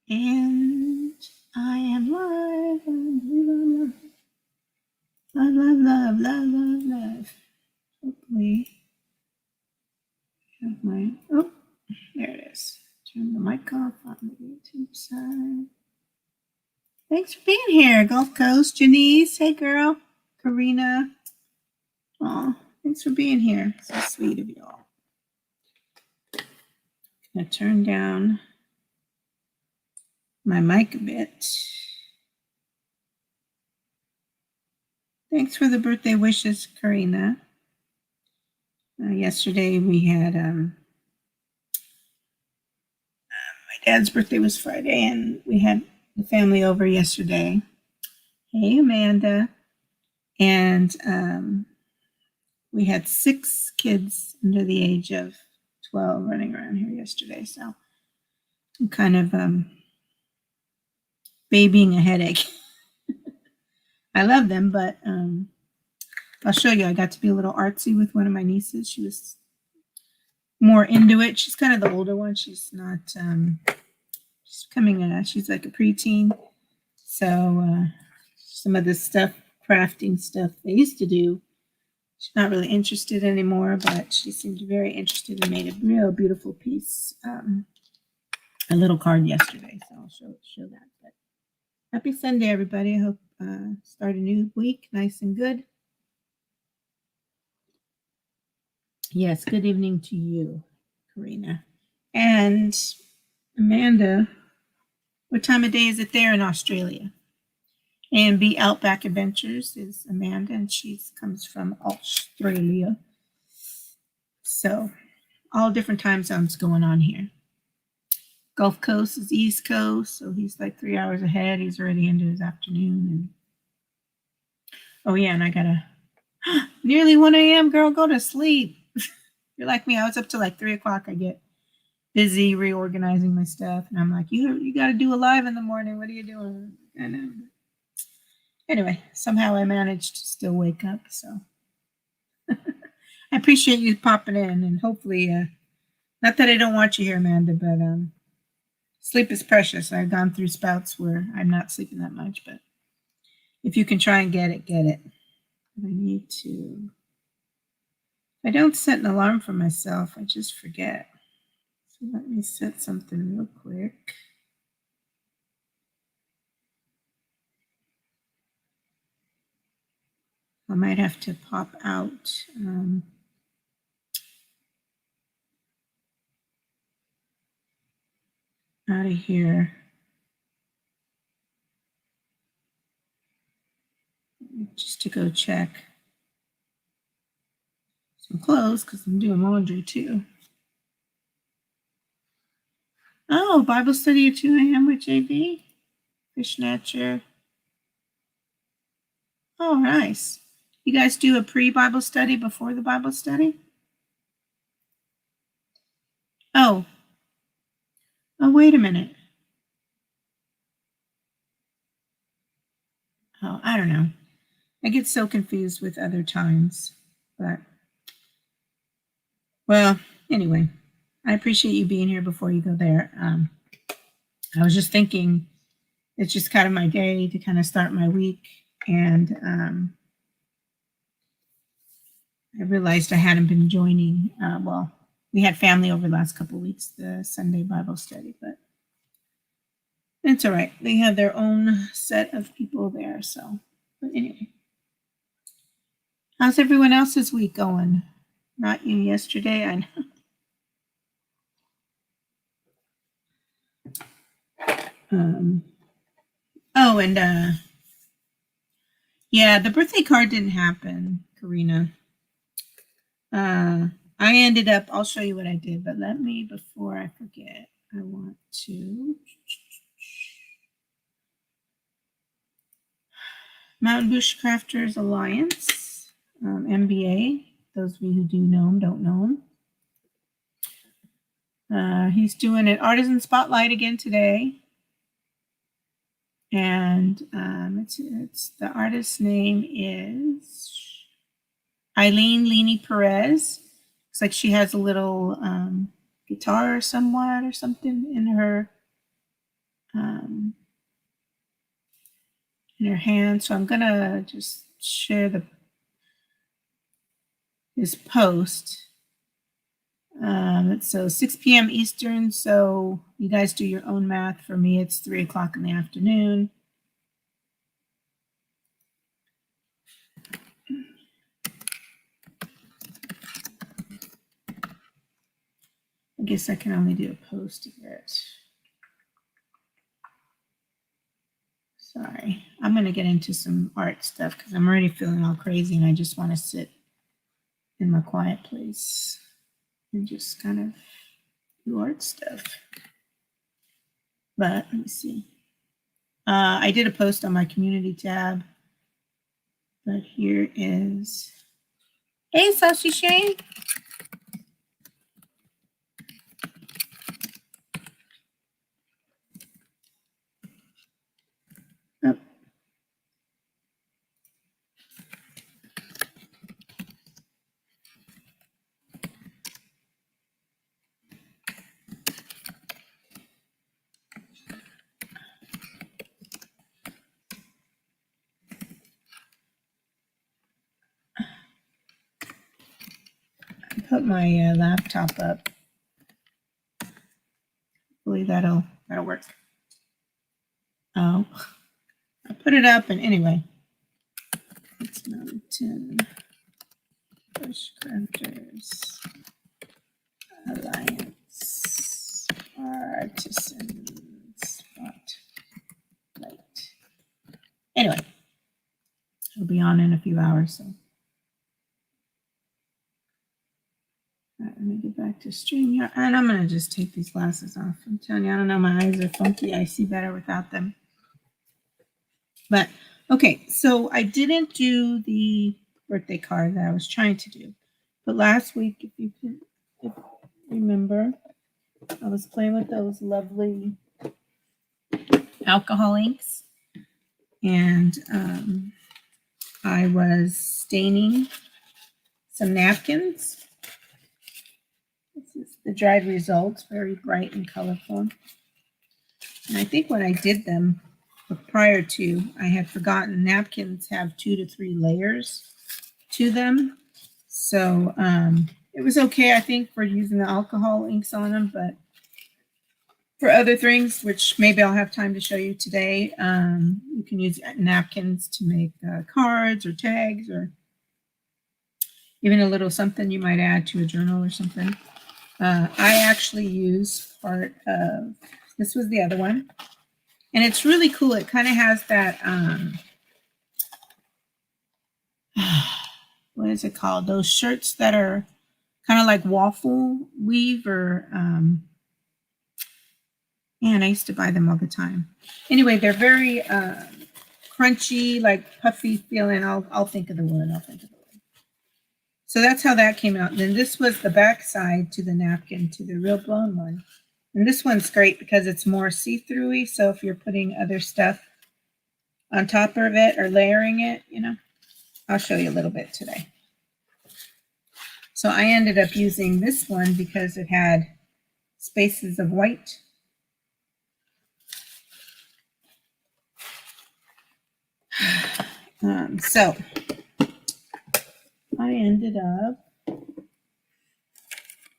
And I am live. Love, love, love, love, love, love. Hopefully, have my, oh, there it is. Turn the mic off on the YouTube side. Thanks for being here, Gulf Coast. Janice, hey girl. Karina. Oh, thanks for being here. So sweet of you all. I'm going to turn down my mic a bit. Thanks for the birthday wishes, Karina. Yesterday we had my dad's birthday was Friday, and we had the family over yesterday. Hey, Amanda. And we had 6 kids under the age of 12 running around here yesterday. So I'm kind of babying a headache. I love them, but I'll show you. I got to be a little artsy with one of my nieces. She was more into it. She's kind of the older one. She's not, she's coming, she's like a preteen. So some of this stuff, crafting stuff they used to do, she's not really interested anymore, but she seemed very interested and made a real beautiful piece, a little card yesterday. So I'll show that. But happy Sunday, everybody. I hope start a new week nice and good. Yes, good evening to you, Karina. And Amanda, what time of day is it there in Australia? A&B Outback Adventures is Amanda, and she comes from Australia. So all different time zones going on here. Gulf Coast is East Coast, so he's like 3 hours ahead. He's already into his afternoon. And oh yeah, and I gotta nearly 1 a.m. girl, go to sleep. You're like me. I was up till like 3 o'clock. I get busy reorganizing my stuff, and I'm like, you got to do a live in the morning. What are you doing? And anyway, somehow I managed to still wake up. So I appreciate you popping in, and hopefully, not that I don't want you here, Amanda, but sleep is precious. I've gone through spouts where I'm not sleeping that much, but if you can try and get it, get it. But I need to. If I don't set an alarm for myself, I just forget. So let me set something real quick. I might have to pop out. Out of here. Just to go check some clothes because I'm doing laundry too. Oh, Bible study at 2 a.m. with JB. Fishnetcher. Oh, nice. You guys do a pre-Bible study before the Bible study? Oh, wait a minute. Oh, I don't know. I get so confused with other times, but well, anyway, I appreciate you being here before you go there. I was just thinking it's just kind of my day to kind of start my week, and I realized I hadn't been joining. Well, we had family over the last couple of weeks, the Sunday Bible study, but it's all right. They have their own set of people there. So, but anyway, how's everyone else's week going? Not you yesterday, I know. Oh, and yeah, the birthday card didn't happen, Karina. I ended up, I'll show you what I did, but let me, before I forget, I want to. Mountain Bushcrafters Alliance, MBA. Those of you who do know him don't know him. He's doing an Artisan Spotlight again today. And it's the artist's name is Eileen Leany Perez. Looks like she has a little guitar somewhat or something in her in her hand. So I'm gonna just share this post. So 6 p.m. Eastern. So you guys do your own math. For me, it's 3 o'clock in the afternoon. I guess I can only do a post of it. Sorry, I'm going to get into some art stuff because I'm already feeling all crazy and I just want to sit in my quiet place and just kind of do art stuff. But let me see. I did a post on my community tab, but here is, hey, Sashi Shane. Oh. Put my laptop up. Hopefully that'll work. Oh, I put it up, and anyway, it's Mountain Bushcrafters Alliance Artisan Spotlight. Anyway, it'll be on in a few hours. So. All right, let me get back to StreamYard. And I'm going to just take these glasses off. I'm telling you, I don't know, my eyes are funky. I see better without them. But, okay, so I didn't do the birthday card that I was trying to do. But last week, if you remember, I was playing with those lovely alcohol inks. And I was staining some napkins. This is the dried results, very bright and colorful. And I think when I did them prior to, I had forgotten napkins have 2 to 3 layers to them. So it was okay, I think, for using the alcohol inks on them, but for other things, which maybe I'll have time to show you today, you can use napkins to make cards or tags or even a little something you might add to a journal or something. I actually use part of, this was the other one, and it's really cool. It kind of has that, what is it called? Those shirts that are kind of like waffle weave or, man, I used to buy them all the time. Anyway, they're very crunchy, like puffy feeling. I'll think of the word. So that's how that came out. And then this was the back side to the napkin, to the real blown one. And this one's great because it's more see-through-y. So if you're putting other stuff on top of it or layering it, you know, I'll show you a little bit today. So I ended up using this one because it had spaces of white. So I ended up,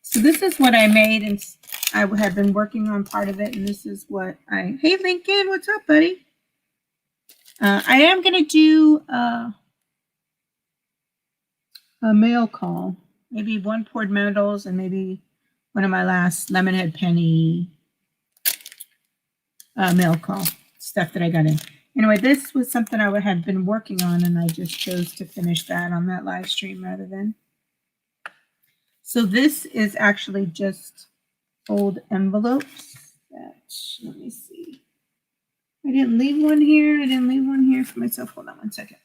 so this is what I made, and I had been working on part of it, and this is what hey Lincoln, what's up, buddy? I am going to do a mail call, maybe one poured metals and maybe one of my last Lemonhead Penny mail call stuff that I got in. Anyway, this was something I had been working on, and I just chose to finish that on that live stream rather than. So this is actually just old envelopes. Let me see. I didn't leave one here. I didn't leave one here for myself. Hold on one second.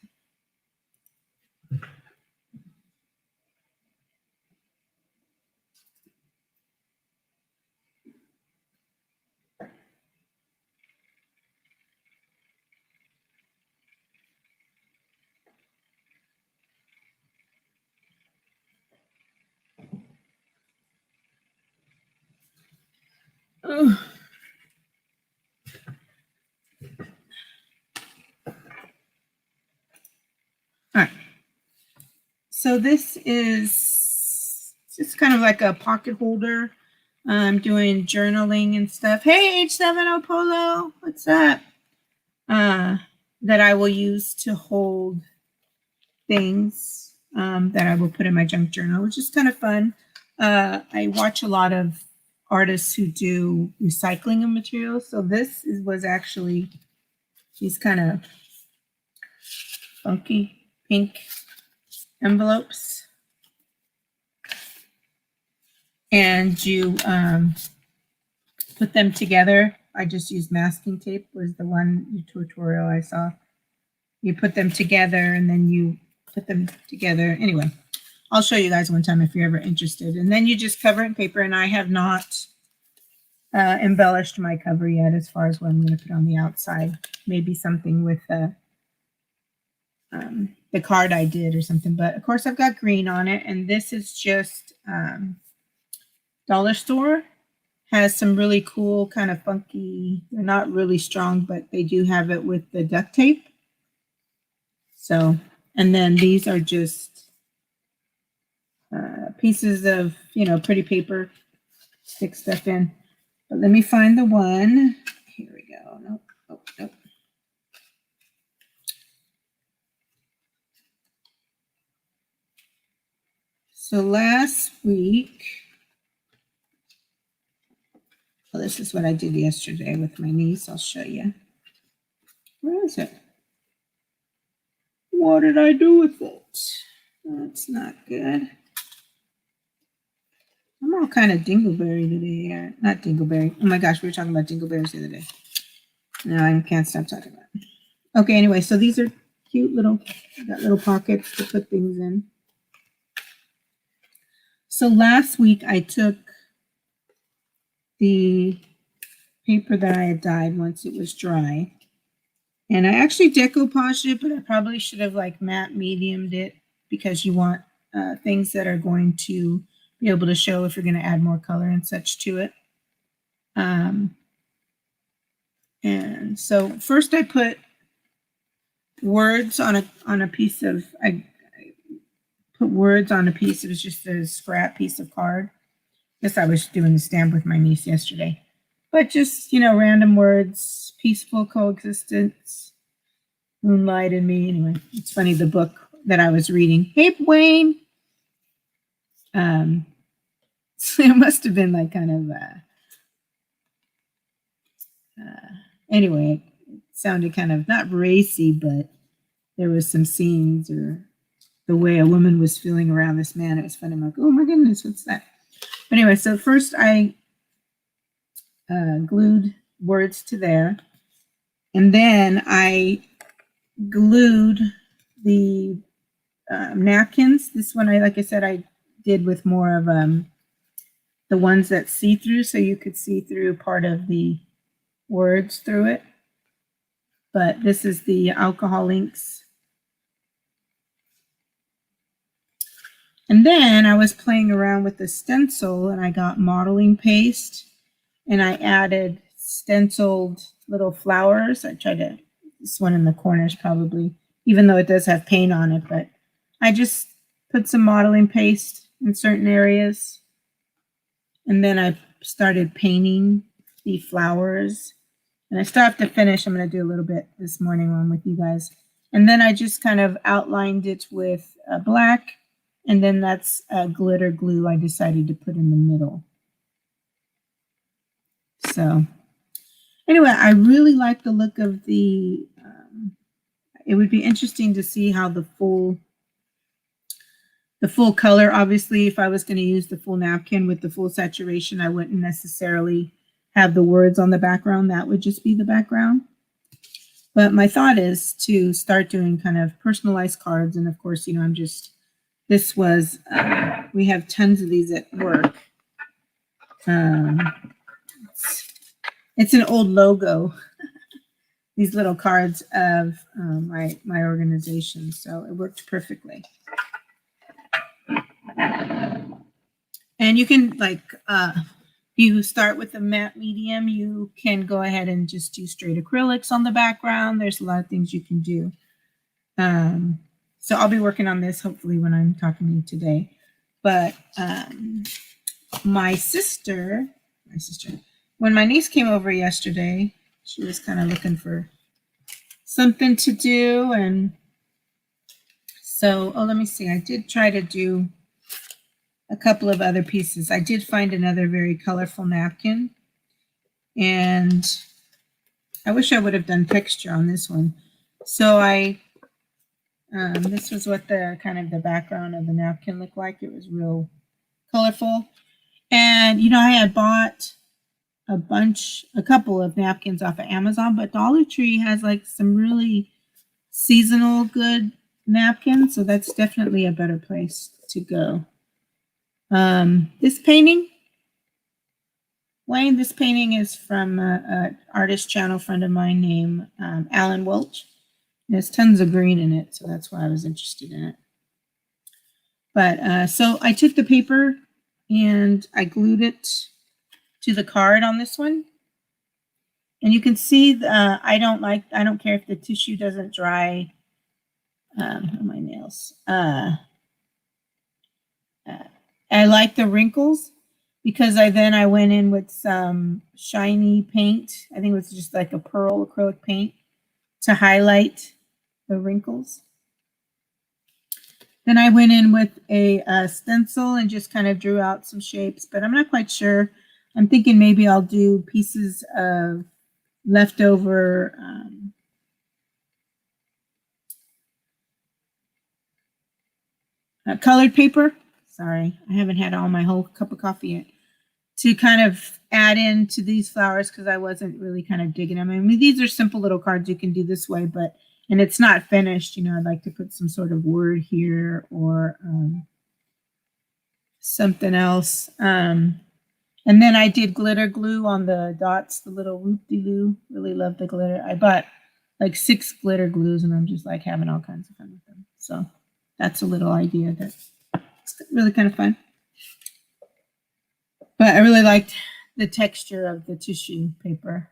Oh. So this is just kind of like a pocket holder. I'm doing journaling and stuff. Hey, H7O Polo, what's up? That I will use to hold things that I will put in my junk journal, which is kind of fun. I watch a lot of artists who do recycling of materials. So this was actually these kind of funky pink envelopes. And you put them together. I just used masking tape, was the one tutorial I saw. You put them together and then you put them together. Anyway, I'll show you guys one time if you're ever interested. And then you just cover it in paper. And I have not embellished my cover yet as far as what I'm going to put on the outside. Maybe something with the card I did or something. But of course, I've got green on it. And this is just Dollar Store. Has some really cool kind of funky, they're not really strong, but they do have it with the duct tape. So, and then these are just pieces of, pretty paper, stick stuff in. But let me find the one. Here we go. Nope. Oh, nope. So last week, well, this is what I did yesterday with my niece. I'll show you. Where is it? What did I do with it? That's not good. I'm all kind of dingleberry today. Not dingleberry. Oh my gosh, we were talking about dingleberries the other day. No, I can't stop talking about it. Okay, anyway, so these are cute little, got little pockets to put things in. So last week I took the paper that I had dyed once it was dry. And I actually decoupaged it, but I probably should have like matte mediumed it because you want things that are going to be able to show if you're going to add more color and such to it. And so first I put words on a piece of, I put words on a piece. It was just a scrap piece of card. Guess I was doing the stamp with my niece yesterday. But just, random words, peaceful coexistence, moonlight and me. Anyway, it's funny, the book that I was reading. Hey, Wayne. So it must have been like kind of, anyway, it sounded kind of not racy, but there was some scenes or the way a woman was feeling around this man. It was funny. I'm like, oh my goodness, what's that? But anyway, so first I glued words to there. And then I glued the napkins. This one, like I said, I did with more of the ones that see through, so you could see through part of the words through it. But this is the alcohol inks. And then I was playing around with the stencil and I got modeling paste and I added stenciled little flowers. I tried to, this one in the corners probably, even though it does have paint on it, but I just put some modeling paste in certain areas. And then I started painting the flowers. And I still have to finish. I'm going to do a little bit this morning while I'm with you guys. And then I just kind of outlined it with black. And then that's glitter glue I decided to put in the middle. So anyway, I really like the look of the, it would be interesting to see how the full color, obviously, if I was going to use the full napkin with the full saturation, I wouldn't necessarily have the words on the background. That would just be the background. But my thought is to start doing kind of personalized cards. And of course, I'm just, this was, we have tons of these at work. It's an old logo, these little cards of my organization. So it worked perfectly. And you can you start with the matte medium, you can go ahead and just do straight acrylics on the background. There's a lot of things you can do. So I'll be working on this hopefully when I'm talking to you today. But my sister, when my niece came over yesterday, she was kind of looking for something to do. And so, let me see. I did try to do a couple of other pieces. I did find another very colorful napkin. And I wish I would have done texture on this one. So this was what the kind of the background of the napkin looked like. It was real colorful. And, I had bought a couple of napkins off of Amazon, but Dollar Tree has like some really seasonal good napkins. So that's definitely a better place to go. This painting, Wayne, this painting is from an artist channel friend of mine named Alan Welch. There's tons of green in it, so that's why I was interested in it. But so I took the paper and I glued it to the card on this one. And you can see I don't care if the tissue doesn't dry. My nails. I like the wrinkles because I went in with some shiny paint. I think it was just like a pearl acrylic paint to highlight the wrinkles. Then I went in with a stencil and just kind of drew out some shapes, but I'm not quite sure. I'm thinking maybe I'll do pieces of leftover colored paper. Sorry, I haven't had all my whole cup of coffee yet. To kind of add into these flowers because I wasn't really kind of digging them. I mean, these are simple little cards you can do this way, and it's not finished. I'd like to put some sort of word here or something else. And then I did glitter glue on the dots, the little whoop-de-loo. Really love the glitter. I bought like 6 glitter glues and I'm just like having all kinds of fun with them. So that's a little idea that's really kind of fun. But I really liked the texture of the tissue paper.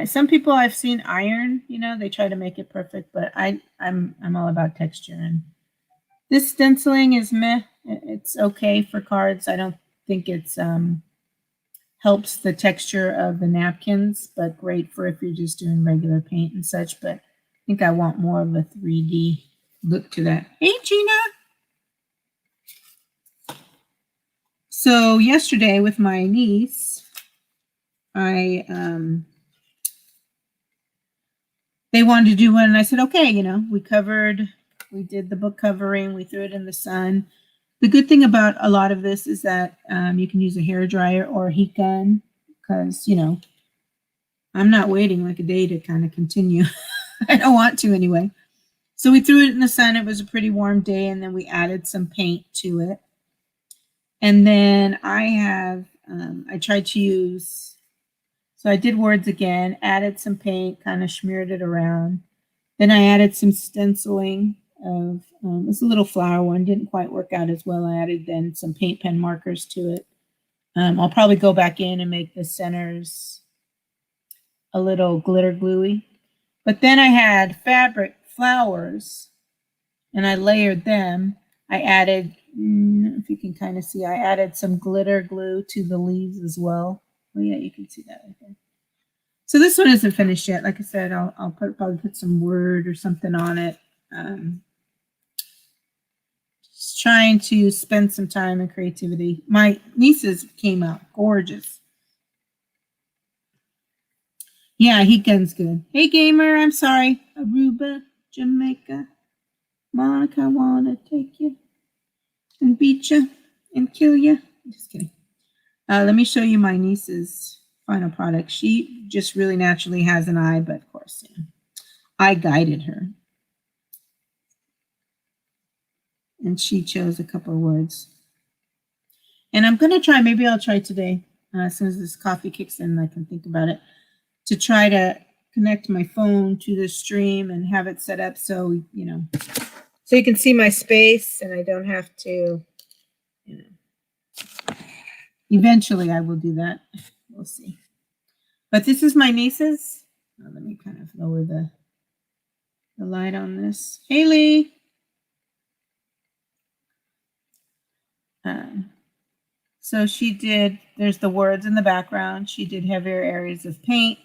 Some people I've seen iron, they try to make it perfect, but I'm all about texture. And this stenciling is meh. It's okay for cards. I don't think it's helps the texture of the napkins, but great for if you're just doing regular paint and such. But I think I want more of a 3D look to that. Hey, Gina. So yesterday with my niece, they wanted to do one, and I said, okay, we did the book covering, we threw it in the sun. The good thing about a lot of this is that you can use a hair dryer or a heat gun because, I'm not waiting like a day to kind of continue. I don't want to anyway. So we threw it in the sun. It was a pretty warm day, and then we added some paint to it. And then I tried to use, so I did words again, added some paint, kind of smeared it around. Then I added some stenciling of, it's a little flower one, didn't quite work out as well. I added then some paint pen markers to it. I'll probably go back in and make the centers a little glitter gluey. But then I had fabric flowers and I layered them. I added, if you can kind of see, I added some glitter glue to the leaves as well. Oh yeah, you can see that right there. So this one isn't finished yet. Like I said, I'll probably put some word or something on it. Just trying to spend some time in creativity. My nieces came out gorgeous. Yeah, heat gun's good. Hey, gamer, I'm sorry. Aruba, Jamaica. Monica, I want to take you and beat you and kill you. Just kidding. Let me show you my niece's final product. She just really naturally has an eye, but of course, I guided her. And she chose a couple of words. And I'm going to try, maybe I'll try today, as soon as this coffee kicks in, I can think about it, to try to connect my phone to the stream and have it set up so, so you can see my space and I don't have to, eventually I will do that. We'll see. But this is my niece's. Let me kind of lower the light on this. Haley. So she did, there's the words in the background. She did heavier areas of paint.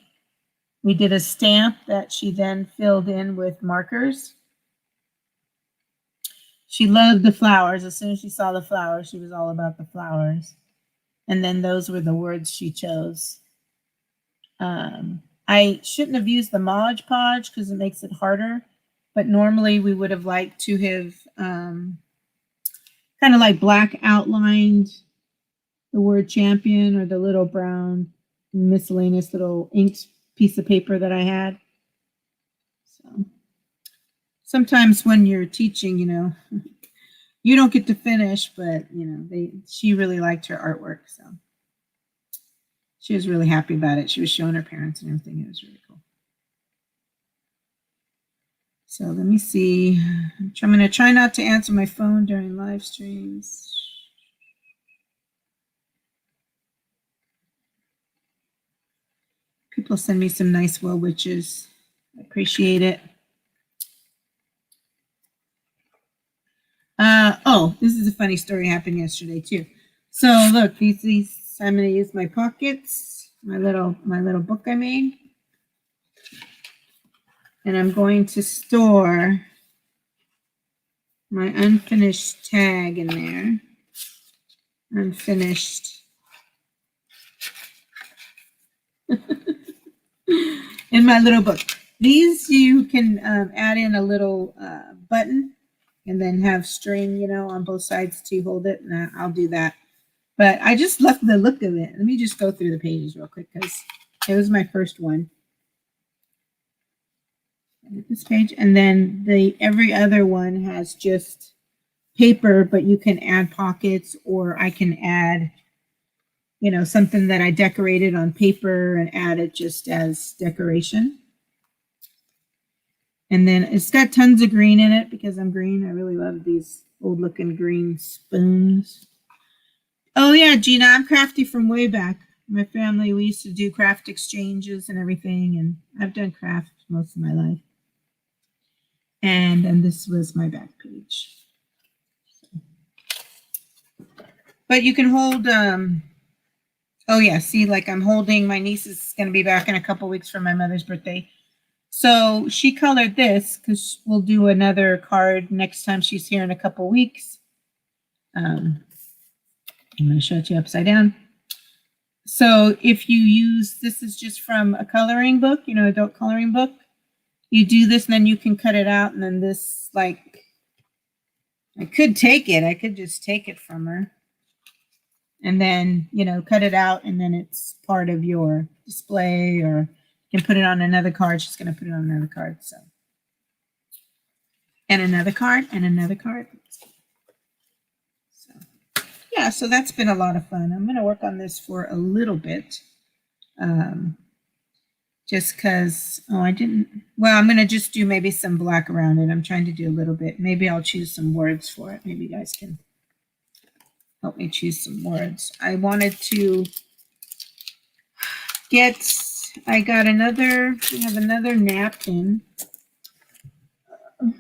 We did a stamp that she then filled in with markers. She loved the flowers. As soon as she saw the flowers, she was all about the flowers. And then those were the words she chose. I shouldn't have used the Mod Podge because it makes it harder. But normally we would have liked to have kind of like black outlined the word champion or the little brown miscellaneous little inked piece of paper that I had. So sometimes when you're teaching, you know, you don't get to finish, but you know, she really liked her artwork. So she was really happy about it. She was showing her parents and everything. It was really cool. So let me see. I'm going to try not to answer my phone during live streams. People send me some nice well wishes. I appreciate it. Oh, this is a funny story happened yesterday too. So look, these I'm going to use my pockets, my little book I made, and I'm going to store my unfinished tag in there. Unfinished. In my little book. These you can add in a little button and then have string, you know, on both sides to hold it. And I'll do that. But I just love the look of it. Let me just go through the pages real quick because it was my first one. This page, and then every other one has just paper, but you can add pockets, or I can add, you know, something that I decorated on paper and add it just as decoration. And then it's got tons of green in it because I'm green. I really love these old looking green spoons. Oh yeah, Gina, I'm crafty from way back. My family, we used to do craft exchanges and everything, and I've done craft most of my life. And this was my back page. But you can hold, oh yeah, see, like I'm holding, my niece is going to be back in a couple weeks for my mother's birthday. So she colored this because we'll do another card next time she's here in a couple weeks. I'm going to show it to you upside down. So if you use, this is just from a coloring book, you know, adult coloring book. You do this and then you can cut it out, and then this, like, I could take it. I could just take it from her and then, you know, cut it out, and then it's part of your display, or you can put it on another card. She's going to put it on another card. So, and another card and another card. So, yeah, so that's been a lot of fun. I'm going to work on this for a little bit. Just because, I'm going to just do maybe some black around it. I'm trying to do a little bit. Maybe I'll choose some words for it. Maybe you guys can help me choose some words. I wanted to we have another napkin. Hold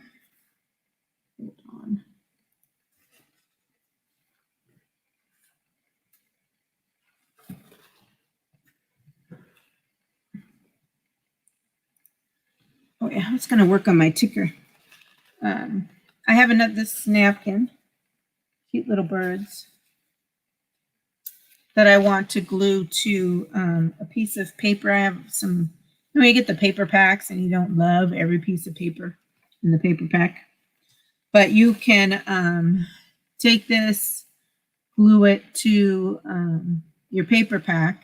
on. Oh yeah, I was going to work on my ticker. I have this napkin, cute little birds, that I want to glue to a piece of paper. I have some, you know, you get the paper packs and you don't love every piece of paper in the paper pack. But you can take this, glue it to your paper pack,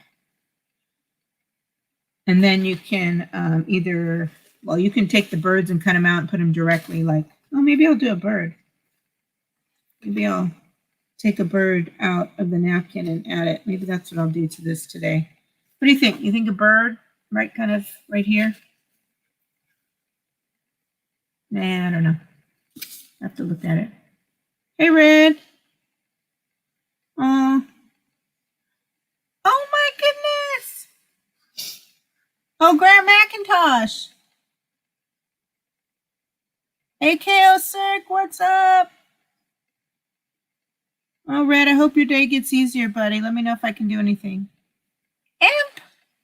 and then you can you can take the birds and cut them out and put them directly, like, oh, maybe I'll do a bird. Maybe I'll take a bird out of the napkin and add it. Maybe that's what I'll do to this today. What do you think? You think a bird, right, kind of right here? Nah, I don't know. I have to look at it. Hey, Red. Oh my goodness. Oh, Grant McIntosh. Hey, KO Cirque, what's up? Oh, Red, I hope your day gets easier, buddy. Let me know if I can do anything. Imp!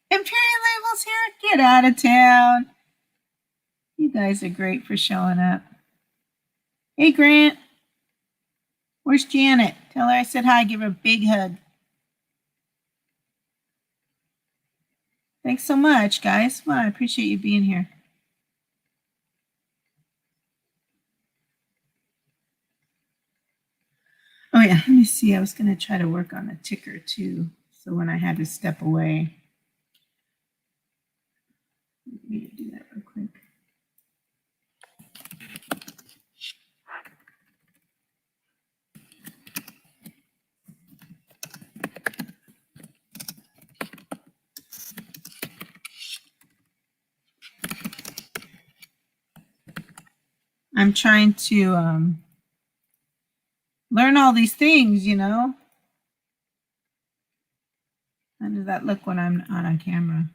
Imperial Labels here? Get out of town. You guys are great for showing up. Hey, Grant. Where's Janet? Tell her I said hi. Give her a big hug. Thanks so much, guys. Well, I appreciate you being here. Oh, yeah. Let me see. I was going to try to work on a ticker, too. So when I had to step away. Let me do that real quick. I'm trying to learn all these things, you know. How does that look when I'm on camera?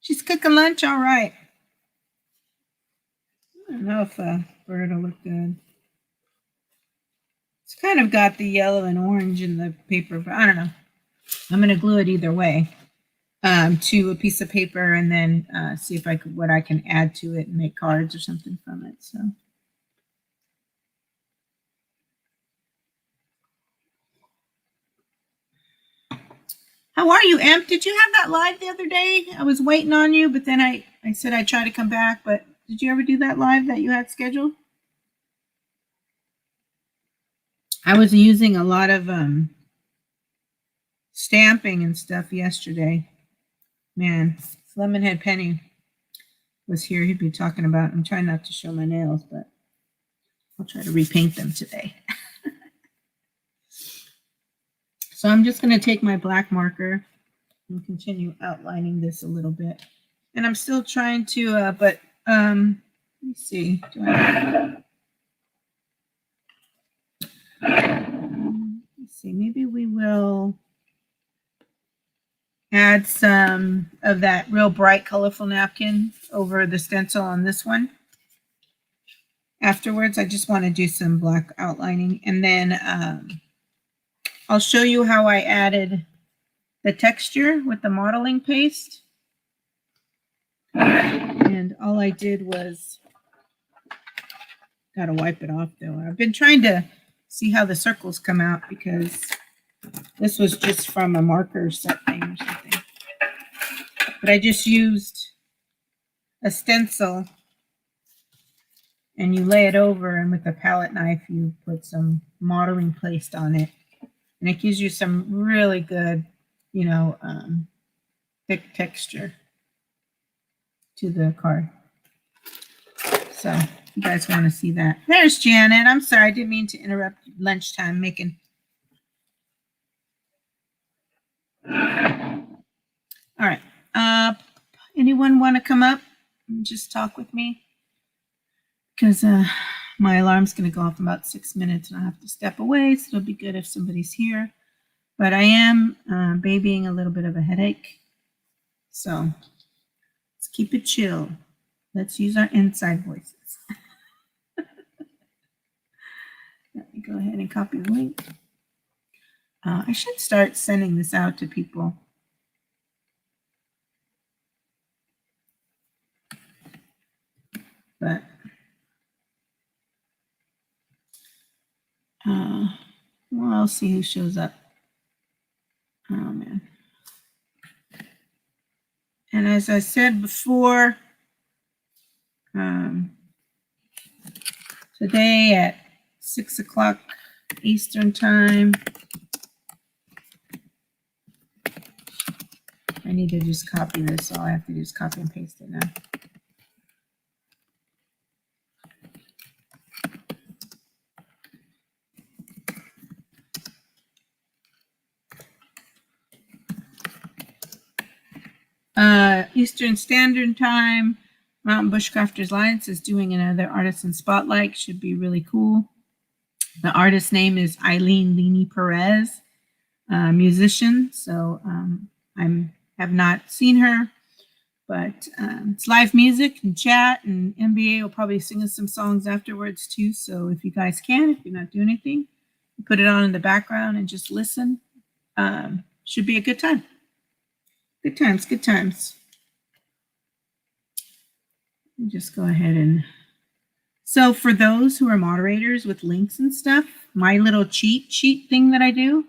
She's cooking lunch, all right. I don't know if a bird will look good. It's kind of got the yellow and orange in the paper, but I don't know. I'm going to glue it either way to a piece of paper and then see if what I can add to it and make cards or something from it. So. How are you, Imp? Did you have that live the other day? I was waiting on you, but then I said I'd try to come back, but did you ever do that live that you had scheduled? I was using a lot of stamping and stuff yesterday. Man, Lemonhead Penny was here. He'd be talking about, I'm trying not to show my nails, but I'll try to repaint them today. So I'm just going to take my black marker and continue outlining this a little bit. And I'm still trying to, let me see. Let's see, maybe we will add some of that real bright, colorful napkin over the stencil on this one. Afterwards, I just want to do some black outlining. And then I'll show you how I added the texture with the modeling paste. And all I did was, got to wipe it off though. I've been trying to see how the circles come out because this was just from a marker set thing or something. But I just used a stencil and you lay it over, and with a palette knife, you put some modeling paste on it. And it gives you some really good, you know, thick texture to the card. So you guys want to see that. There's Janet. I'm sorry, I didn't mean to interrupt lunchtime making. All right. Anyone want to come up and just talk with me? Because my alarm's going to go off in about 6 minutes and I'll have to step away. So it'll be good if somebody's here. But I am babying a little bit of a headache. So let's keep it chill. Let's use our inside voices. Let me go ahead and copy the link. I should start sending this out to people. But well, I'll see who shows up. Oh, man. And as I said before, today at 6 o'clock Eastern time, I need to just copy this. So I have to just copy and paste it now. Eastern Standard Time, Mountain Bushcrafters Alliance is doing another artisan spotlight. Should be really cool. The artist name is Eileen Leany Perez, musician. So I have not seen her, But it's live music and chat, and MBA will probably sing us some songs afterwards too. So if you guys can, if you're not doing anything, put it on in the background and just listen. Should be a good time. Good times, good times. Just go ahead and. So for those who are moderators with links and stuff, my little cheat sheet thing that I do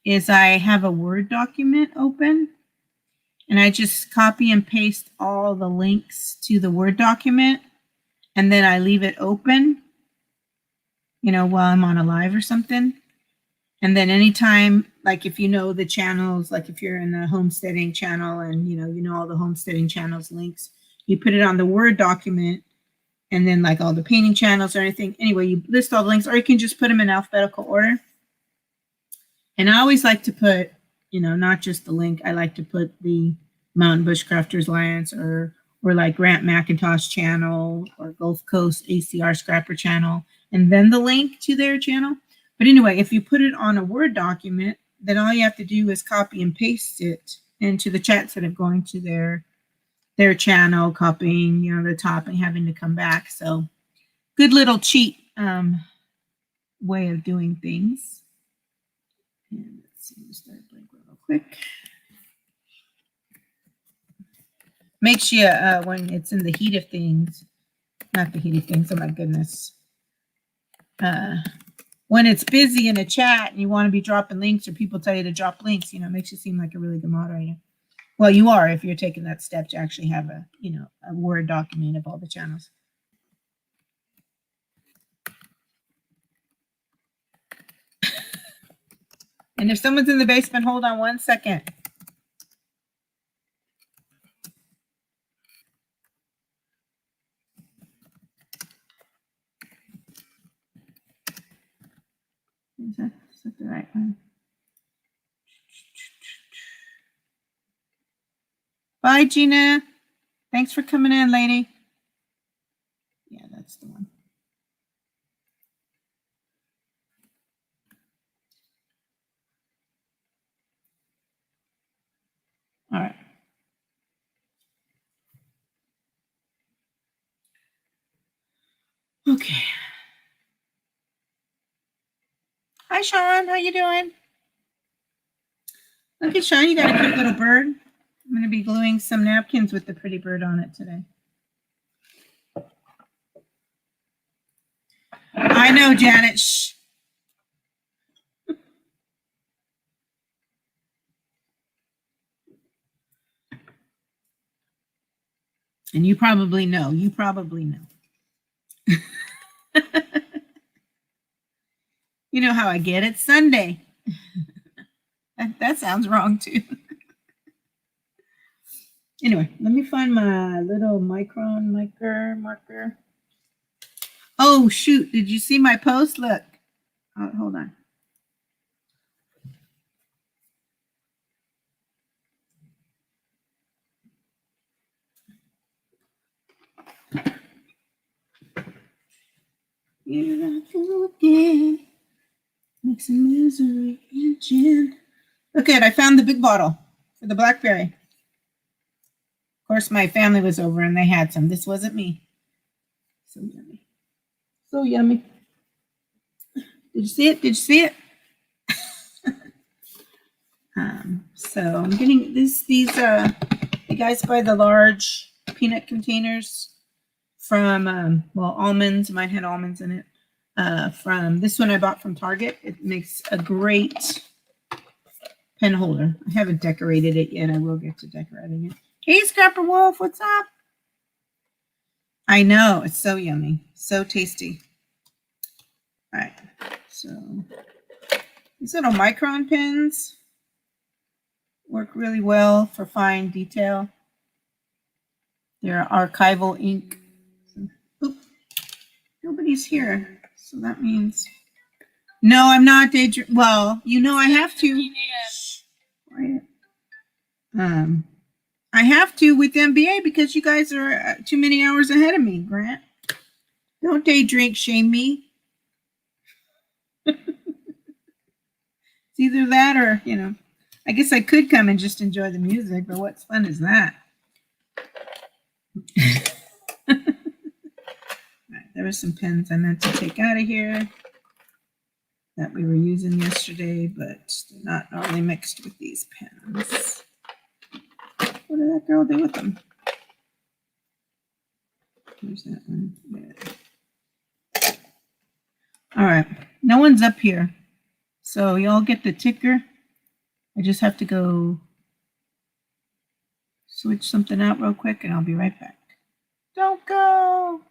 is I have a Word document open and I just copy and paste all the links to the Word document, and then I leave it open, while I'm on a live or something. And then anytime, like if you know the channels, like if you're in the homesteading channel and you know all the homesteading channels links, you put it on the Word document, and then like all the painting channels or anything. Anyway, you list all the links, or you can just put them in alphabetical order. And I always like to put, not just the link. I like to put the Mountain Bushcrafters Alliance or like Grant McIntosh channel or Gulf Coast ACR Scrapper channel, and then the link to their channel. But anyway, if you put it on a Word document, then all you have to do is copy and paste it into the chats that are going to their channel, copying, the top and having to come back. So good little cheat way of doing things. And let's see, we'll start blank real quick. Makes you, when it's in the heat of things, not the heat of things, oh my goodness. When it's busy in a chat and you want to be dropping links, or people tell you to drop links, it makes you seem like a really good moderator. Well, you are if you're taking that step to actually have a Word document of all the channels. And if someone's in the basement, hold on 1 second. Is that the right one? Bye, Gina. Thanks for coming in, lady. Yeah, that's the one. All right. Okay. Hi, Sean. How you doing? Look at Sean. You got a cute little bird. I'm going to be gluing some napkins with the pretty bird on it today. I know, Janet. Shh. And you probably know. You probably know. You know how I get it. Sunday. That sounds wrong too. Anyway, let me find my little micron marker. Oh shoot! Did you see my post? Look. Oh, hold on. Here I go again. Make some misery and gin. Look at, I found the big bottle for the blackberry. Of course, my family was over and they had some. This wasn't me. So yummy. So yummy. Did you see it? Did you see it? So I'm getting these you guys buy the large peanut containers from almonds. Mine had almonds in it. From this one I bought from Target. It makes a great pen holder. I haven't decorated it yet. I will get to decorating it. Hey, Scrapper Wolf, what's up? I know, it's so yummy, so tasty. All right, so these little micron pens work really well for fine detail. They're archival ink. Oop, nobody's here, so that means no, I'm not daydreaming. Well, I have to. Quiet. I have to with MBA because you guys are too many hours ahead of me, Grant. Don't day drink shame me. It's either that or, I guess I could come and just enjoy the music, but what fun is that? All right, there were some pens I meant to take out of here that we were using yesterday, but they're not normally mixed with these pens. What did that girl do with them? Here's that one. Yeah. All right, no one's up here. So y'all get the ticker. I just have to go switch something out real quick and I'll be right back. Don't go.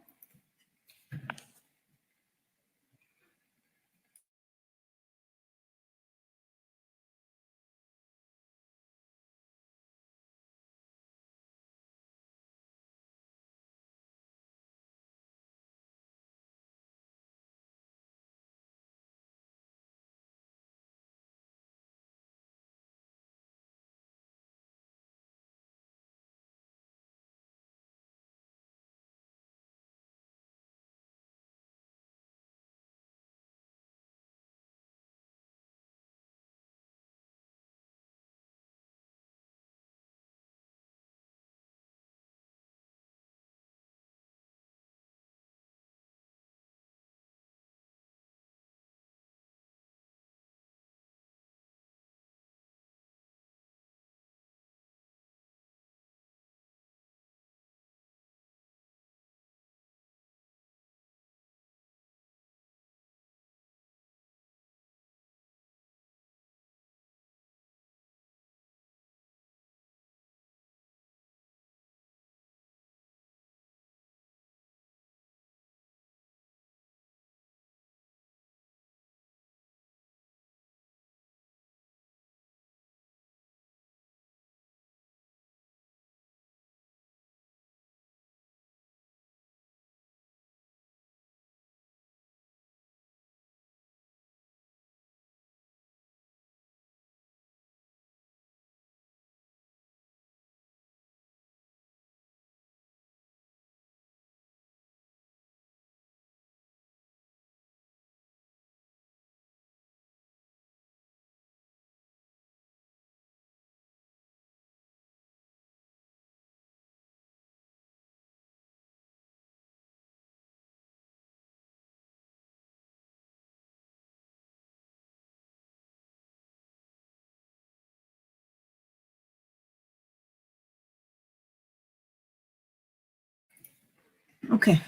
Okay.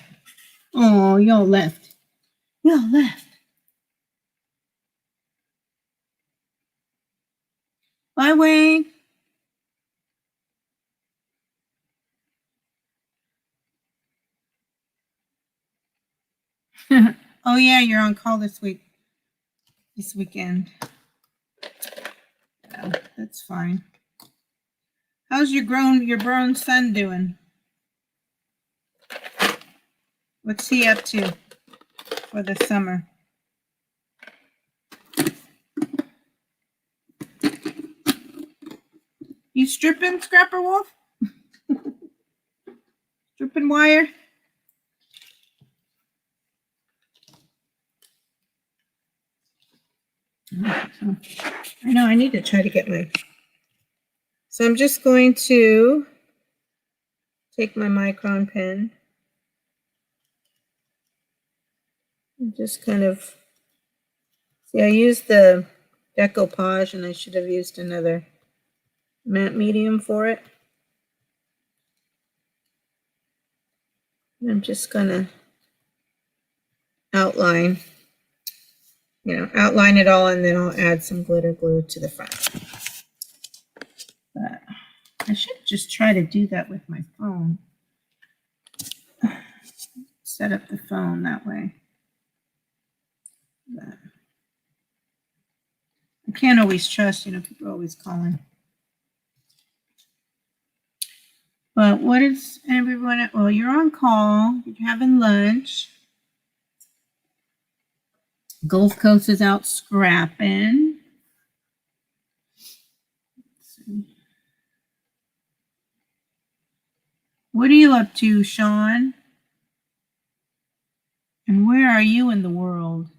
Oh, y'all left. Y'all left. Bye, Wayne. Oh yeah, you're on call this weekend. Yeah, that's fine. How's your grown son doing? What's he up to for the summer? You stripping, Scrapper Wolf? Stripping wire? I know, I need to try to get my... So I'm just going to take my Micron pen and just kind of... See, I used the decoupage and I should have used another matte medium for it. And I'm just gonna outline it all, and then I'll add some glitter glue to the front. But I should just try to do that with my phone. Set up the phone that way. But I can't always trust, people are always calling. But what is everyone? Well, you're on call. You're having lunch. Gulf Coast is out scrapping. Let's see. What are you up to, Sean? And where are you in the world?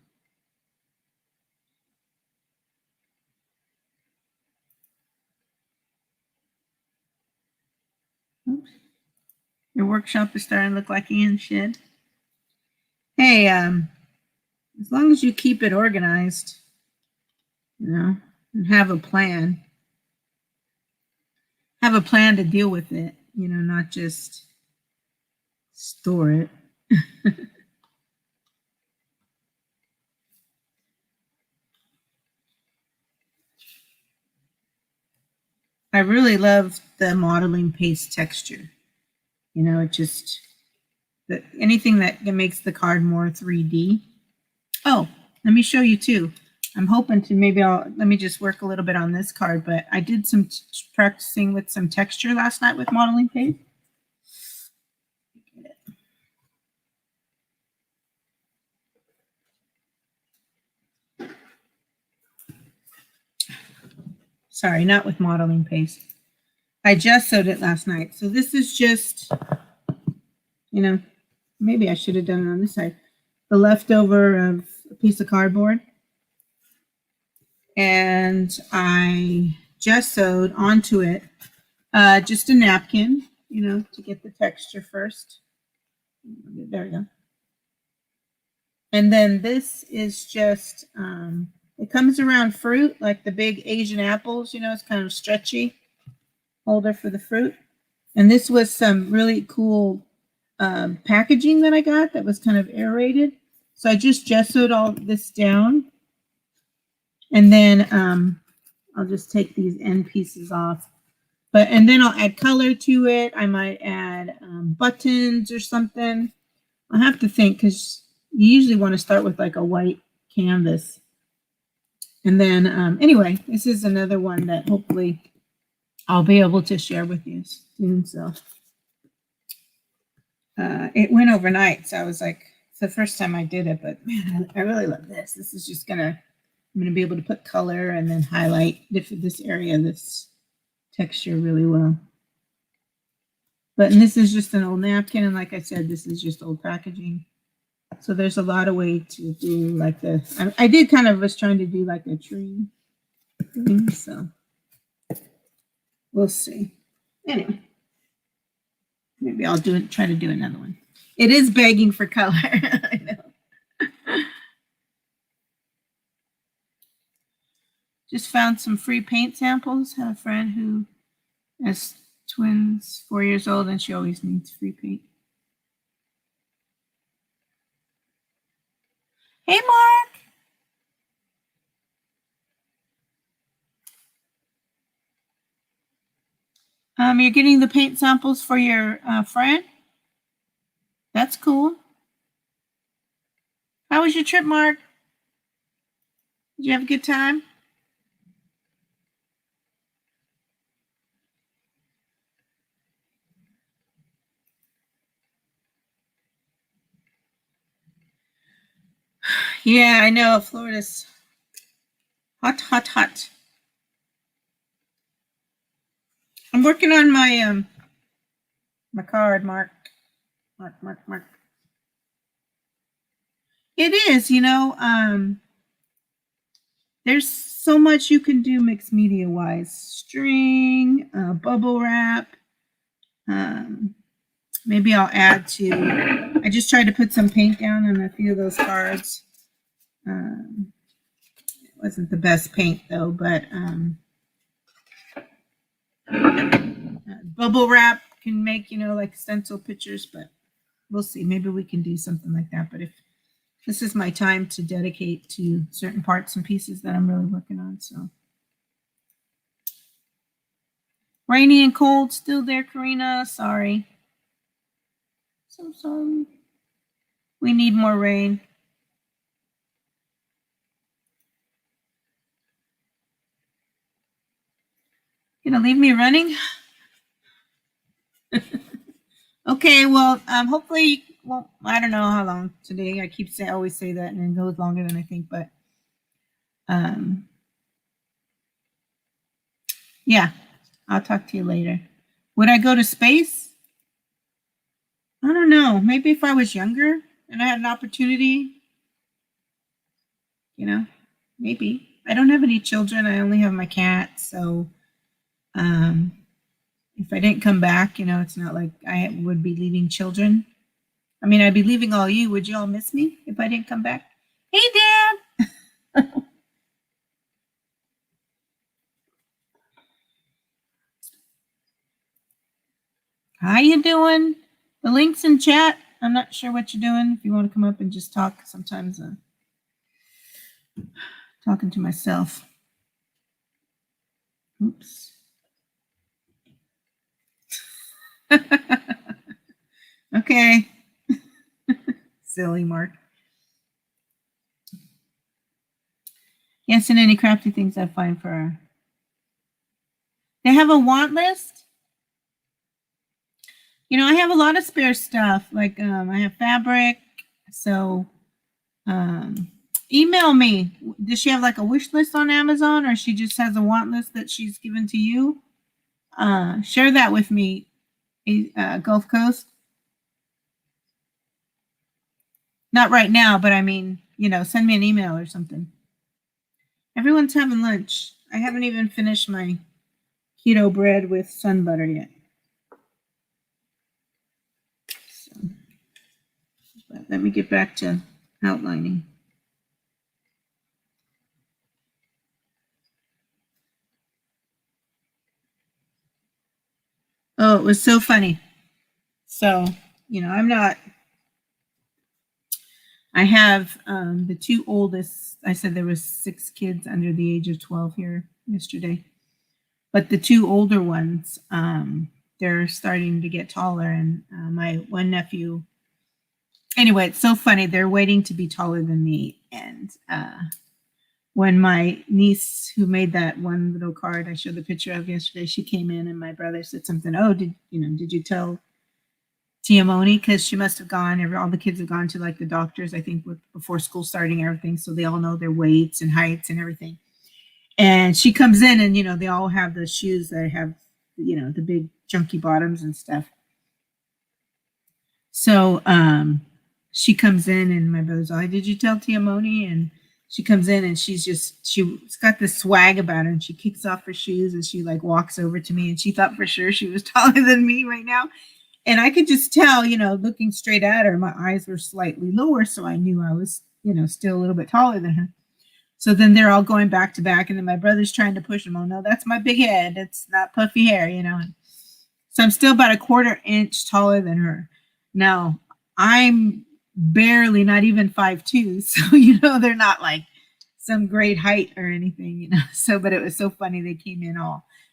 Oops. Your workshop is starting to look like Ian's shed. Hey, as long as you keep it organized, you know, and have a plan to deal with it, you know, not just store it. I really love the modeling paste texture. You know, it just, anything that makes the card more 3D. Oh, let me show you too. I'm hoping to let me just work a little bit on this card, but I did some practicing with some texture last night with modeling paste. Sorry, not with modeling paste. I just sewed it last night. So this is just, you know, maybe I should have done it on this side. The leftover of a piece of cardboard. And I just sewed onto it just a napkin, you know, to get the texture first. There we go. And then this is just, it comes around fruit, like the big Asian apples, you know, it's kind of stretchy holder for the fruit. And this was some really cool packaging that I got that was kind of aerated. So I just gessoed all this down. And then I'll just take these end pieces off. And then I'll add color to it. I might add buttons or something. I'll have to think, because you usually want to start with like a white canvas. And then anyway, this is another one that hopefully I'll be able to share with you soon. So it went overnight. So I was like, it's the first time I did it, but man, I really love this. This is just I'm going to be able to put color and then highlight this area, this texture really well. And this is just an old napkin. And like I said, this is just old packaging. So there's a lot of way to do like this. I did kind of was trying to do like a tree thing. So we'll see. Anyway, maybe I'll try to do another one. It is begging for color. I know. Just found some free paint samples. Have a friend who has twins, 4 years old, and she always needs free paint. Hey, Mark. You're getting the paint samples for your friend? That's cool. How was your trip, Mark? Did you have a good time? Yeah, I know. Florida's hot, hot, hot. I'm working on my my card, Mark. Mark. It is, you know, there's so much you can do mixed media wise. String, bubble wrap. Maybe I'll add to, I just tried to put some paint down on a few of those cards. It wasn't the best paint though, but bubble wrap can make, you know, like stencil pictures, but we'll see. Maybe we can do something like that. But if this is my time to dedicate to certain parts and pieces that I'm really working on, so. Rainy and cold still there, Karina. Sorry. So sorry. We need more rain. Gonna leave me running? Okay, well, hopefully, well, I don't know how long today. I always say that, and it goes longer than I think, but yeah, I'll talk to you later. Would I go to space? I don't know. Maybe if I was younger and I had an opportunity, you know, maybe. I don't have any children. I only have my cat, so if I didn't come back, it's not like I would be leaving children. I mean, I'd be leaving all you. Would you all miss me if I didn't come back? Hey, Dad. How you doing? The link's in chat. I'm not sure what you're doing. If you want to come up and just talk, sometimes talking to myself. Oops. Okay. Silly Mark. Yes, and any crafty things I find for her. They have a want list. I have a lot of spare stuff. Like I have fabric. So email me. Does she have like a wish list on Amazon, or she just has a want list that she's given to you? Share that with me, Gulf Coast. Not right now, but I mean, send me an email or something. Everyone's having lunch. I haven't even finished my keto bread with sun butter yet. So, but let me get back to outlining. Oh, it was so funny. So, I have the two oldest. I said there was 6 kids under the age of 12 here yesterday. But the 2 older ones, they're starting to get taller. And my one nephew, anyway, it's so funny. They're waiting to be taller than me. And when my niece, who made that one little card I showed the picture of yesterday, she came in and my brother said something. Oh, did you tell Tiamoni? Because she must have gone. All the kids have gone to like the doctors, I think, before school starting, everything. So they all know their weights and heights and everything. And she comes in and, they all have the shoes that have, the big chunky bottoms and stuff. So she comes in and my brother's like, did you tell Tiamoni? And she comes in and she's got this swag about her, and she kicks off her shoes and she like walks over to me, and she thought for sure she was taller than me right now. And I could just tell, looking straight at her, my eyes were slightly lower. So I knew I was, still a little bit taller than her. So then they're all going back to back, and then my brother's trying to push him. Oh no, that's my big head. It's not puffy hair, So I'm still about a 1/4 inch taller than her. Now I'm barely, not even 5'2", so they're not like some great height or anything, So, but it was so funny.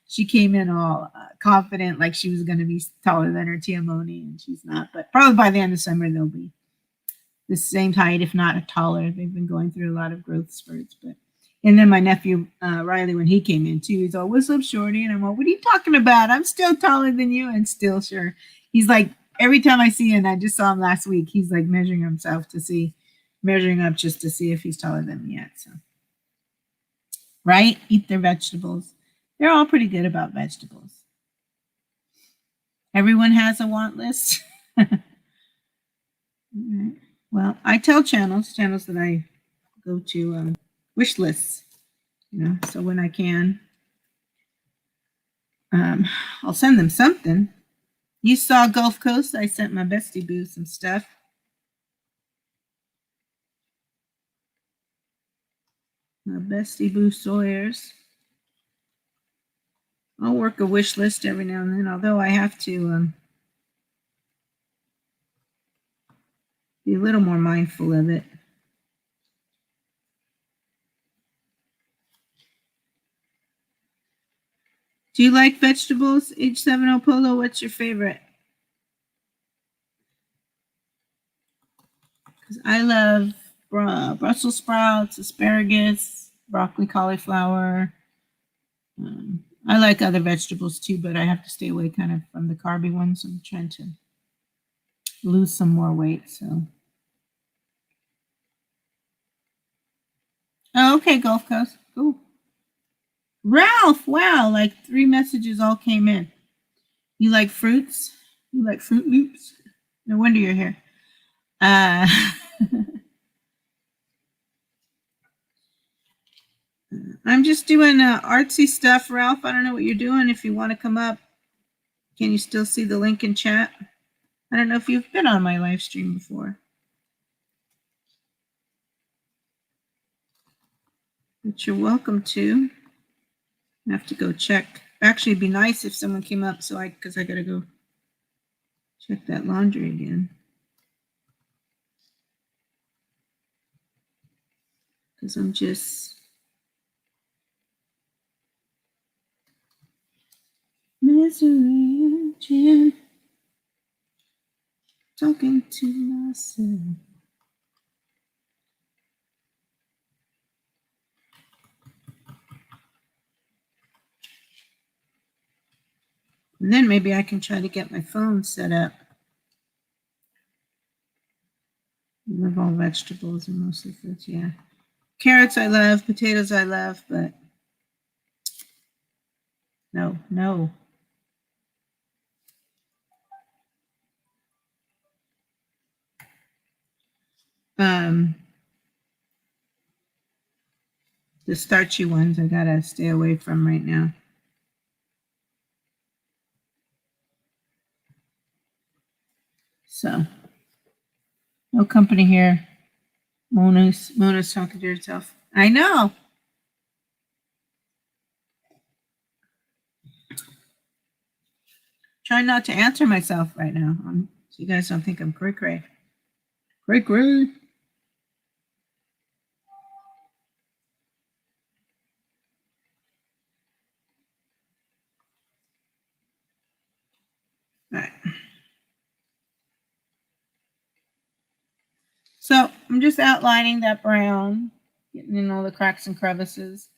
She came in all confident, like she was going to be taller than her Tiamoni, and she's not. But probably by the end of summer they'll be the same height, if not taller. They've been going through a lot of growth spurts. And then my nephew Riley, when he came in too, he's all, "What's up, shorty?" And I'm all, "What are you talking about? I'm still taller than you." And still, sure, he's like, every time I see him, I just saw him last week, he's like measuring up just to see if he's taller than me yet. So, right, eat their vegetables. They're all pretty good about vegetables. Everyone has a want list. Right. Well, I tell channels that I go to wish lists, so when I can, I'll send them something. You saw Gulf Coast. I sent my bestie boo some stuff. My bestie boo Sawyers. I'll work a wish list every now and then, although I have to be a little more mindful of it. Do you like vegetables, H70 Polo? What's your favorite? Because I love Brussels sprouts, asparagus, broccoli, cauliflower. I like other vegetables too, but I have to stay away kind of from the carby ones. I'm trying to lose some more weight, so. Oh, okay, Gulf Coast. Cool. Ralph, wow, like 3 messages all came in. You like fruits? You like Fruit Loops? No wonder you're here. I'm just doing artsy stuff, Ralph. I don't know what you're doing. If you want to come up, Can you still see the link in chat? I don't know if you've been on my live stream before, but you're welcome to. I have to go check. Actually, it'd be nice if someone came up, because I gotta go check that laundry again. Because I'm just misery and gin, talking to myself. And then maybe I can try to get my phone set up. I love all vegetables and mostly fruits, yeah. Carrots I love, potatoes I love, but no. The starchy ones I gotta stay away from right now. So, no company here. Mona's talking to herself. I know. Trying not to answer myself right now. So you guys don't think I'm cray-cray. Cray-cray. All right. So I'm just outlining that brown, getting in all the cracks and crevices.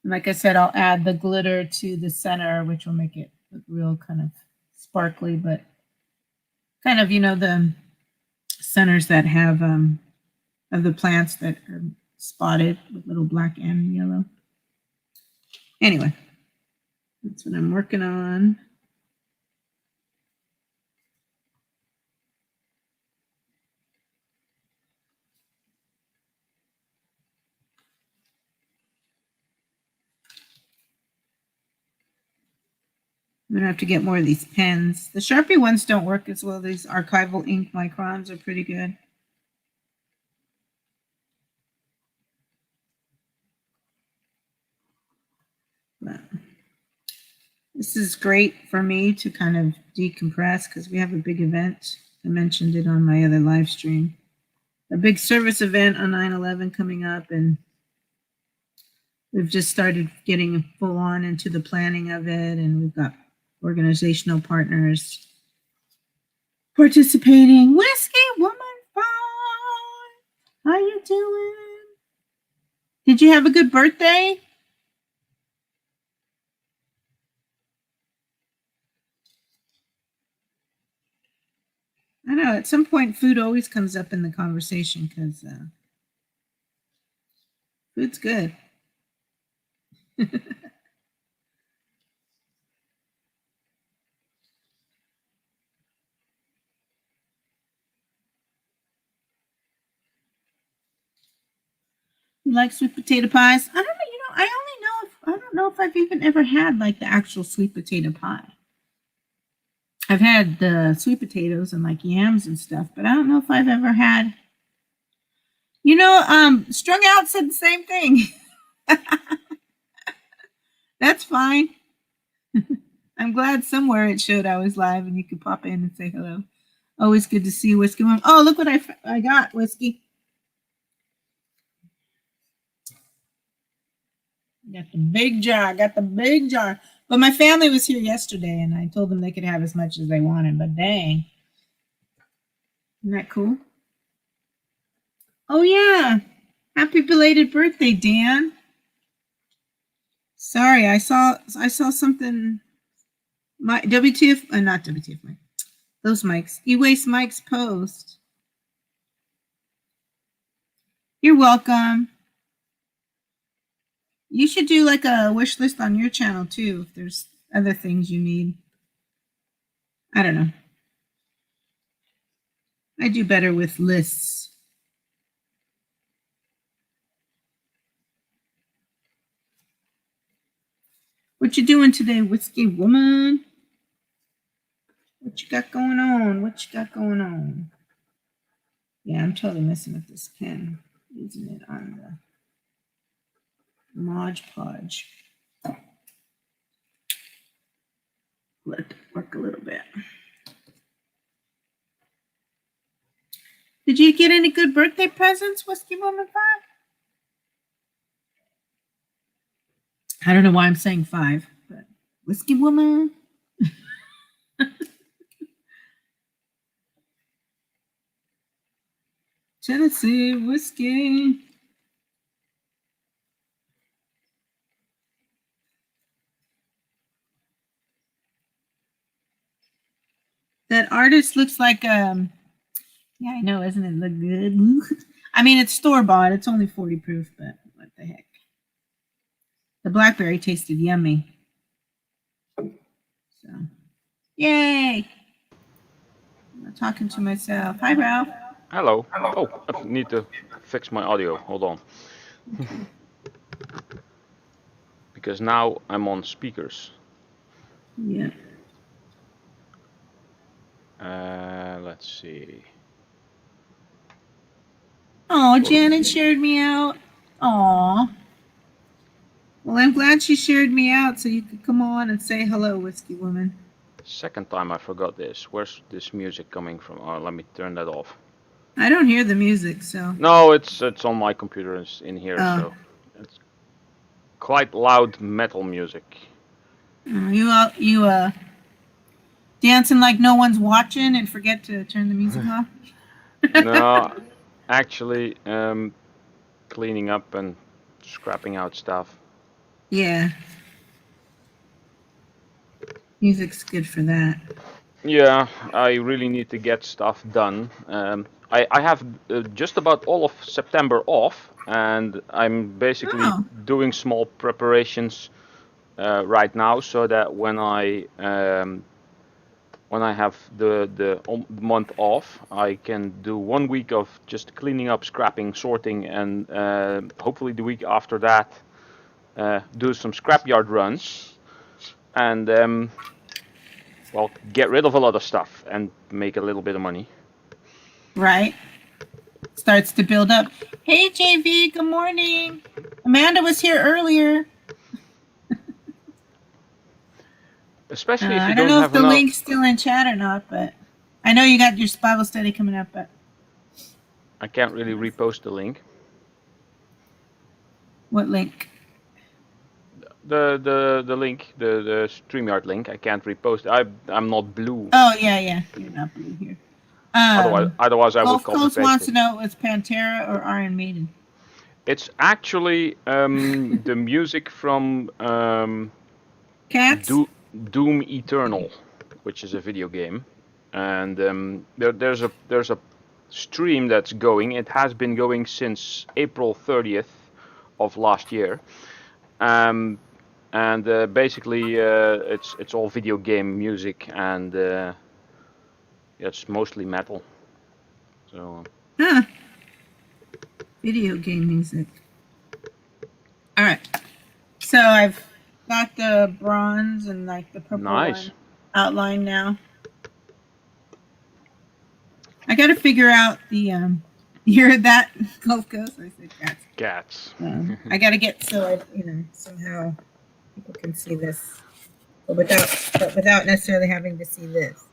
And like I said, I'll add the glitter to the center, which will make it look real kind of sparkly, but kind of, the centers that have of the plants that are spotted with little black and yellow. Anyway, that's what I'm working on. I'm gonna have to get more of these pens. The Sharpie ones don't work as well. These archival ink microns are pretty good. But this is great for me to kind of decompress because we have a big event. I mentioned it on my other live stream. A big service event on 9/11 coming up, and we've just started getting full on into the planning of it, and we've got organizational partners participating. Whiskey Woman Fun, how you doing? Did you have a good birthday? I know at some point food always comes up in the conversation because food's good. You like sweet potato pies? I don't know. I don't know if I've even ever had like the actual sweet potato pie. I've had the sweet potatoes and like yams and stuff, but I don't know if I've ever had. Strung Out said the same thing. That's fine. I'm glad somewhere it showed I was live and you could pop in and say hello. Always good to see you, Whiskey Mom. Oh, look what I got, Whiskey. Got the big jar. But my family was here yesterday and I told them they could have as much as they wanted, but dang. Isn't that cool? Oh yeah. Happy belated birthday, Dan. Sorry, I saw something. My WTF, not WTF, Mike. Those mics. E-Waste Mike's post. You're welcome. You should do like a wish list on your channel too, if there's other things you need. I don't know. I do better with lists. What you doing today, Whiskey Woman? What you got going on? What you got going on? Yeah, I'm totally messing with this pen. Using it on the Mod Podge. Let it work a little bit. Did you get any good birthday presents, Whiskey Woman 5? I don't know why I'm saying 5, but Whiskey Woman. Tennessee whiskey. That artist looks like yeah, I know, isn't it look good? I mean, it's store bought. It's only 40 proof, but what the heck? The blackberry tasted yummy. So, yay! I'm talking to myself. Hi, Ralph. Hello. Oh, I need to fix my audio. Hold on. Because now I'm on speakers. Yeah. Let's see. Oh, Janet shared me out. Aw. Well, I'm glad she shared me out so you could come on and say hello, Whiskey Woman. Second time I forgot this. Where's this music coming from? Oh, let me turn that off. I don't hear the music, so. No, it's on my computer. It's in here, so it's quite loud metal music. You dancing like no one's watching and forget to turn the music off? No, actually, cleaning up and scrapping out stuff. Yeah. Music's good for that. Yeah, I really need to get stuff done. I have just about all of September off, and I'm basically doing small preparations right now, so that when I have the month off, I can do 1 week of just cleaning up, scrapping, sorting, and hopefully the week after that do some scrapyard runs, and well, get rid of a lot of stuff and make a little bit of money. Right. Starts to build up. Hey, JV, good morning. Amanda was here earlier. Especially if you I don't know have if the link's still in chat or not, but I know you got your Bible study coming up, but I can't really repost the link. What link? The link, the StreamYard link. I can't repost. I'm not blue. Oh yeah, you're not blue here. Otherwise I would copy Coast paste wants it. to know if it's Pantera or Iron Maiden. It's actually the music from Cats? Doom Eternal, which is a video game, and there's a stream that's going. It has been going since April 30th of last year, and basically it's all video game music, and it's mostly metal. So. Video game music. All right. So I've got the bronze and like the purple one outlined now. I got to figure out the you heard that, Gulf Coast? I said cats. Cats. I got to get somehow people can see this, but without necessarily having to see this.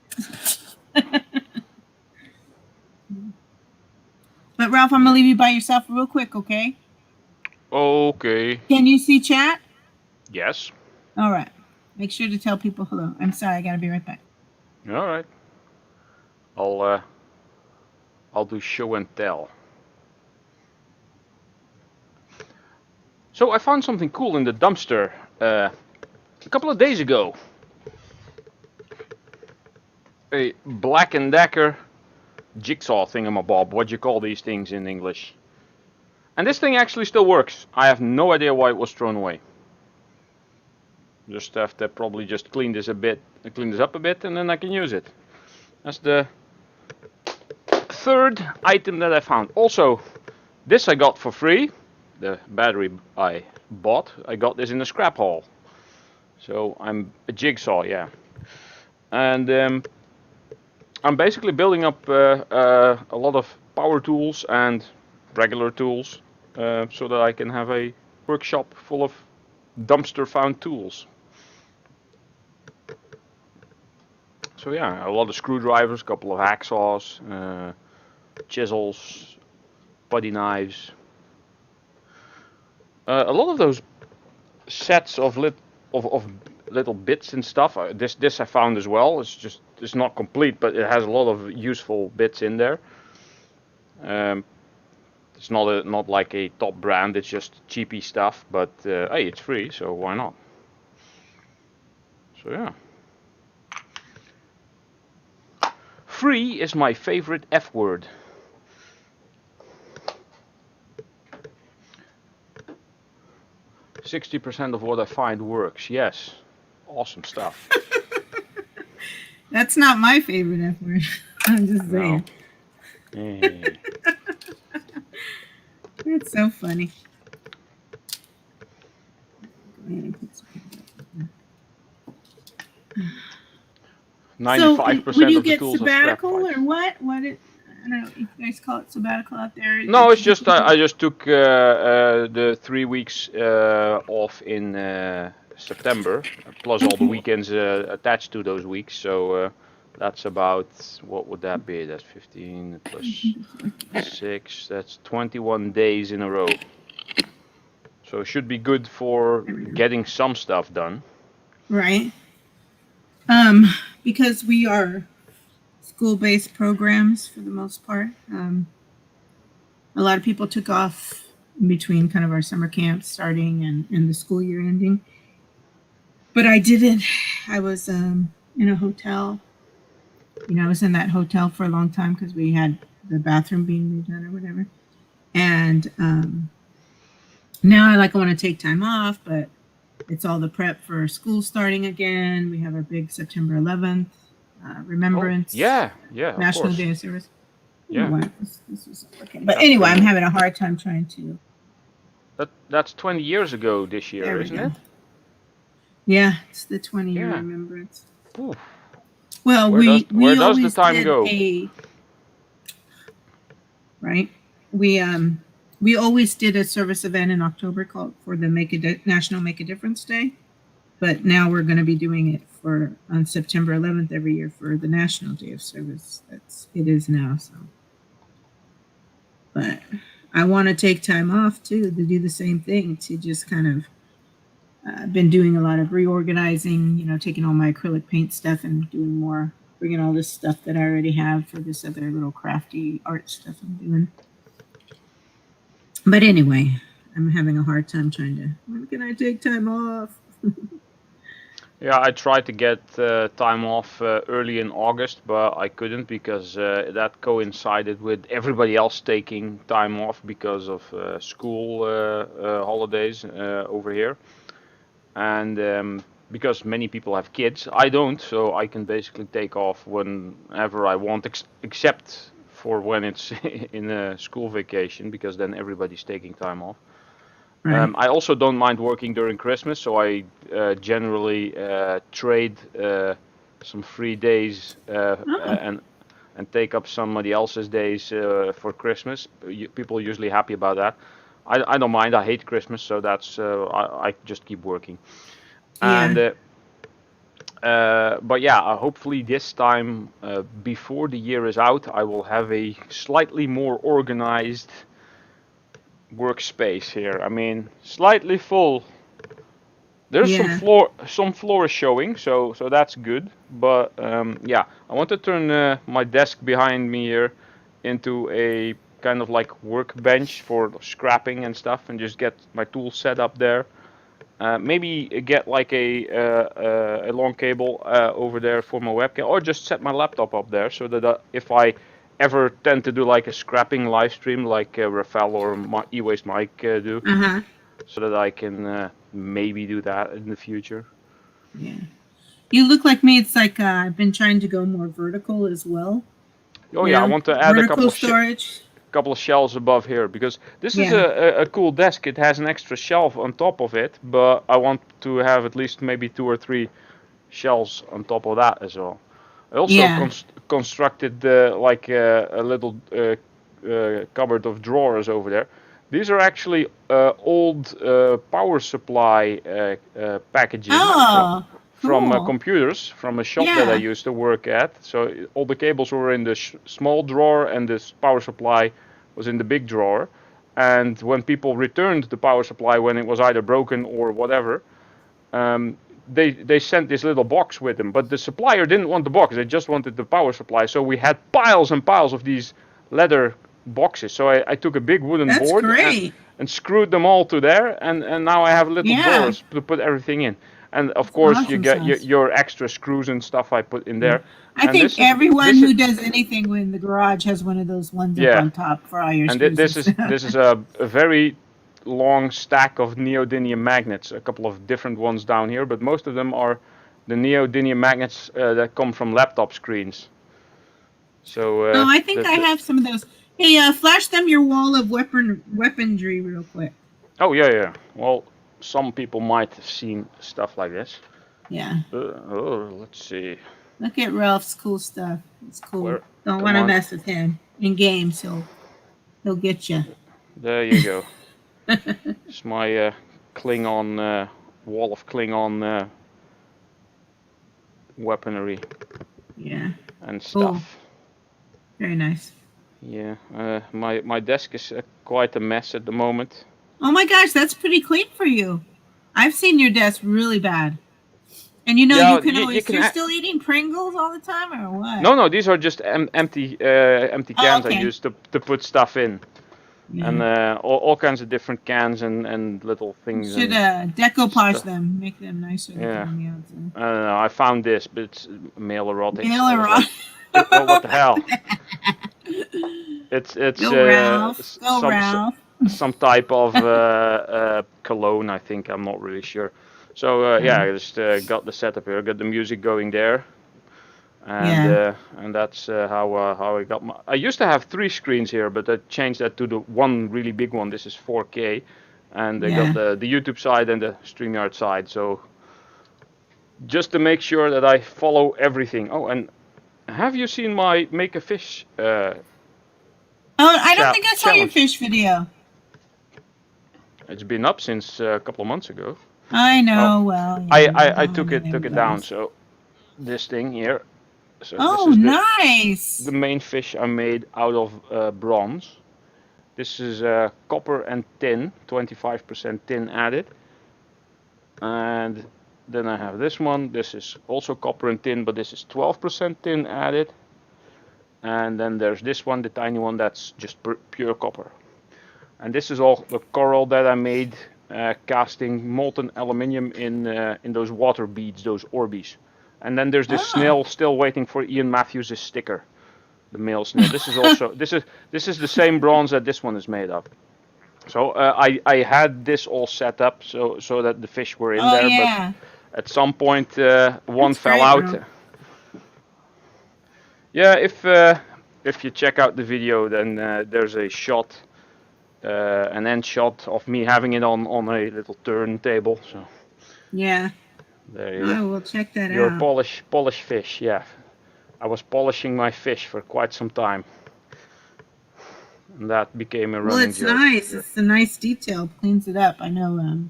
But Ralph, I'm gonna leave you by yourself real quick, okay? Okay. Can you see chat? Yes. All right. Make sure to tell people hello. I'm sorry, I gotta be right back. All right. I'll do show and tell. So I found something cool in the dumpster a couple of days ago. A Black & Decker jigsaw thingamabob. What do you call these things in English? And this thing actually still works. I have no idea why it was thrown away. Just have to probably just clean this up a bit, and then I can use it. That's the third item that I found. Also, this I got for free. The battery I bought. I got this in a scrap haul. So I'm a jigsaw, yeah. And I'm basically building up a lot of power tools and regular tools so that I can have a workshop full of dumpster found tools. So yeah, a lot of screwdrivers, a couple of hacksaws, chisels, putty knives. A lot of those sets of little bits and stuff. This I found as well. It's not complete, but it has a lot of useful bits in there. It's not like a top brand. It's just cheapy stuff, but hey, it's free, so why not? So yeah. Free is my favorite F word. %60 of what I find works. Yes. Awesome stuff. That's not my favorite F word. I'm just No. saying. Hey. That's so funny. Go ahead and put some up. 95% would you of the get tools are sabbatical scrap or what? What it? I don't know. You guys call it sabbatical out there? No, it's just I just took the 3 weeks off in September, plus all the weekends attached to those weeks. So that's about, what would that be? That's 15 plus 6. That's 21 days in a row. So it should be good for getting some stuff done. Right. Because we are school-based programs for the most part. A lot of people took off in between kind of our summer camps starting and the school year ending. But I didn't. I was in a hotel. You know, I was in that hotel for a long time because we had the bathroom being redone or whatever. And now I want to take time off, but it's all the prep for school starting again. We have our big September 11th remembrance. Oh, yeah, National of course. Day of Service. Yeah. This was working. But anyway, I'm having a hard time trying to. That's 20 years ago this year, There we isn't go. it? Yeah, it's the 20-year Yeah. remembrance. Ooh. Well, Where does the always time did go? Right. We always did a service event in October called for the National Make a Difference Day, but now we're going to be doing it on September 11th every year for the National Day of Service. It is now. So, but I want to take time off too to do the same thing, to just kind of been doing a lot of reorganizing, you know, taking all my acrylic paint stuff and doing more, bringing all this stuff that I already have for this other little crafty art stuff I'm doing. But anyway, I'm having a hard time trying to, when can I take time off? Yeah, I tried to get time off early in August, but I couldn't because that coincided with everybody else taking time off because of school holidays over here. And because many people have kids, I don't, so I can basically take off whenever I want, except for when it's in a school vacation, because then everybody's taking time off. Right. I also don't mind working during Christmas, so I generally trade some free days and take up somebody else's days for Christmas. People are usually happy about that. I don't mind. I hate Christmas, so that's I just keep working. Yeah. And but yeah, hopefully this time before the year is out, I will have a slightly more organized workspace here. I mean, slightly full. There's some floor showing, so that's good. But yeah, I want to turn my desk behind me here into a kind of like workbench for scrapping and stuff, and just get my tools set up there. Maybe get like a long cable over there for my webcam, or just set my laptop up there so that if I ever tend to do like a scrapping live stream like Rafael or eWaste Mike do, so that I can maybe do that in the future. Yeah. You look like me. It's like I've been trying to go more vertical as well. Oh yeah, I want to add vertical storage. Couple of shelves above here, because this is a cool desk. It has an extra shelf on top of it, but I want to have at least maybe 2 or 3 shelves on top of that as well. I also constructed like a little cupboard of drawers over there. These are actually old power supply packaging Oh, from cool. computers from a shop that I Yeah. used to work at. So all the cables were in the small drawer, and this power supply was in the big drawer. And when people returned the power supply when it was either broken or whatever, they sent this little box with them. But the supplier didn't want the box; they just wanted the power supply. So we had piles and piles of these leather boxes. So I took a big wooden That's board great. and screwed them all to there, and now I have little Yeah. drawers to put everything in. And of course, you Awesome get sauce. your extra screws and stuff I put in there. I And think everyone who does anything in the garage has one of those ones up yeah, on top for all your and screws and this is stuff. this is a very long stack of neodymium magnets. A couple of different ones down here, but most of them are the neodymium magnets that come from laptop screens. So Oh, I think I have some of those. Hey, flash them your wall of weaponry real quick. Oh yeah. Well, some people might have seen stuff like this. Yeah. Let's see. Look at Ralph's cool stuff. It's cool. Where? Don't Come want to on. mess with him in games. He'll get you. There you go. It's my Klingon wall of Klingon weaponry Yeah. and stuff. Cool. Very nice. Yeah, my desk is quite a mess at the moment. Oh my gosh, that's pretty clean for you. I've seen your desk really bad. And you know, Yeah, you can you always. can You're act- still eating Pringles all the time, or what? No, these are just empty cans okay. I use to put stuff in, Yeah. and all kinds of different cans and little things. Should and decoupage stuff. them, make them nicer Yeah. on the outside. I don't know. I found this, but it's male erotics. Male I was erotic. like, oh, what the hell? It's Go Ralph. Go Ralph. some type of cologne, I think. I'm not really sure. So yeah, I just got the setup here, got the music going there, and that's how I got my. I used to have 3 screens here, but I changed that to the one really big one. This is 4K, and I got the YouTube side and the StreamYard side. So just to make sure that I follow everything. Oh, and have you seen my make a fish? Oh, I don't think I saw your challenge? fish video. It's been up since a couple of months ago. I know. Oh, Well, I took it down. So this thing here. So oh, this is nice. the main fish I made out of bronze. This is copper and tin, 25% tin added. And then I have this one. This is also copper and tin, but this is 12% tin added. And then there's this one, the tiny one, that's just pure copper. And this is all the coral that I made casting molten aluminium in those water beads, those Orbeez. And then there's this snail still waiting for Ian Matthews' sticker, the male snail. This is also this is the same bronze that this one is made of. So I had this all set up so that the fish were in there, yeah. but at some point one That's fell great, out. bro. Yeah, if you check out the video, then there's a shot, an end shot of me having it on a little turntable. So Yeah. there you go. I will check that Your out. polish fish, yeah. I was polishing my fish for quite some time. And that became a running Well, it's joke. nice. It's a nice detail. Cleans it up. I know.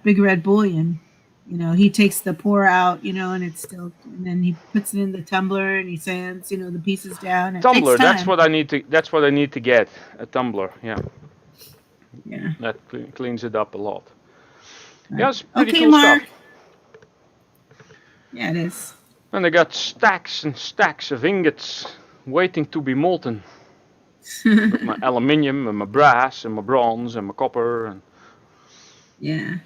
Big Red Bullion. You know, he takes the pour out. You know, and it's still. And then he puts it in the tumbler and he sands. You know, the pieces down. It Tumbler, takes that's time. what I need to. That's what I need to get. A tumbler, yeah. Yeah. That cleans it up a lot. Yeah, it's pretty Okay, cool Mark. stuff. Yeah, it is. And I got stacks and stacks of ingots waiting to be molten. With my aluminium and my brass and my bronze and my copper and Yeah.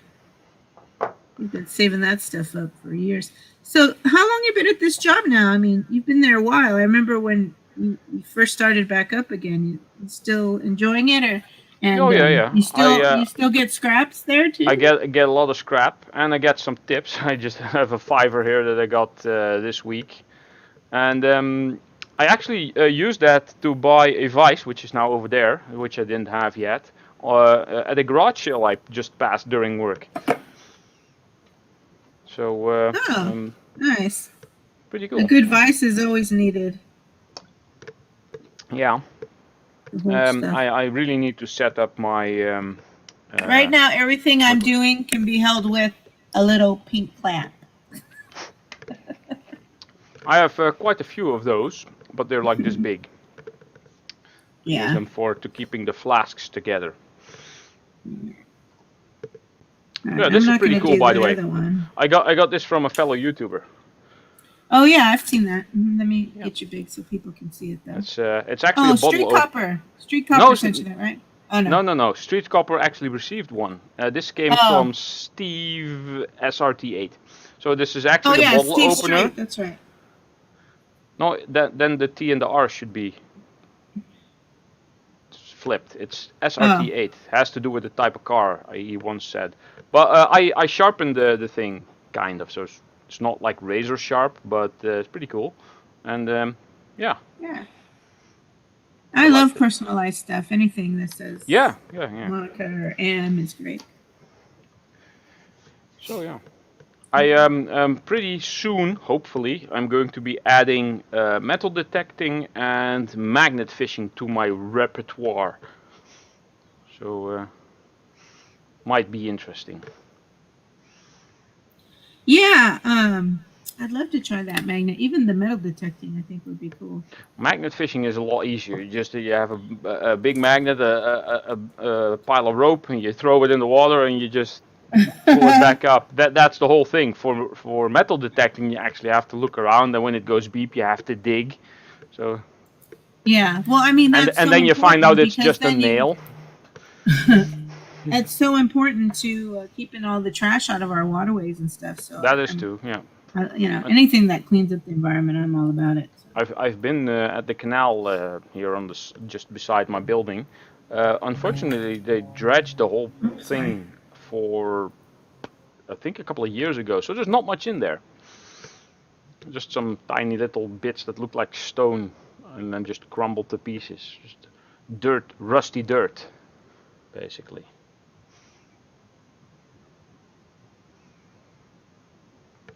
You've been saving that stuff up for years. So, how long you been at this job now? I mean, you've been there a while. I remember when you first started back up again. You still enjoying it, or? And, Oh, yeah. You still get scraps there too. I get a lot of scrap and I get some tips. I just have a $5 here that I got this week, and I actually used that to buy a vise, which is now over there, which I didn't have yet, at a garage sale I just passed during work. So Nice. pretty A cool. good vice is always needed. Yeah. To hold stuff. I really need to set up my. Right now, everything I'm doing can be held with a little pink plant. I have quite a few of those, but they're like this big. Use Yeah. them to keeping the flasks together. Yeah, this is pretty cool, by the way. One. I got this from a fellow YouTuber. Oh yeah, I've seen that. Let me get you big so people can see it though. It's actually a bottle. Street Copper. Street Copper sent you that, right? Oh no. No. Street Copper actually received one. This came from Steve SRT8. So this is actually a bottle Steve opener. Street, that's right. No, then the T and the R should be flipped. It's SRT8. Has to do with the type of car, he once said. But I sharpened the thing, kind of. So it's not like razor sharp, but it's pretty cool. And yeah. Yeah. I love personalized stuff. Anything that says yeah. Monica or M is great. So yeah. I pretty soon, hopefully, I'm going to be adding metal detecting and magnet fishing to my repertoire. So might be interesting. Yeah, I'd love to try that magnet. Even the metal detecting, I think, would be cool. Magnet fishing is a lot easier. You have a big magnet, a pile of rope, and you throw it in the water, and you just pull it back up. That's the whole thing. For metal detecting, you actually have to look around, and when it goes beep, you have to dig. So. Yeah, well, I mean, that's and then you find out it's just a nail. It's so important to keeping all the trash out of our waterways and stuff. So that is too, yeah. Anything that cleans up the environment, I'm all about it. So. I've been at the canal here on just beside my building. Unfortunately, they dredged the whole thing for I think a couple of years ago. So there's not much in there. Just some tiny little bits that look like stone, and then just crumbled to pieces. Just dirt, rusty dirt, basically.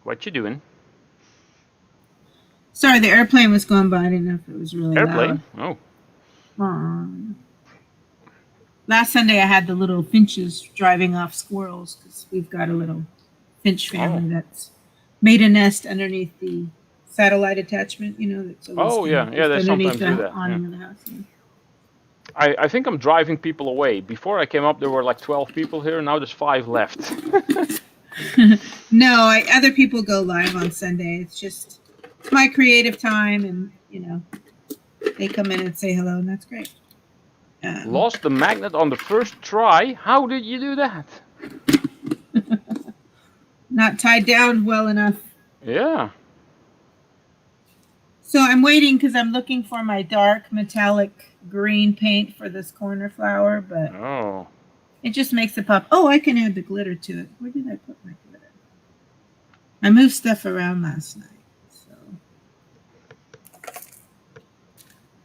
What you doing? Sorry, the airplane was going by. I didn't know if it was really airplane? Loud. Oh. Last Sunday, I had the little finches driving off squirrels because we've got a little finch family that's made a nest underneath the satellite attachment. That's they sometimes do that. Awning of the house. I think I'm driving people away. Before I came up, there were like 12 people here. Now there's 5 left. No, other people go live on Sunday. It's my creative time, and they come in and say hello, and that's great. Lost the magnet on the first try. How did you do that? Not tied down well enough. Yeah. So I'm waiting because I'm looking for my dark metallic green paint for this corner flower, but it just makes it pop. Oh, I can add the glitter to it. Where did I put my glitter? I moved stuff around last night.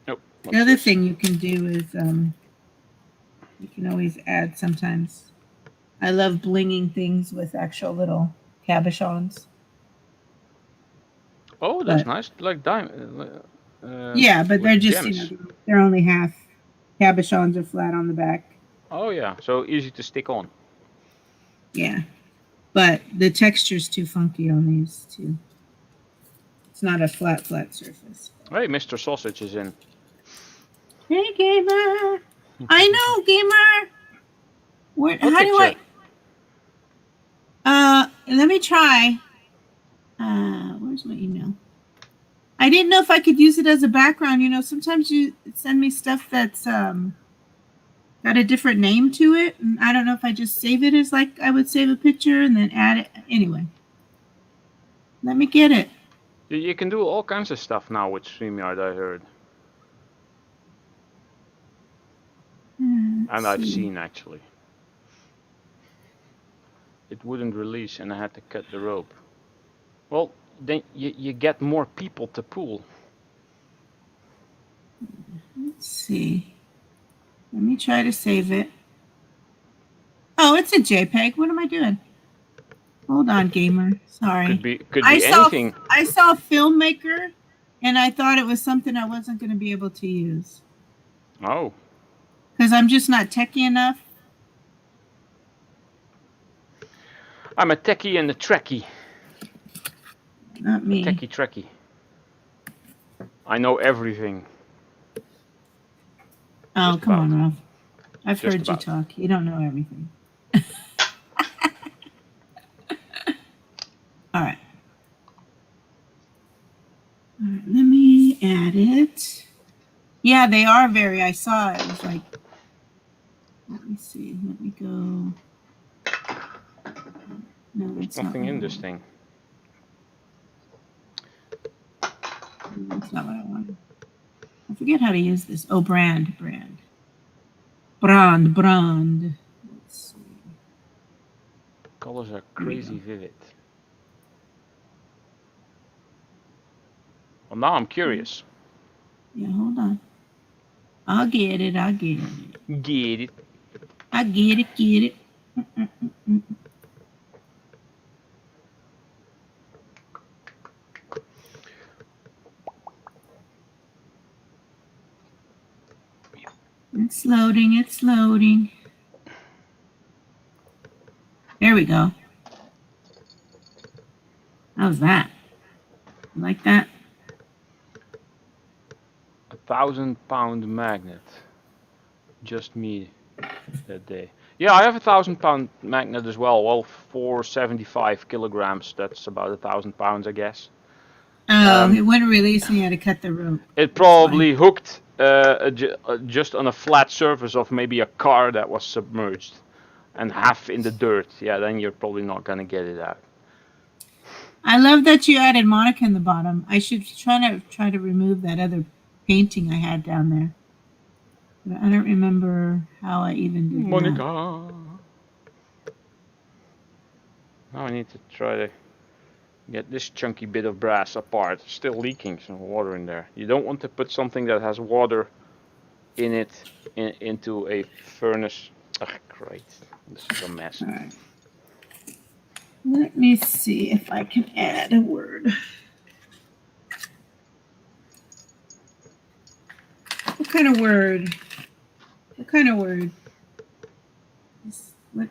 So the other thing you can do is you can always add sometimes. I love blinging things with actual little cabochons. Oh, that's nice. Like diamond. Yeah, but they're just they're only half. Cabochons are flat on the back. Oh yeah, so easy to stick on. Yeah, but the texture's too funky on these too. It's not a flat surface. Hey, Mr. Sausage is in. Hey, gamer. I know, gamer. How do I? Let me try. Where's my email? I didn't know if I could use it as a background. Sometimes you send me stuff that's got a different name to it, and I don't know if I just save it as like I would save a picture and then add it. Anyway, let me get it. You can do all kinds of stuff now with StreamYard, I heard. And I've seen actually. It wouldn't release, and I had to cut the rope. Well, then you get more people to pool. Let's see. Let me try to save it. Oh, it's a JPEG. What am I doing? Hold on, gamer. Sorry. Could be anything. I saw filmmaker, and I thought it was something I wasn't going to be able to use Oh, because I'm just not techie enough. I'm a techie and a trekkie. Not A me. techie trekkie. I know everything. Oh, Just come about. on, Ralph. I've Just heard you about. talk. You don't know everything. All right. All right. Let me add it. Yeah, they are very. I saw it. It was like, let me see. Let me go. No, it's not. Nothing in this thing. That's not what I wanted. I forget how to use this. Oh, brand. Let's see. Colors are Here we crazy go. vivid. Well, now I'm curious. Yeah, hold on. I'll get it. Get it. I get it. Mm-mm-mm-mm. It's loading. There we go. How's that? You like that? 1,000-pound magnet. Just me that day. Yeah, I have a 1,000-pound magnet as well. Well, 475 kilograms. That's about 1,000 pounds, I guess. Oh, it wouldn't release and you had to cut the rope. It probably hooked just on a flat surface of maybe a car that was submerged and half in the dirt. Yeah, then you're probably not gonna get it out. I love that you added Monica in the bottom. I should try to remove that other painting I had down there. But I don't remember how I even did Monica. that. Now I need to try to get this chunky bit of brass apart. Still leaking some water in there. You don't want to put something that has water in it into a furnace. Ugh, great. This is a mess. All right. Let me see if I can add a word. What kind of word?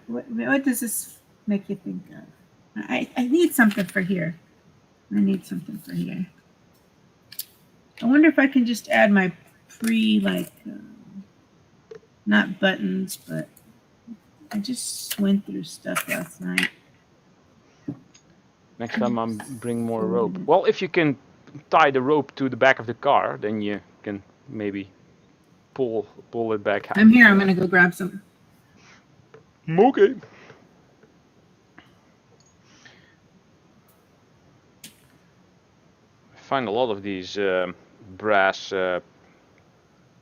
What does this make you think of? I need something for here. I wonder if I can just add my not buttons, but I just went through stuff last night. Next time I'm bring more rope. Well, if you can tie the rope to the back of the car, then you can maybe pull it back out. I'm here. I'm gonna go grab some. Okay. I find a lot of these brass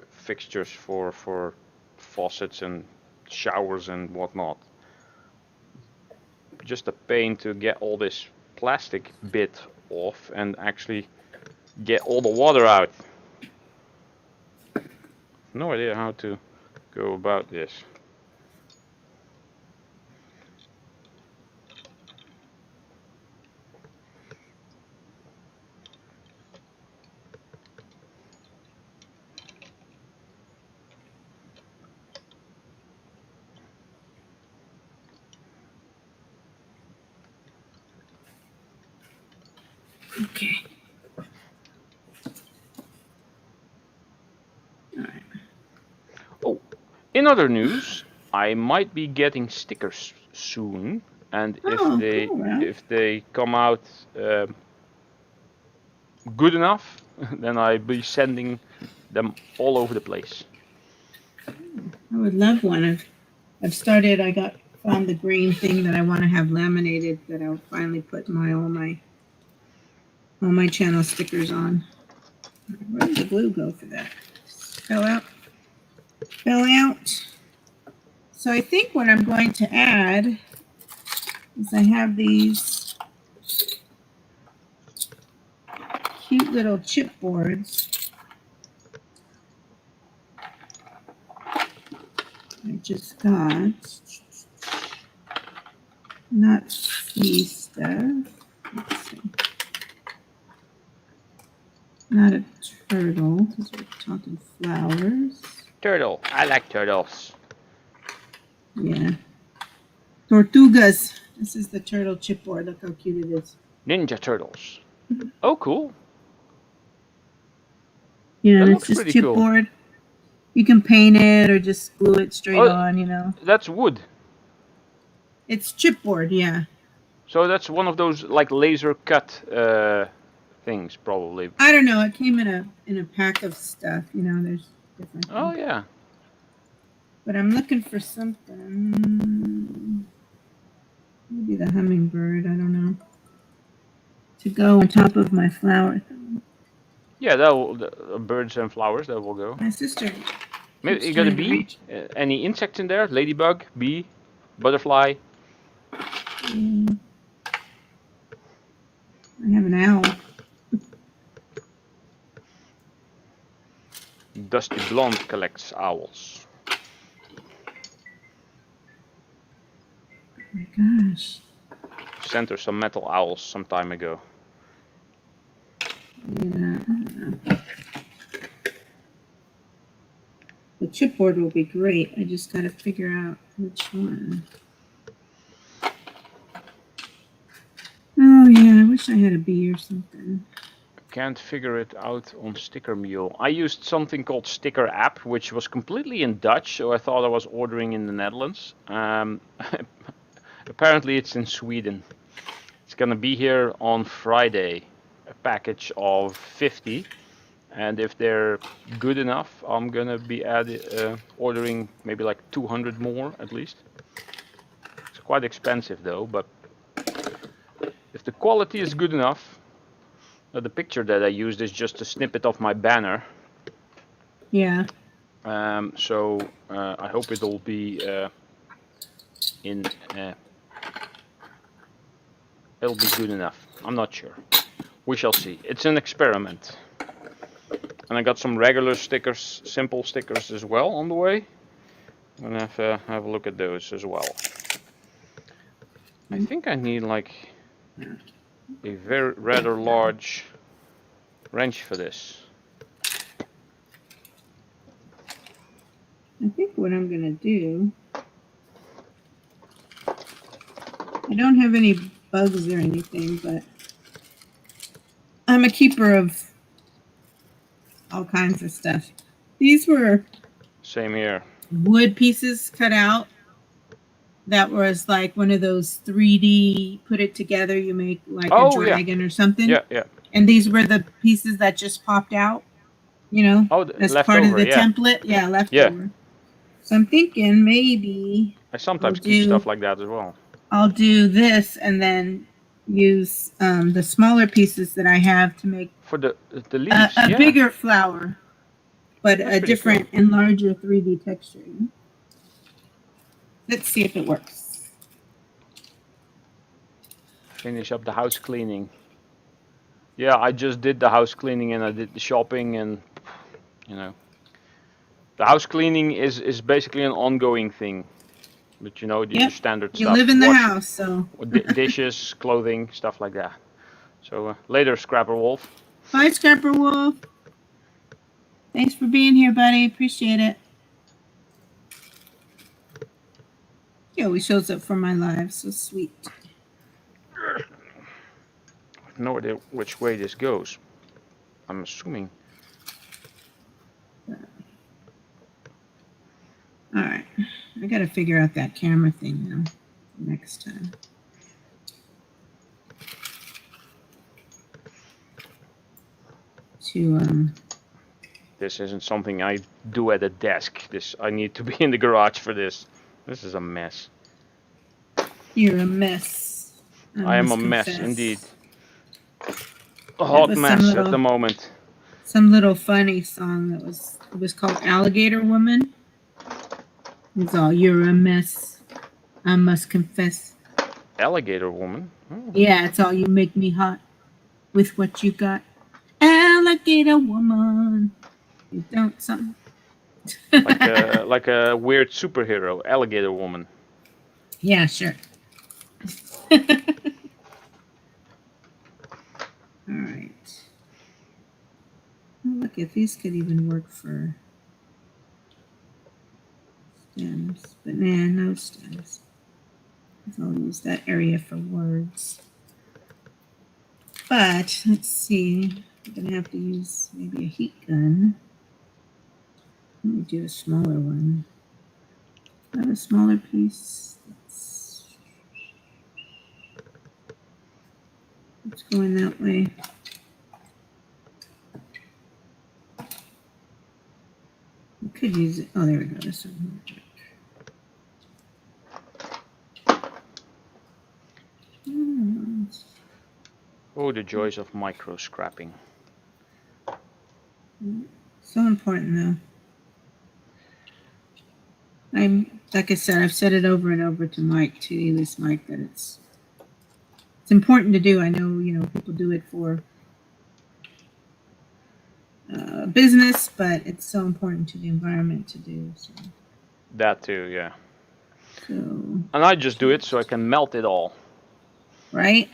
fixtures for faucets and showers and whatnot. Just a pain to get all this plastic bit off and actually get all the water out. No idea how to go about this. Okay. All right. Oh, in other news, I might be getting stickers soon, and if they come out good enough, then I'll be sending them all over the place. I would love one. I've started. Found the green thing that I want to have laminated that I'll finally put all my channel stickers on. Where did the glue go for that? Fell out. So I think what I'm going to add is I have these cute little chipboards. I just got. Not sea stuff. Let's see. Not a turtle, because we're talking flowers. Turtle. I like turtles. Yeah. Tortugas. This is the turtle chipboard. Look how cute it is. Ninja Turtles. Oh, cool. Yeah, That and looks it's just pretty cool. chipboard. You can paint it or just glue it straight Oh. on, you know. That's wood. It's chipboard, yeah. So that's one of those like laser cut things, probably. I don't know. It came in a pack of stuff, you know. There's different. Oh things. yeah. But I'm looking for something. Maybe the hummingbird. I don't know. To go on top of my flower thing. Yeah, that will birds and flowers. That will go. My sister. Maybe keeps you got a trying to bee. reach- Any insects in there? Ladybug, bee, butterfly. Yeah. I have an owl. Dusty Blonde collects owls. Oh my gosh. Sent her some metal owls some time ago. Yeah. I don't know. The chipboard will be great. I just got to figure out which one. Oh yeah, I wish I had a bee or something. Can't figure it out on Sticker Mule. I used something called Sticker App, which was completely in Dutch, so I thought I was ordering in the Netherlands. Apparently it's in Sweden. It's gonna be here on Friday, a package of 50. And if they're good enough, I'm gonna be ordering maybe like 200 more at least. It's quite expensive though, but if the quality is good enough, the picture that I used is just a snippet of my banner. Yeah. So I hope it'll be it'll be good enough. I'm not sure. We shall see. It's an experiment. And I got some regular stickers, simple stickers as well on the way. I'm gonna have a look at those as well. I think I need like a rather large wrench for this. I think what I'm gonna do. I don't have any bugs or anything, but I'm a keeper of all kinds of stuff. These were Same here. wood pieces cut out. That was like one of those 3D put it together. You make like a dragon or something. Yeah, yeah. And these were the pieces that just popped out. You know, Oh, as left part over, of the yeah. template. Yeah, leftover. Yeah. So I'm thinking maybe I sometimes keep stuff like that as well. I'll do this and then use the smaller pieces that I have to make For the leaves, a yeah. bigger flower, but That's a pretty different and larger 3D texture. Let's see if it works. Finish up the house cleaning. Yeah, I just did the house cleaning and I did the shopping and, you know. The house cleaning is basically an ongoing thing. But you know, the Yep. standard You stuff. live in the house, so. Dishes, clothing, stuff like that. So later, Scrapper Wolf. Bye, Scrapper Wolf. Thanks for being here, buddy. Appreciate it. He always shows up for my live. So sweet. I have no idea which way this goes. I'm assuming. All right. I got to figure out that camera thing now next time. This isn't something I do at a desk. I need to be in the garage for this. This is a mess. You're a mess. I am a mess indeed. A hot mess at the moment. Some little funny song it was called Alligator Woman. It's all, you're a mess, I must confess. Alligator Woman? Oh. Yeah, it's all, you make me hot with what you got. Alligator Woman. You don't something. like a weird superhero, Alligator Woman. Yeah, sure. All right. Oh, look, if these could even work for stems, but man, no stems. I'll use that area for words. But let's see. I'm gonna have to use maybe a heat gun. Let me do a smaller one. Have a smaller piece. It's going that way. We could use it. Oh, there we go. This one. Oh, the joys of micro scrapping. So important, though. Like I said, I've said it over and over to Mike, to Elis Mike, that it's important to do. I know, people do it for business, but it's so important to the environment to do. So. That too, yeah. So. And I just do it so I can melt it all. Right.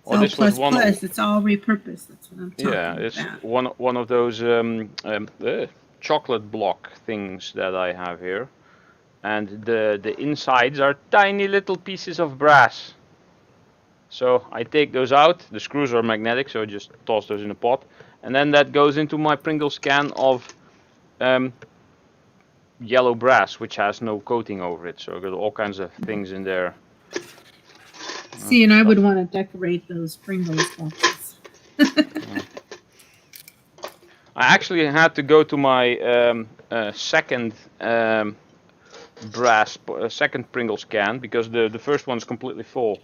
Well, this was one. It's all repurposed. That's what I'm talking about. Yeah, it's one of those chocolate block things that I have here, and the insides are tiny little pieces of brass. So I take those out. The screws are magnetic, so I just toss those in a pot, and then that goes into my Pringles can of yellow brass, which has no coating over it. So I got all kinds of things in there. See, and I would want to decorate those Pringles boxes. I actually had to go to my second second Pringles can, because the first one's completely full.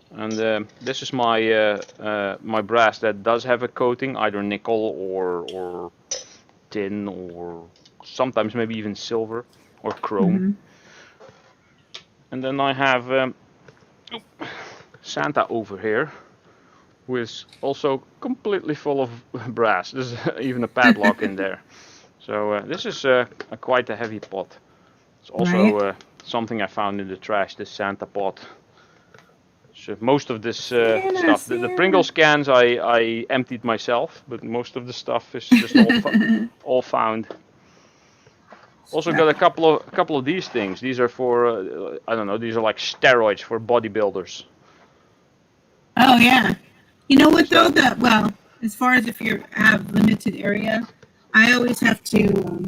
And this is my my brass that does have a coating, either nickel or tin, or sometimes maybe even silver or chrome. Mm-hmm. And then I have Santa over here, who is also completely full of brass. There's even a padlock in there. So this is quite a heavy pot. It's also something I found in the trash, this Santa pot. So most of this stuff, the Pringles cans I emptied myself, but most of the stuff is just all found. Also got a couple of these things. These are for I don't know. These are like steroids for bodybuilders. Oh yeah. You know what though? Well, as far as if you have limited area, I always have to.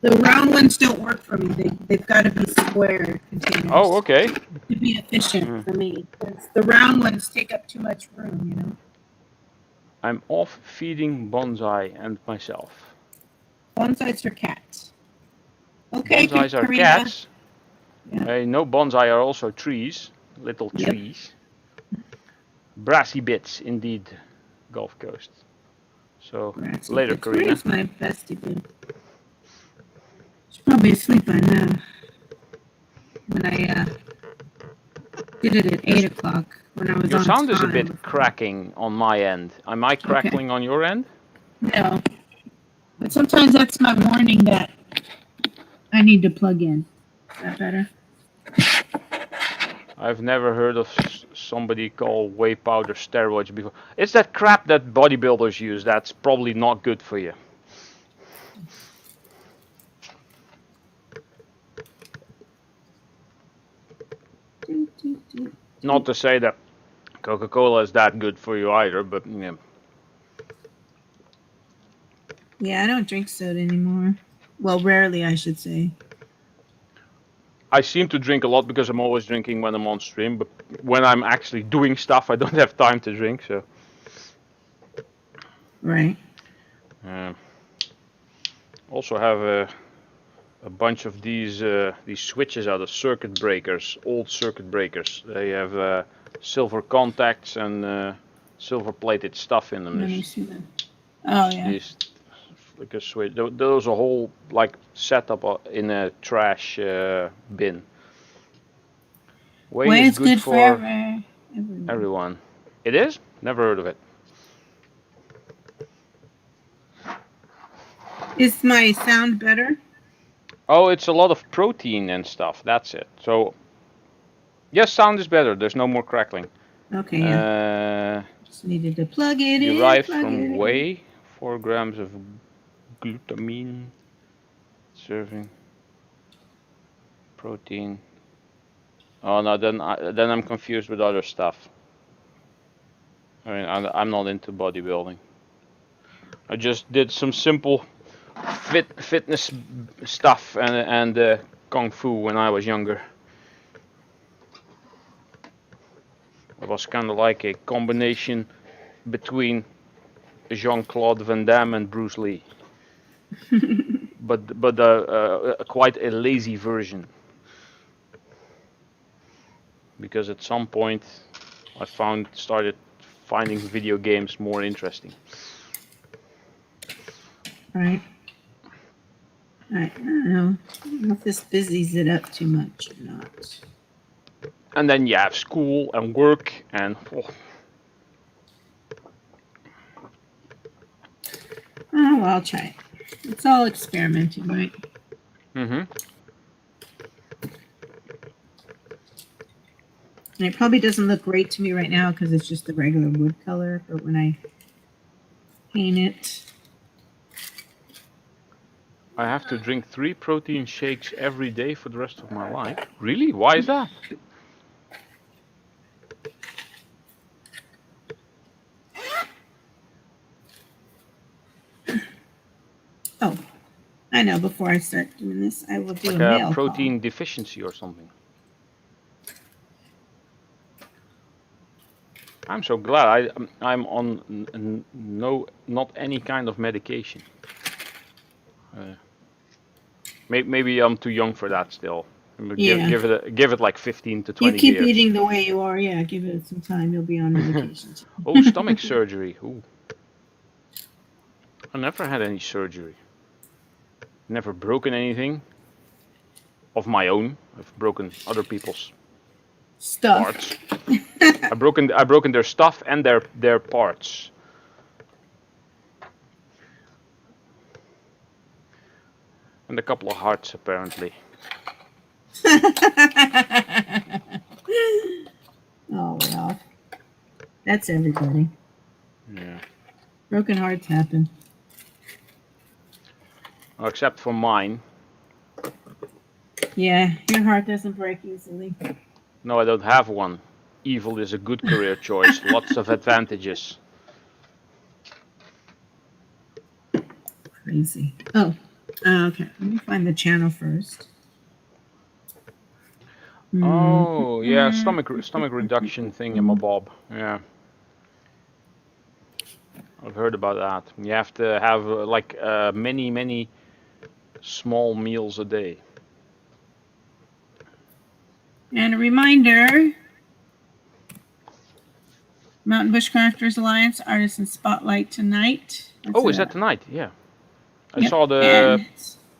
The round ones don't work for me. They've got to be square containers. Oh, okay. To be efficient for me, because the round ones take up too much room. I'm off feeding Bonsai and myself. Bonsais are cats. Okay, Bonsais are cats. Yeah. No, bonsai are also trees, little trees. Brassy bits, indeed, Gulf Coast. So brassy later, bits. Karina. Where's my bestie bit? She's probably asleep by now. When I did it at 8 o'clock, when I was Your on sound time. Is a bit cracking on my end. Am I crackling on your end? No. But sometimes that's my warning that I need to plug in. Is that better? I've never heard of somebody call whey powder steroids before. It's that crap that bodybuilders use. That's probably not good for you. Not to say that Coca-Cola is that good for you either, but yeah. Yeah, I don't drink soda anymore. Well, rarely, I should say. I seem to drink a lot because I'm always drinking when I'm on stream, but when I'm actually doing stuff, I don't have time to drink, so. Right. Also have a bunch of these switches out of circuit breakers, old circuit breakers. They have silver contacts and silver-plated stuff in them. Let me see them. Oh yeah. These flicker switch. Those are whole like setup in a trash bin. Whey is good for everyone. It is? Never heard of it. Is my sound better? Oh, it's a lot of protein and stuff. That's it. So, yes, sound is better. There's no more crackling. Okay, yeah. Just needed to plug it in. Derived Plug from it in. whey, 4 grams of glutamine, serving, protein. Oh no, then I'm confused with other stuff. I mean, I'm not into bodybuilding. I just did some simple fitness stuff and kung fu when I was younger. It was kind of like a combination between Jean-Claude Van Damme and Bruce Lee, but quite a lazy version. Because at some point I started finding video games more interesting. Right. I don't know if this busies it up too much or not. And then you have school and work and Oh, well, I'll try it. It's all experimenting, right? Mm-hmm. And it probably doesn't look great to me right now because it's just the regular wood color, but when I paint it, I have to drink 3 protein shakes every day for the rest of my life. Really? Why is that? oh, I know, before I start doing this, I will do Like a a mail protein deficiency or something. I'm so glad I'm on not any kind of medication. Maybe I'm too young for that still. Yeah. Give it like 15 to 20 You keep years. eating the way you are, yeah, give it some time, you'll be on medication too. Oh, stomach surgery. Ooh. I never had any surgery. Never broken anything of my own. I've broken other people's Stuff. parts. I've broken their stuff and their parts. And a couple of hearts apparently. Oh well. That's everybody. Yeah. Broken hearts happen. Well, except for mine. Yeah, your heart doesn't break easily. No, I don't have one. Evil is a good career choice. Lots of advantages. Crazy. Oh, okay. Let me find the channel first. Oh, yeah, stomach reduction thing in my bob. Yeah. I've heard about that. You have to have like many small meals a day. And a reminder, Mountain Bushcrafters Alliance Artisan Spotlight tonight. Oh, is that tonight? Yeah. I saw And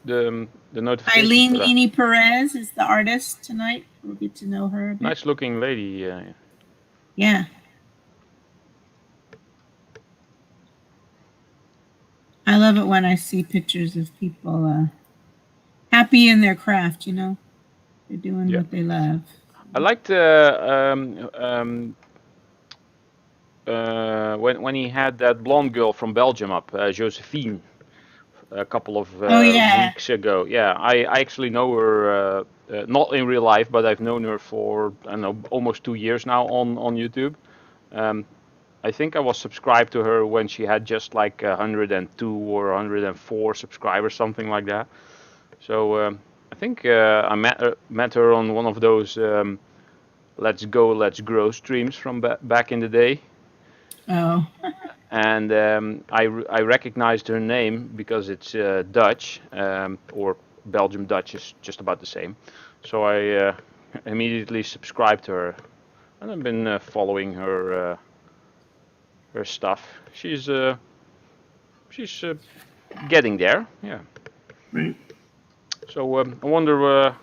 the notification Eileen for that. Eni Perez is the artist tonight. We'll get to know her a bit. Nice looking lady. Yeah. I love it when I see pictures of people happy in their craft, you know. They're doing what they love. I liked when he had that blonde girl from Belgium up, Josephine, a couple of weeks ago. Yeah, I actually know her, not in real life, but I've known her for, I don't know, almost 2 years now on YouTube. I think I was subscribed to her when she had just like 102 or 104 subscribers, something like that. So I think I met her on one of those Let's Go, Let's Grow streams from back in the day. Oh. And I recognized her name because it's Dutch, or Belgium Dutch is just about the same. So I immediately subscribed to her, and I've been following her stuff. She's getting there, yeah. Right. So I wonder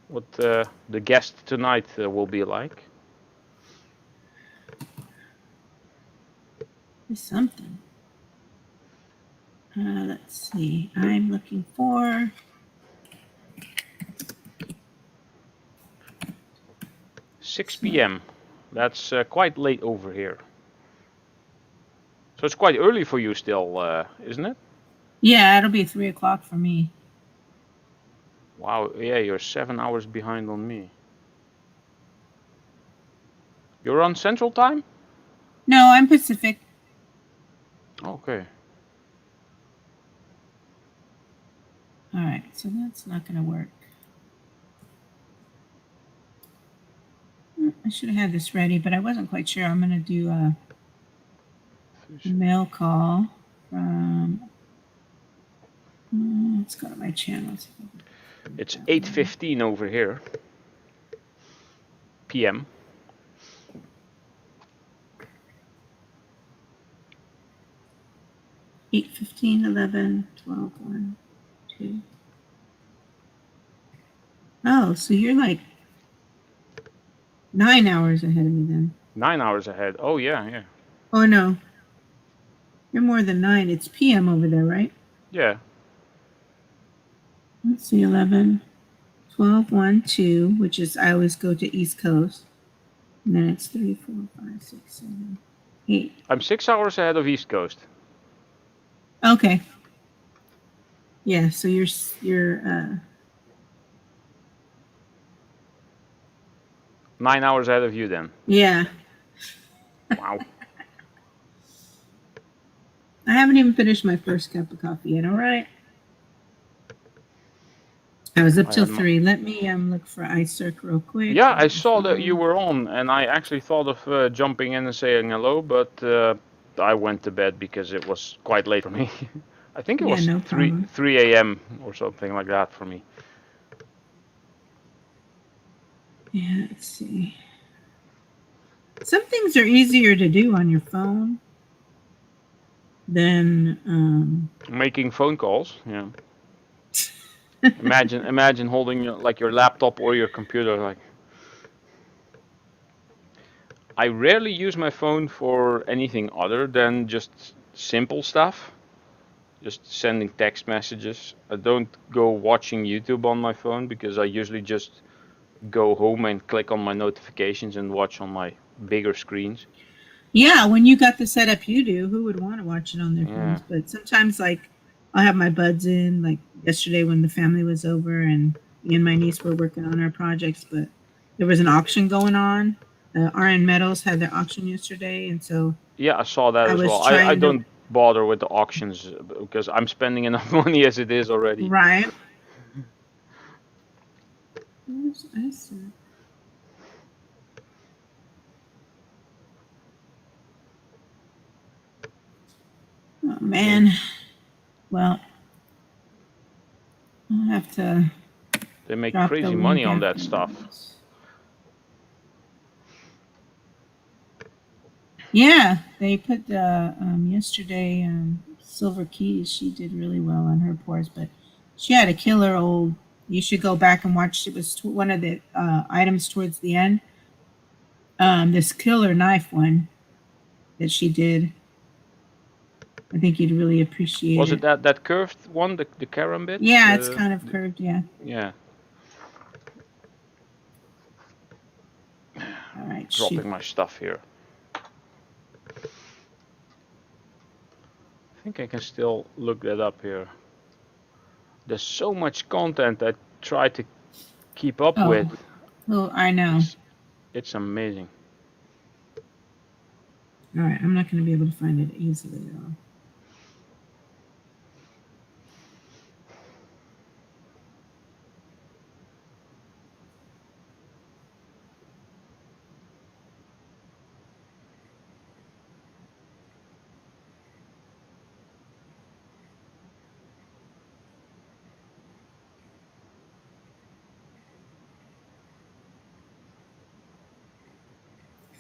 what the guest tonight will be like. There's something. Let's see. I'm looking for 6 p.m. That's quite late over here. So it's quite early for you still, isn't it? Yeah, it'll be 3 o'clock for me. Wow, yeah, you're 7 hours behind on me. You're on Central Time? No, I'm Pacific. Okay. All right, so that's not going to work. I should have had this ready, but I wasn't quite sure. I'm going to do a mail call from. Let's go to my channels. It's 8:15 over here. PM. Eight, 15, 11, 12, 1, 2. Oh, so you're like 9 hours ahead of me then. 9 hours ahead. Oh yeah, yeah. Oh no, you're more than 9. It's PM over there, right? Yeah. Let's see, 11, 12, 1, 2, which is I always go to East Coast. And then it's 3, 4, 5, 6, 7, 8. I'm 6 hours ahead of East Coast. Okay. Yeah, so you're 9 hours ahead of you then. yeah. Wow. I haven't even finished my first cup of coffee yet. All right. I was up till 3. Let me look for iCirc real quick. Yeah, I saw that you were on, and I actually thought of jumping in and saying hello, but I went to bed because it was quite late for me. I think it was no 3 a.m. or something like that for me. Yeah, let's see. Some things are easier to do on your phone than making phone calls. Yeah. imagine holding your laptop or your computer. Like, I rarely use my phone for anything other than just simple stuff. Just sending text messages. I don't go watching YouTube on my phone because I usually just go home and click on my notifications and watch on my bigger screens. Yeah, when you got the setup you do, who would want to watch it on their phones? But sometimes, like, I'll have my buds in, like yesterday when the family was over and me and my niece were working on our projects, but there was an auction going on. RN Metals had their auction yesterday, and so yeah, I saw that as well. I don't bother with the auctions because I'm spending enough money as it is already. Right. Where's iCirc? Oh man. Well, I'll have to. They make crazy money on that stuff. Yeah, they put yesterday Silver Keys. She did really well on her pours, but she had a killer old. You should go back and watch. It was one of the items towards the end. This killer knife one that she did. I think you'd really appreciate it. Was it that curved one, the karambit? Yeah, it's kind of curved, yeah. Yeah. All right, dropping my stuff here. I think I can still look that up here. There's so much content I try to keep up with. Well, I know. It's amazing. All right, I'm not going to be able to find it easily though.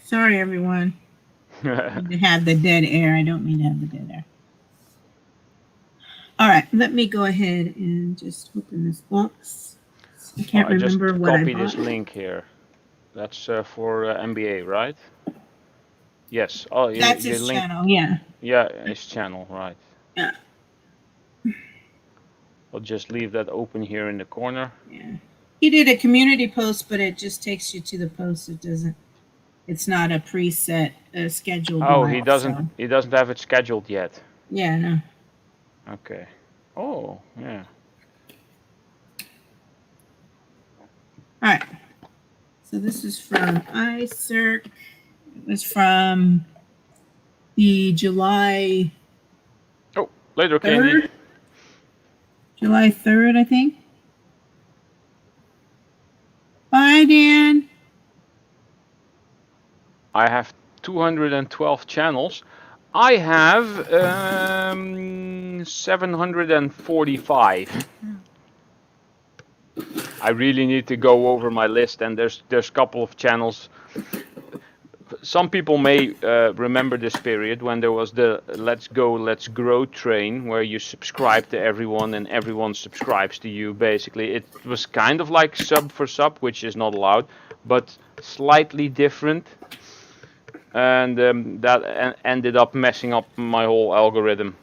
Sorry, everyone. I need to have the dead air. I don't mean to have the dead air. All right, let me go ahead and just open this box. I can't remember what I bought. Copy this link here. That's for MBA, right? Yes. Oh, that's his channel. Yeah. Yeah, his channel, right? Yeah. I'll just leave that open here in the corner. Yeah. He did a community post, but it just takes you to the post. It doesn't. It's not a preset scheduled. Oh, live, he doesn't. So. He doesn't have it scheduled yet. Yeah. No. Okay. Oh, yeah. All right. So this is from iCirc. It was from the July. Oh, later, Candy. July 3rd, I think. Bye, Dan. I have 212 channels. I have 745. I really need to go over my list, and there's a couple of channels. Some people may remember this period when there was the Let's Go, Let's Grow train, where you subscribe to everyone and everyone subscribes to you, basically. It was kind of like sub for sub, which is not allowed, but slightly different. And that ended up messing up my whole algorithm.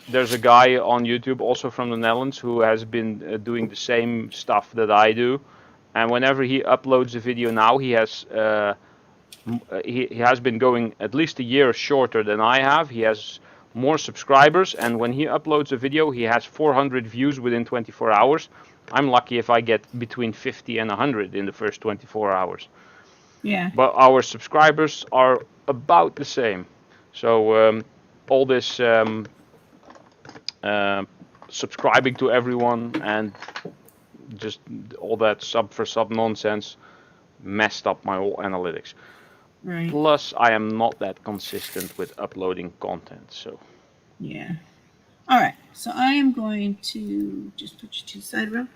There's a guy on YouTube, also from the Netherlands, who has been doing the same stuff that I do. And whenever he uploads a video now, he has been going at least a year shorter than I have. He has more subscribers, and when he uploads a video, he has 400 views within 24 hours. I'm lucky if I get between 50 and 100 in the first 24 hours. Yeah. But our subscribers are about the same. So all this subscribing to everyone and just all that sub for sub nonsense messed up my whole analytics. Right. Plus, I am not that consistent with uploading content, so. Yeah. All right. So I am going to just put you to the side row.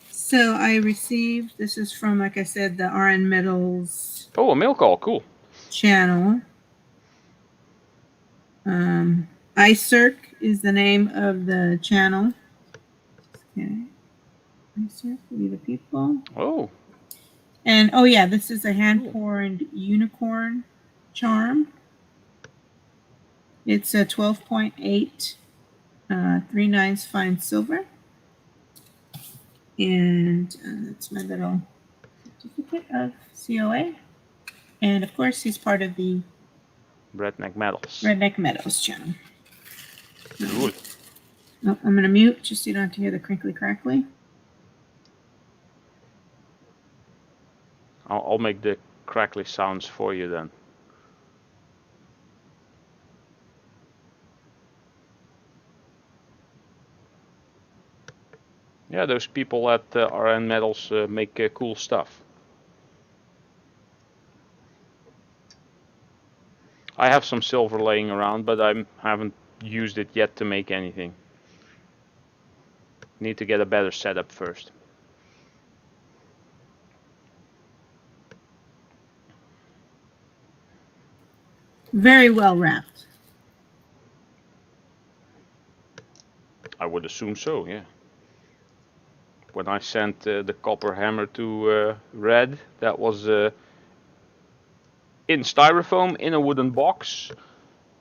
So I received, this is from, like I said, the RN Metals. Oh, a mail call, cool. Channel. iCirc is the name of the channel. Okay. iCirc, we the people. Oh. And oh yeah, this is a hand-poured unicorn charm. It's a 12.8 3/9 fine silver. And that's my little certificate of COA. And of course, he's part of the Redneck Metals. Redneck Metals channel. Good. Oh, I'm going to mute just so you don't have to hear the crinkly crackly. I'll make the crackly sounds for you then. Yeah, those people at RN Metals make cool stuff. I have some silver laying around, but I haven't used it yet to make anything. Need to get a better setup first. Very well wrapped. I would assume so, yeah. When I sent the copper hammer to Red, that was in styrofoam, in a wooden box,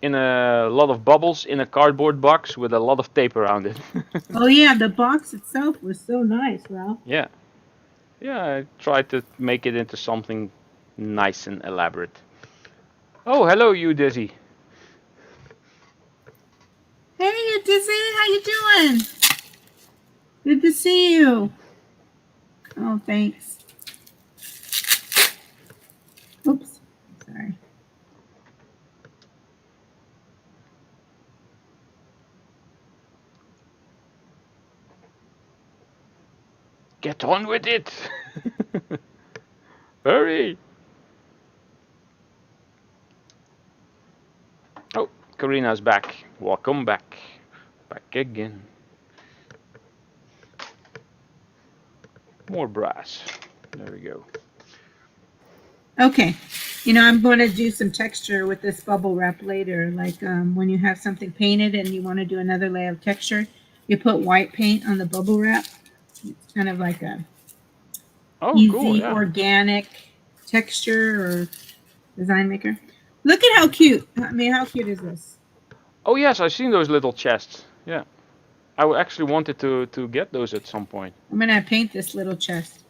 in a lot of bubbles, in a cardboard box with a lot of tape around it. Oh yeah, the box itself was so nice, Ralph. Yeah. Yeah, I tried to make it into something nice and elaborate. Oh, hello you, Dizzy. Hey, you Dizzy, how you doing? Good to see you. Oh, thanks. Oops, sorry. Get on with it! Hurry! Oh, Karina's back. Welcome back. Back again. More brass. There we go. Okay, you know, I'm going to do some texture with this bubble wrap later. Like when you have something painted and you want to do another layer of texture, you put white paint on the bubble wrap. It's kind of like a easy, cool, yeah. organic texture or design maker. Look at how cute. I mean, how cute is this? Oh yes, I've seen those little chests. Yeah. I actually wanted to get those at some point. I'm gonna paint this little chest.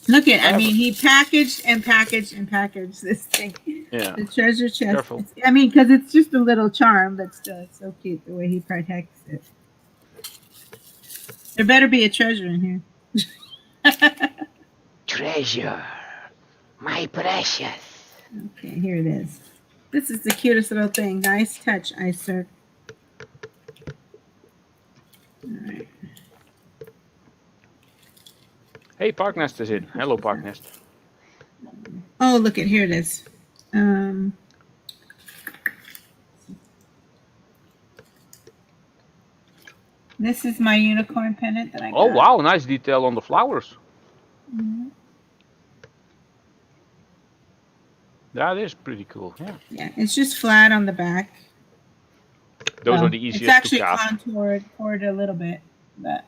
Look at, I I have, mean, he packaged and packaged and packaged this thing. yeah. The treasure chest. Careful. I mean, because it's just a little charm, but still, it's so cute the way he protects it. There better be a treasure in here. Treasure, my precious. Okay, here it is. This is the cutest little thing. Nice touch, Icer. All right. Hey, Parknest is in. Hello, Parknest. Oh, look at, here it is. This is my unicorn pendant that I got. Oh wow, nice detail on the flowers. Mhm. That is pretty cool. Yeah. Yeah, it's just flat on the back. Those Well, are the easiest it's actually to cast. contoured a little bit, but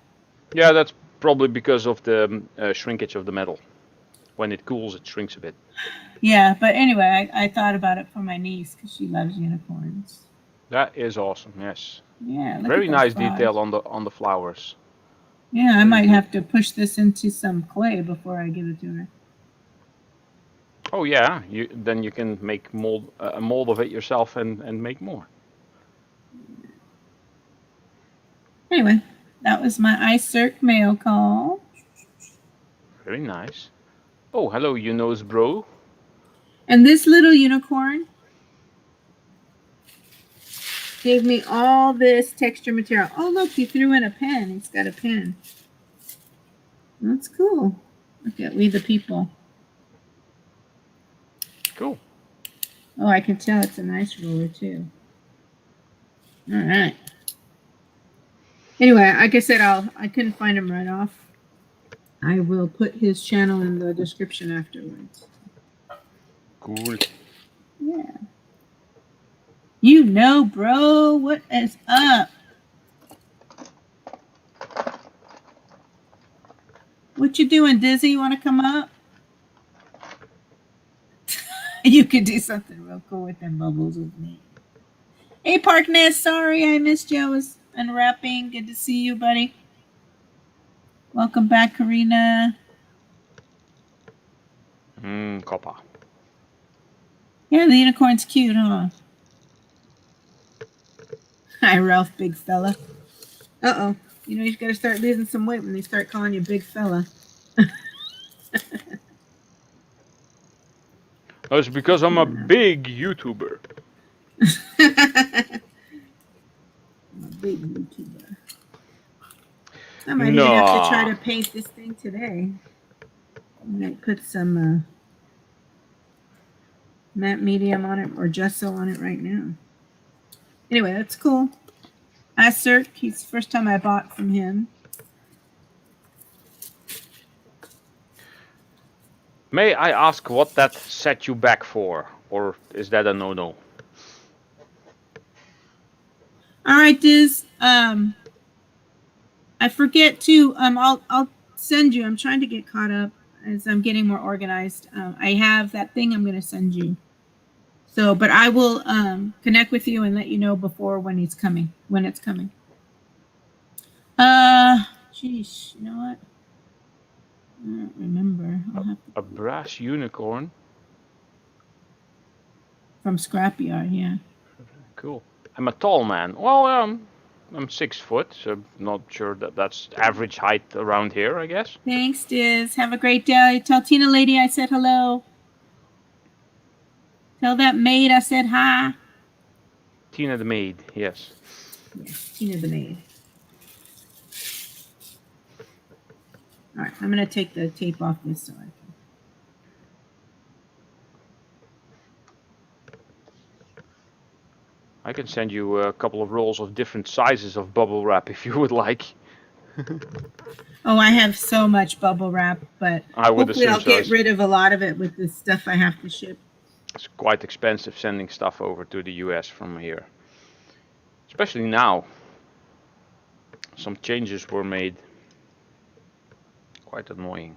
Yeah, that's probably because of the shrinkage of the metal. When it cools, it shrinks a bit. yeah. But anyway, I thought about it for my niece because she loves unicorns. That is awesome. Yes. Yeah, look Very at those nice flowers. detail on the flowers. Yeah, I Very might good. have to push this into some clay before I give it to her. Oh yeah, then you can make a mold of it yourself and make more. Anyway, that was my iCirc mail call. Very nice. Oh, hello, you knows bro. And this little unicorn gave me all this texture material. Oh, look, he threw in a pen. He's got a pen. That's cool. Look at We the People. Cool. Oh, I can tell it's a nice ruler, too. All right. Anyway, like I said, I couldn't find him right off. I will put his channel in the description afterwards. Cool. Yeah. You know, bro, what is up? What you doing, Dizzy? You want to come up? You could do something real cool with them bubbles with me. Hey, Parkness, sorry I missed you. I was unwrapping. Good to see you, buddy. Welcome back, Karina. Copper. Yeah, the unicorn's cute, huh? Hi, Ralph, big fella. Uh-oh. You know, you got to start losing some weight when they start calling you big fella. That's because I'm a big YouTuber. I'm a big YouTuber. I might even have to try to paint this thing today. I might put some matte medium on it or gesso on it right now. Anyway, that's cool. iCirc, he's the first time I bought from him. May I ask what that set you back for? Or is that a no-no? All right, Diz. I forget to I'll send you. I'm trying to get caught up as I'm getting more organized. I have that thing I'm going to send you. So, but I will connect with you and let you know before when it's coming. Geez, you know what? I don't remember. I'll have to A brass unicorn. from Scrapyard, yeah. Cool. I'm a tall man. Well, I'm 6 foot, so not sure that that's average height around here, I guess. Thanks, Diz. Have a great day. Tell Tina Lady I said hello. Tell that maid I said hi. Tina the maid, yes. Yes, Tina the maid. All right, I'm going to take the tape off this so I can. I can send you a couple of rolls of different sizes of bubble wrap if you would like. Oh, I have so much bubble wrap, but I would hopefully assume I'll so. get rid of a lot of it with the stuff I have to ship. It's quite expensive sending stuff over to the US from here. Especially now. Some changes were made. Quite annoying.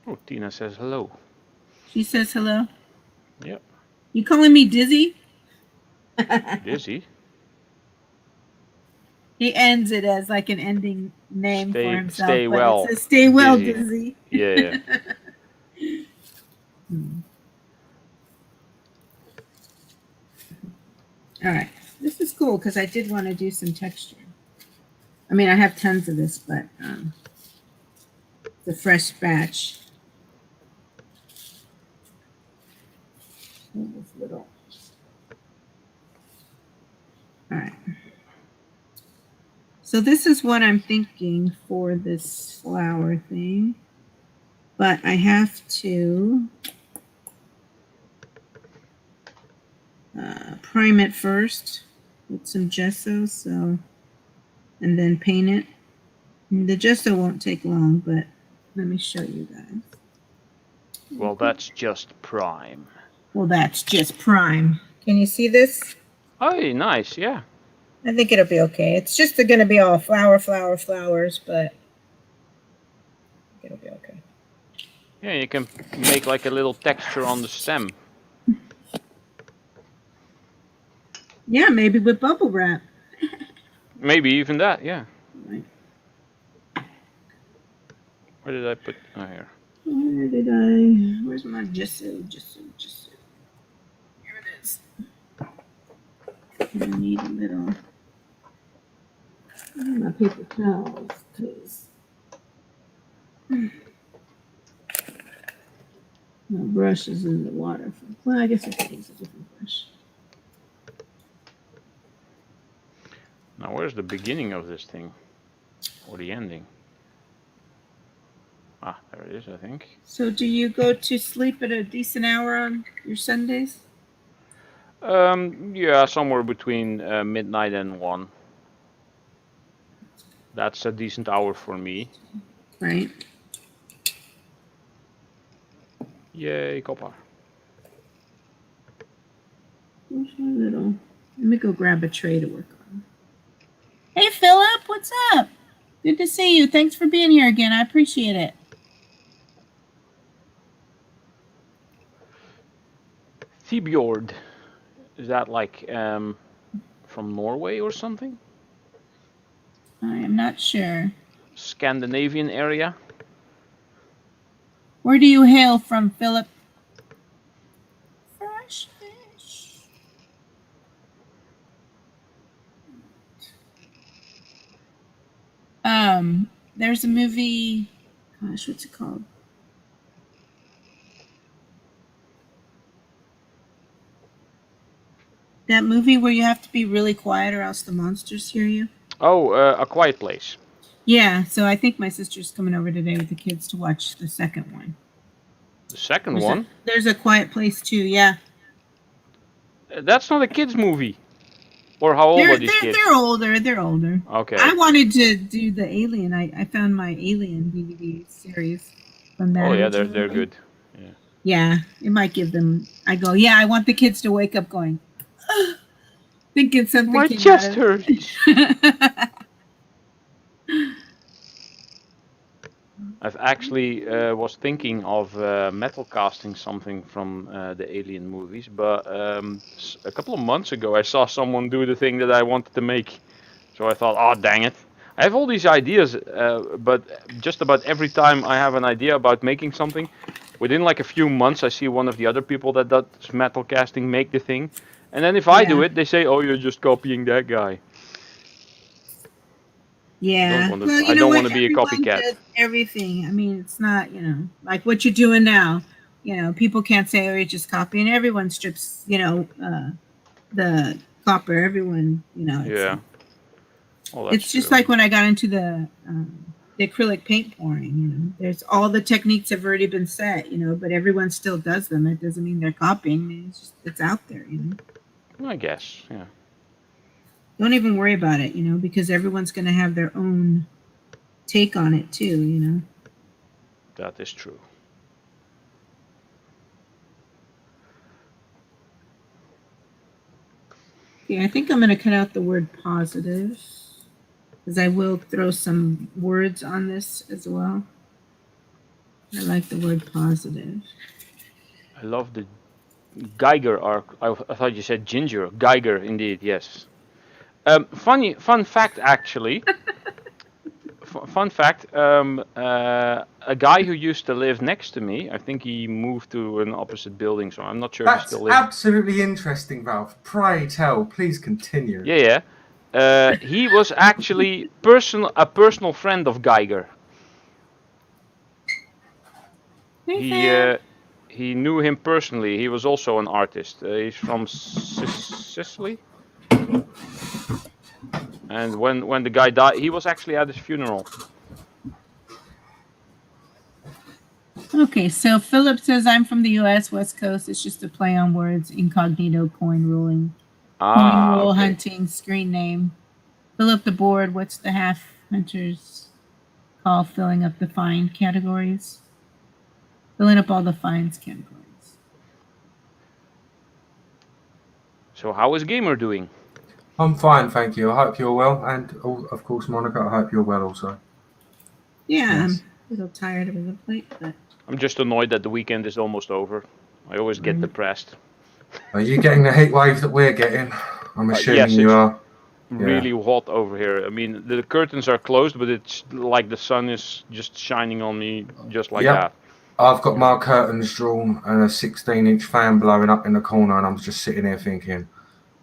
Oh, Tina says hello. She says hello. Yep. You calling me Dizzy? Dizzy. He ends it as like an ending name for himself, Stay but well. it says "Stay well, Dizzy. Dizzy." Yeah. All right, this is cool because I did want to do some texture. I mean, I have tons of this, but it's a fresh batch. This little. All right. So this is what I'm thinking for this flower thing, but I have to prime it first with some gesso, so, and then paint it. And the gesso won't take long, but let me show you guys. Well, that's just prime. Well, that's just prime. Can you see this? Oh, nice. Yeah. I think it'll be okay. It's just going to be all flowers, but it'll be okay. Yeah, you can make like a little texture on the stem. Yeah, maybe with bubble wrap. Maybe even that, yeah. Right. Where did I put? Oh, here. Where's my gesso? Here it is. I need a little. I need my paper towels, because my brush is in the water. Well, I guess I could use a different brush. Now, where's the beginning of this thing? Or the ending? Ah, there it is, I think. So do you go to sleep at a decent hour on your Sundays? Yeah, somewhere between midnight and 1. That's a decent hour for me. Right. Yay, copper. Where's my little... Let me go grab a tray to work on. Hey, Philip, what's up? Good to see you. Thanks for being here again. I appreciate it. Thibjord. Is that like from Norway or something? I am not sure. Scandinavian area? Where do you hail from, Philip? Fresh fish. There's a movie. Gosh, what's it called? That movie where you have to be really quiet or else the monsters hear you. Oh, A Quiet Place. Yeah, so I think my sister's coming over today with the kids to watch the second one. The second one? There's a Quiet Place too, yeah. That's not a kids movie. Or how old are these kids? They're older. They're older. Okay. I wanted to do the Alien. I found my Alien DVD series from that. Oh yeah, they're good. Yeah. Yeah, it might give them. I go, yeah, I want the kids to wake up going, thinking something. My chest hurts. I've actually was thinking of metal casting something from the Alien movies, but a couple of months ago I saw someone do the thing that I wanted to make. So I thought, oh dang it. I have all these ideas, but just about every time I have an idea about making something, within like a few months I see one of the other people that does metal casting make the thing. And then if I do it, they say, oh, you're just copying that guy. Yeah, I don't want to be a copycat. Does everything. I mean, it's not, like what you're doing now. People can't say, oh, you're just copying. Everyone strips, the copper. Everyone, Yeah. Well, that's it's just true. like when I got into the acrylic paint pouring. There's all the techniques have already been set, but everyone still does them. It doesn't mean they're copying. I mean, it's out there, I guess, yeah. Don't even worry about it, because everyone's going to have their own take on it too, That is true. Okay, I think I'm going to cut out the word positive because I will throw some words on this as well. I like the word positive. I love the Geiger arc. I thought you said ginger. Geiger, indeed, yes. Fun fact, actually. Fun fact. A guy who used to live next to me, I think he moved to an opposite building, so I'm not sure if he That's still lives. absolutely interesting, Ralph. Pray tell, please continue. Yeah. He was actually a personal friend of Geiger. Hey, Sam. He knew him personally. He was also an artist. He's from Sicily. And when the guy died, he was actually at his funeral. Okay, so Philip says I'm from the U.S. West Coast. It's just a play on words. Incognito, coin ruling, coin roll, Okay. hunting, screen name. Fill up the board. What's the half hunters call filling up the find categories? Filling up all the finds categories. So how is Gamer doing? I'm fine, thank you. I hope you're well, and of course, Monica, I hope you're well also. Yeah, Yes. I'm a little tired of the plate, but I'm just annoyed that the weekend is almost over. I always get depressed. Are you getting the heat wave that we're getting? I'm assuming yes, you it's are. really hot over here. I mean, the curtains are closed, but it's like the sun is just shining on me just like Yep. that. I've got my curtains drawn and a 16-inch fan blowing up in the corner, and I'm just sitting here thinking,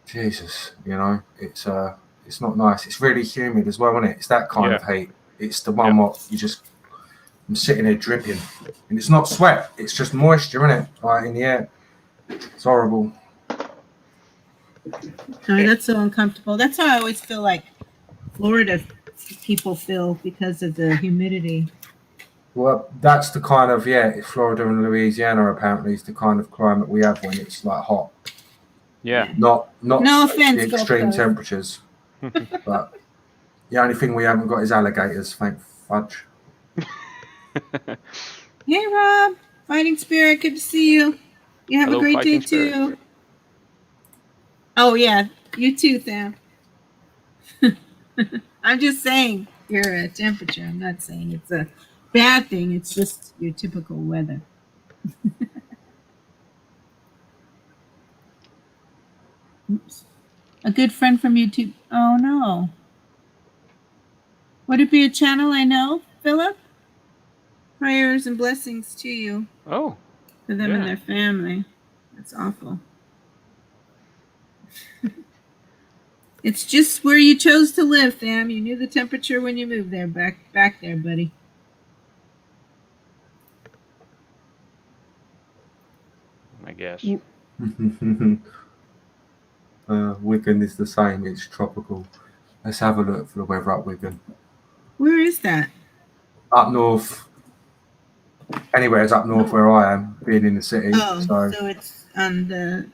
Jesus, you know, it's not nice. It's really humid as well, isn't it? It's that kind of heat. It's the one what you just. I'm sitting here dripping, and it's not sweat. It's just moisture, isn't it? Like in the air. It's horrible. that's so uncomfortable. That's how I always feel like Florida people feel because of the humidity. Well, that's the kind of Florida and Louisiana apparently is the kind of climate we have when it's like hot. Yeah. Not No offense, the extreme Gulf Coast. temperatures, but the only thing we haven't got is alligators. Thank fudge. Hey, Rob, Fighting Spirit, good to see you. You have Hello, a great day Fighting Spirit. too. Oh yeah, you too, Sam. I'm just saying your temperature. I'm not saying it's a bad thing. It's just your typical weather. Oops. A good friend from YouTube. Oh no. Would it be a channel I know, Philip? Prayers and blessings to you. Oh. For them and their family. That's awful. It's just where you chose to live, Sam. You knew the temperature when you moved there. Back there, buddy. I guess. Wigan is the same. It's tropical. Let's have a look for the weather up Wigan. Where is that? Up north. Anywhere is up north where I am, being in the city. Oh, so it's on the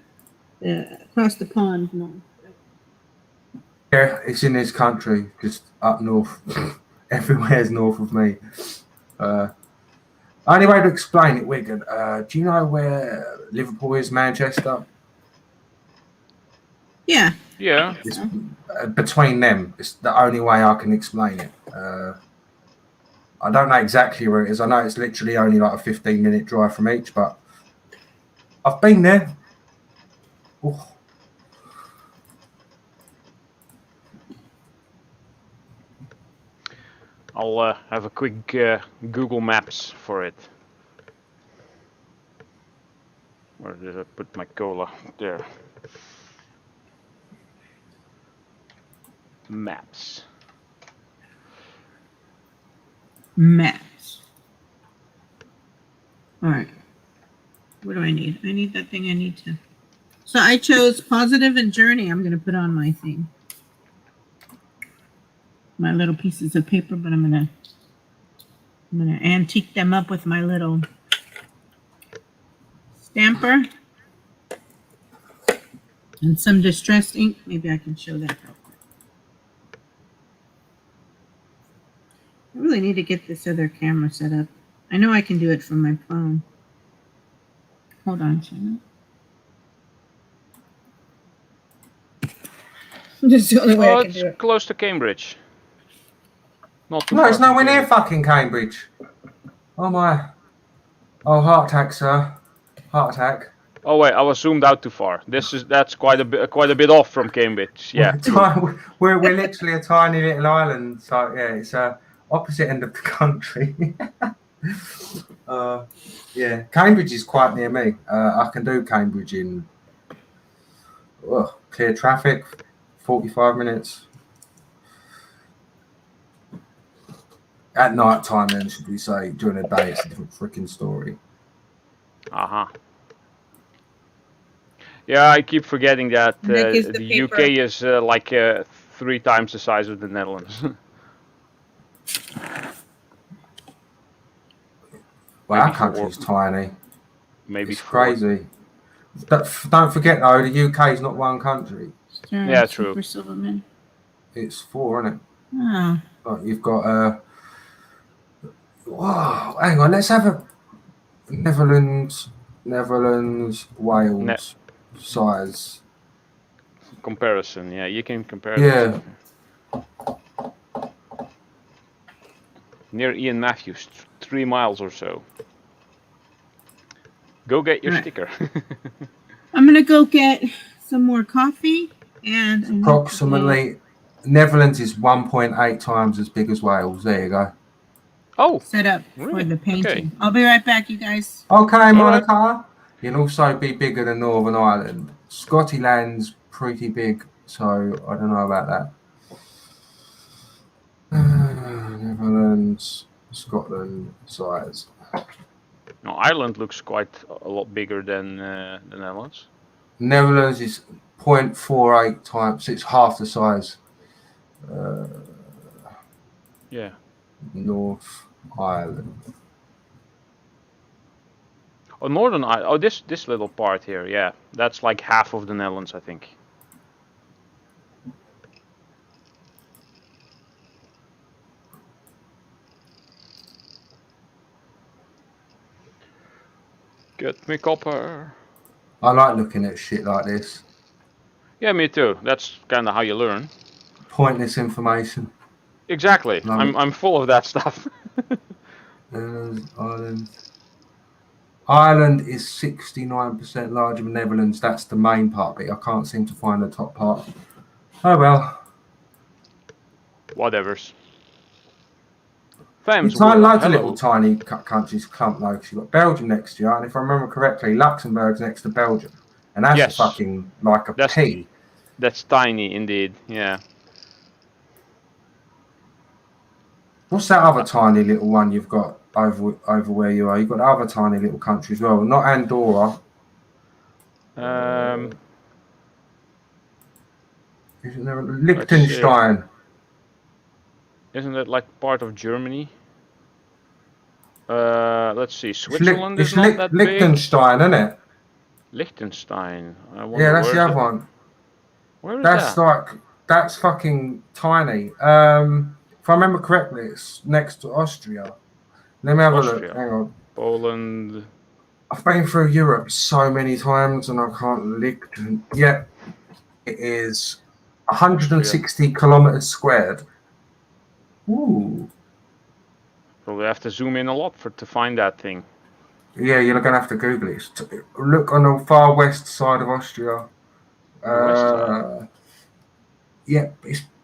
across the pond north. Yeah, it's in this country, just up north. Everywhere's north of me. Only way to explain it, Wigan. Do you know where Liverpool is, Manchester? Yeah. Yeah. It's between them. It's the only way I can explain it. I don't know exactly where it is. I know it's literally only like a 15-minute drive from each, but I've been there. Ooh. I'll have a quick Google Maps for it. Where did I put my cola? There. Maps. All right. What do I need? I need that thing I need to. So I chose positive and journey. I'm going to put on my thing. My little pieces of paper, but I'm going to antique them up with my little stamper and some distressed ink. Maybe I can show that real quick. I really need to get this other camera set up. I know I can do it from my phone. Hold on a second. That's the only way I can do it. It's close to Cambridge. Not too No, far it's from nowhere near Cambridge. fucking Cambridge. Oh my. Oh, heart attack, sir. Heart attack. Oh wait, I was zoomed out too far. That's quite a bit off from Cambridge. Yeah, true. We're literally a tiny little island, so yeah, it's opposite end of the country. Yeah, Cambridge is quite near me. I can do Cambridge in clear traffic, 45 minutes. At night time, then, should we say? During the day, it's a different freaking story. Yeah, I keep forgetting that Nick is the the UK paper. is like 3 times the size of the Netherlands. Well, our Maybe country's tiny. Maybe It's 4. crazy. Don't forget though, the UK is not one country. Stern, Yeah, true. Super Silverman. It's 4, isn't it? Ah, Like you've got wow, hang on, let's have a Netherlands, Wales size. Comparison, yeah, you can compare. Yeah. Near Ian Matthews, 3 miles or so. Go get your Right. sticker. I'm gonna go get some more coffee and I need to Approximately, Netherlands is 1.8 times as big as Wales. There you go. Oh, go set up really? for the painting. Okay. I'll be right back, you guys. Okay, Monica. You'll also be bigger than Northern Ireland. Scottyland's pretty big, so I don't know about that. Netherlands, Scotland size. no, Ireland looks quite a lot bigger than the Netherlands. Netherlands is 0.48 times. So it's half the size. Yeah. North Ireland. Oh, Northern Ireland. Oh, this little part here. Yeah, that's like half of the Netherlands, I think. Get me copper. I like looking at shit like this. Yeah, me too. That's kind of how you learn. Pointless information. Exactly. Love it. I'm full of that stuff. Ireland. Ireland is 69% larger than Netherlands. That's the main part, but I can't seem to find the top part. Oh well. Whatever's. Thames. It's like loads of Hello. little tiny countries clumped though, because you've got Belgium next to you, and if I remember correctly, Luxembourg's next to Belgium, and that's Yes. fucking like a pea. That's tiny indeed. Yeah. What's that other tiny little one you've got over where you are? You've got other tiny little country as well. Not Andorra. Isn't there Liechtenstein? Isn't it like part of Germany? Let's see. Switzerland is not that big. Liechtenstein, isn't it? Liechtenstein. Yeah, that's the other one. Where is that? That's fucking tiny. If I remember correctly, it's next to Austria. Let me have a look. Hang on. Poland. I've been through Europe so many times and I can't lick. Yeah, it is 160 kilometers squared. Ooh. Probably have to zoom in a lot to find that thing. Yeah, you're gonna have to Google it. Look on the far west side of Austria. Yeah,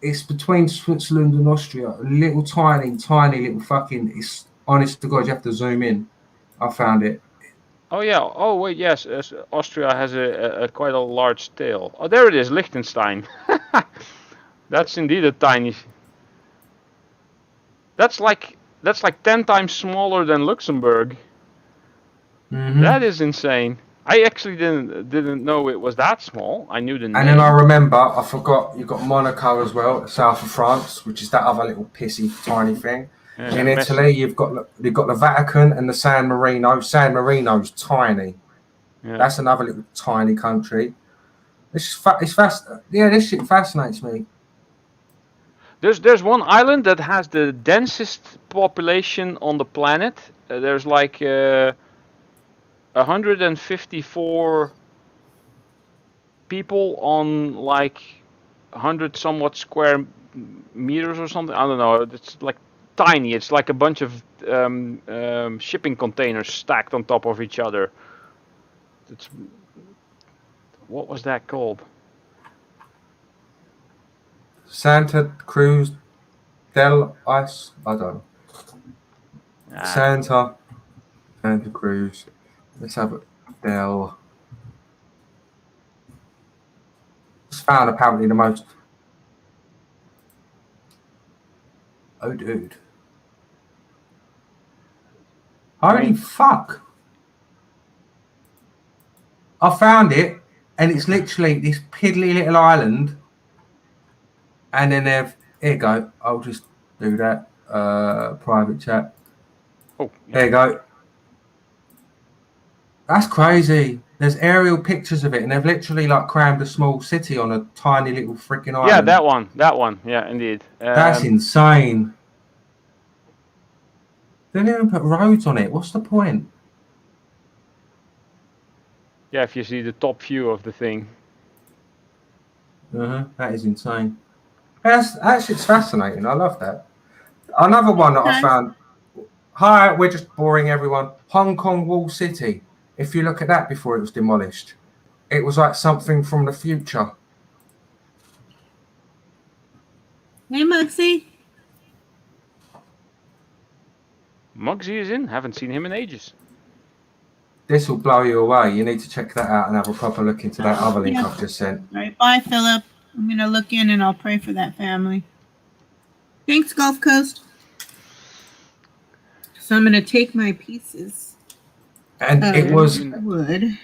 it's between Switzerland and Austria. A little tiny little fucking. It's honest to God, you have to zoom in. I found it. Oh yeah. Oh wait, yes. Austria has a quite a large tail. Oh, there it is, Liechtenstein. That's indeed a tiny. That's like 10 times smaller than Luxembourg. Mm-hmm. That is insane. I actually didn't know it was that small. I knew the name. And then I remember, I forgot, you've got Monaco as well, south of France, which is that other little pissy tiny thing. Yeah, in Italy, you've got the Vatican and the San Marino. San Marino's tiny. Yeah. That's another little tiny country. This shit fascinates me. There's one island that has the densest population on the planet. There's like 154 people on like 100 somewhat square meters or something. I don't know. It's like tiny. It's like a bunch of shipping containers stacked on top of each other. It's, what was that called? Santa Cruz del Ice. I don't know. Santa Cruz. Let's have it. Del. Just found apparently the most. Oh, dude. Holy fuck. I found it, and it's literally this piddly little island. And then here you go. I'll just do that. Private chat. Oh, There you go. That's crazy. There's aerial pictures of it, and they've literally like crammed a small city on a tiny little freaking island. yeah, that one. Yeah, indeed. That's insane. They didn't even put roads on it. What's the point? Yeah, if you see the top view of the thing. That is insane. That shit's fascinating. I love that. Another one that I found. Hi, we're just boring everyone. Hong Kong Wall City. If you look at that before it was demolished, it was like something from the future. Hey, Mugsy. Muggsy is in. Haven't seen him in ages. This will blow you away. You need to check that out and have a proper look into that other link Yeah. I've just sent. All right, bye, Philip. I'm going to look in and I'll pray for that family. Thanks, Gulf Coast. So I'm going to take my pieces. And it was wood.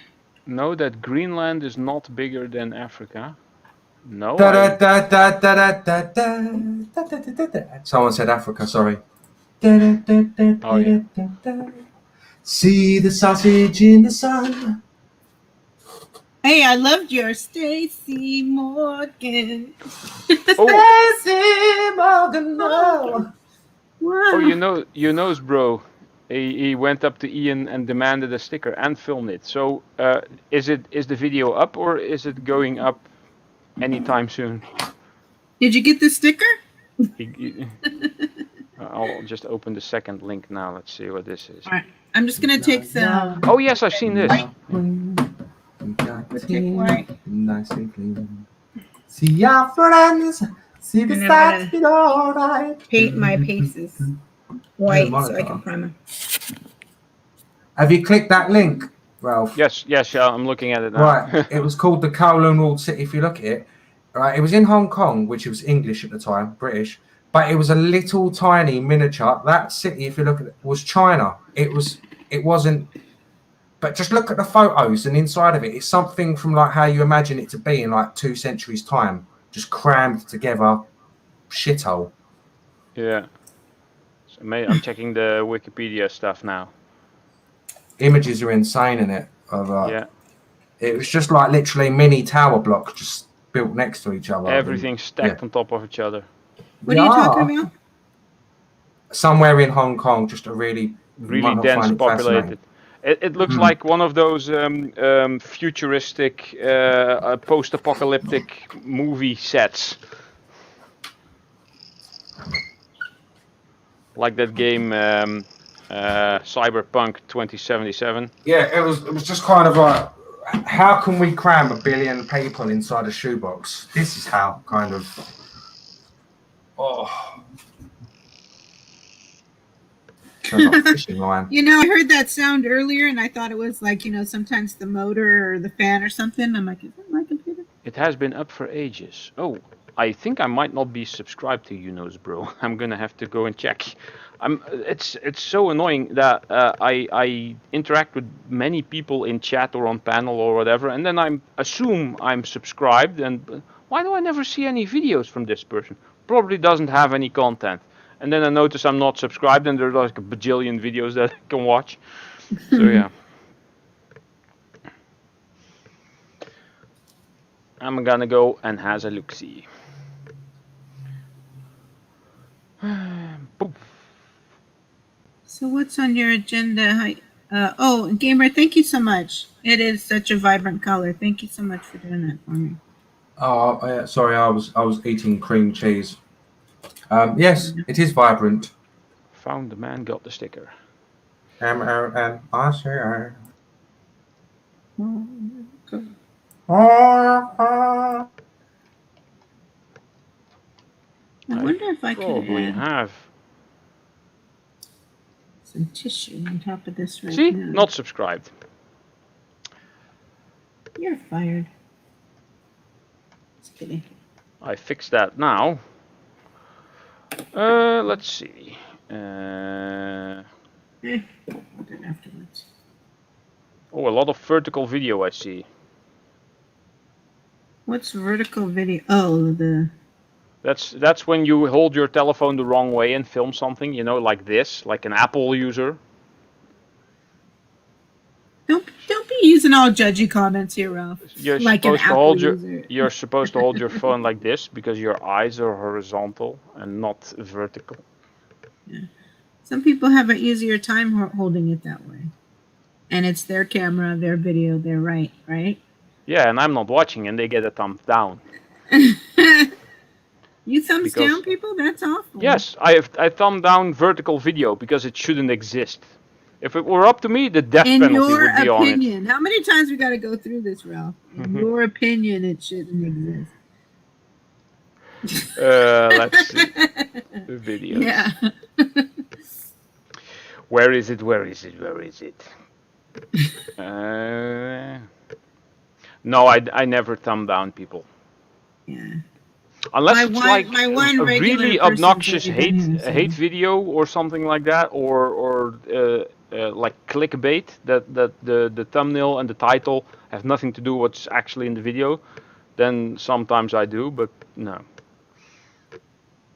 Know that Greenland is not bigger than Africa. No. Someone said Africa, sorry. Oh, yeah. See the sausage in the sun. Hey, I loved your Stacy Morgan. Oh. Stacy Morgan, no. Wow. Oh, you knows, bro. He went up to Ian and demanded a sticker and filmed it. So, is the video up or is it going up anytime soon? Did you get the sticker? I'll just open the second link now. Let's see what this is. All right. I'm just going to take some. Oh yes, I've seen this. White. Nice and clean. See our friends. See the And I'm sights be all right. Paint my paces white so I can prime them. Have you clicked that link, Ralph? Yes, yeah, I'm looking at it now. Right. It was called the Kowloon Walled City. If you look at it, right, it was in Hong Kong, which was English at the time, British, but it was a little tiny miniature. That city, if you look at it, was China. It wasn't. But just look at the photos and inside of it, it's something from like how you imagine it to be in like 2 centuries' time, just crammed together, shithole. Yeah. So I'm checking the Wikipedia stuff now. Images are insane in it. Yeah. It was just like literally mini tower blocks just built next to each other. Everything stacked on top of each other. What are you talking about? Somewhere in Hong Kong, just a really dense populated. It looks like one of those futuristic, post-apocalyptic movie sets. Like that game Cyberpunk 2077. Yeah, it was just kind of like, how can we cram 1 billion people inside a shoebox? This is how, kind of. Oh. Fishing line. You know, I heard that sound earlier and I thought it was like, sometimes the motor or the fan or something. I'm like, is that my computer? It has been up for ages. Oh, I think I might not be subscribed to YouKnows, bro. I'm gonna have to go and check. It's so annoying that I interact with many people in chat or on panel or whatever, and then I assume I'm subscribed, and why do I never see any videos from this person? Probably doesn't have any content. And then I notice I'm not subscribed, and there's like a bajillion videos that I can watch. So yeah. I'm gonna go and has a look-see. Boom. So what's on your agenda? Gamer, thank you so much. It is such a vibrant color. Thank you so much for doing that for me. Oh, sorry, I was eating cream cheese. Yes, it is vibrant. Found the man, got the sticker. MONRCR. Okay. Oh, I wonder if I could Probably add have. some tissue on top of this right See, now. not subscribed. You're fired. Just kidding. I fixed that now. Let's see. I'll do it afterwards. Oh, a lot of vertical video I see. What's vertical video? Oh, That's when you hold your telephone the wrong way and film something, you know, like this, like an Apple user. don't be using all judgy comments here, Ralph. You're Like an supposed to Apple hold user. you're supposed to hold your phone like this because your eyes are horizontal and not vertical. Some people have an easier time holding it that way. And it's their camera, their video, their right? Yeah, and I'm not watching and they get a thumbs down. You thumbs Because- down people? That's awful. Yes, I thumb down vertical video because it shouldn't exist. If it were up to me, the death In penalty your would be on it. opinion, how many times we got to go through this, Ralph? In your opinion, it shouldn't exist. Let's see. The videos. Yeah. Where is it? Where is it? Where is it? No, I never thumb down people. Yeah. Unless My it's one- like my one a regular really person's obnoxious already been here, so- hate video or something like that, or like clickbait that the thumbnail and the title have nothing to do what's actually in the video, then sometimes I do, but no.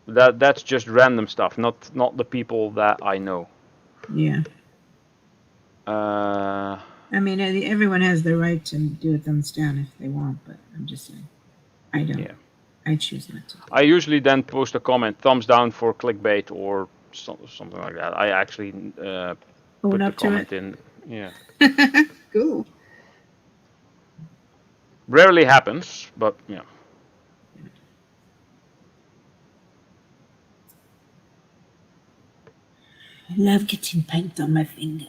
That's just random stuff, not the people that I know. Yeah. I mean, everyone has the right to do a thumbs down if they want, but I'm just saying. I don't. Yeah. I choose not to. I usually then post a comment, thumbs down for clickbait or something like that. I actually put Own the up to comment it. in. Yeah. Cool. Rarely happens, but yeah. I love getting paint on my fingers.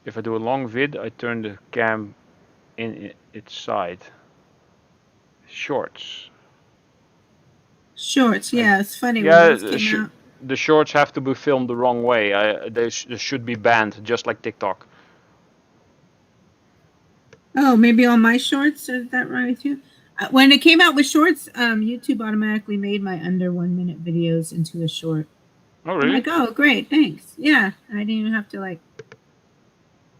If I do a long vid, I turn the cam in its side. Shorts. Shorts, yeah, it's funny. Yeah, when these came out. the shorts have to be filmed the wrong way. They should be banned, just like TikTok. Oh, maybe on my shorts? Is that right with you? When it came out with shorts, YouTube automatically made my under 1 minute videos into a short. Oh, I'm really? like, oh, great, thanks. Yeah, I didn't even have to like.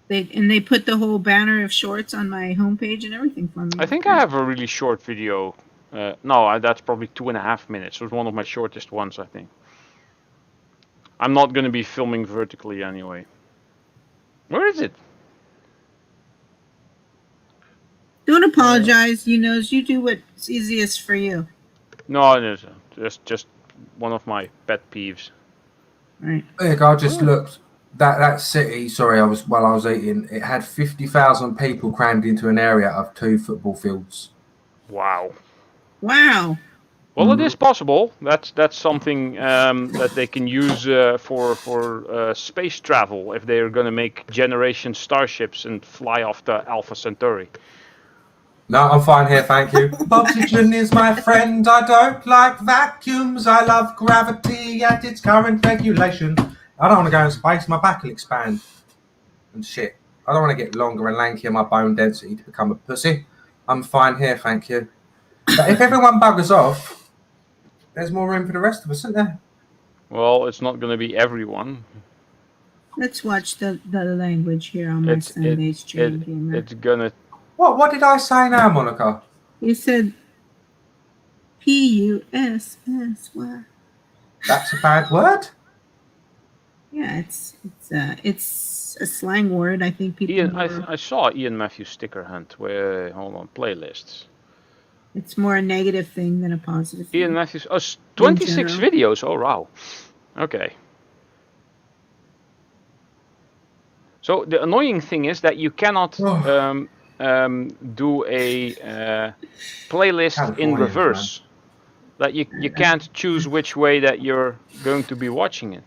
They put the whole banner of shorts on my homepage and everything for me. I think I have a really short video. No, that's probably 2.5 minutes. It was one of my shortest ones, I think. I'm not going to be filming vertically anyway. Where is it? Don't apologize. You do what's easiest for you. No, it's just one of my pet peeves. Right. Look, I just looked. That city, sorry, while I was eating, it had 50,000 people crammed into an area of 2 football fields. Wow. Wow. Well, it is possible. That's something that they can use for space travel if they're going to make generation starships and fly off to Alpha Centauri. No, I'm fine here, thank you. Oxygen is my friend. I don't like vacuums. I love gravity at its current regulation. I don't want to go in space. My back will expand and shit. I don't want to get longer and lanky in my bone density to become a pussy. I'm fine here, thank you. But if everyone buggers off, there's more room for the rest of us, isn't there? Well, it's not going to be everyone. Let's watch the language here on my Sunday stream, gamer. It's gonna. What did I say now, Monica? You said P-U-S-S-Y. That's a bad word? Yeah, it's a slang word. I think people. Ian, I saw Ian Matthews sticker hunt. Where hold on, playlists. It's more a negative thing than a positive thing. Ian Matthews. Oh, 26 general. videos. Oh wow. Okay. So the annoying thing is that you cannot do a playlist in Californians, reverse. That you can't choose which way that you're going to be watching it.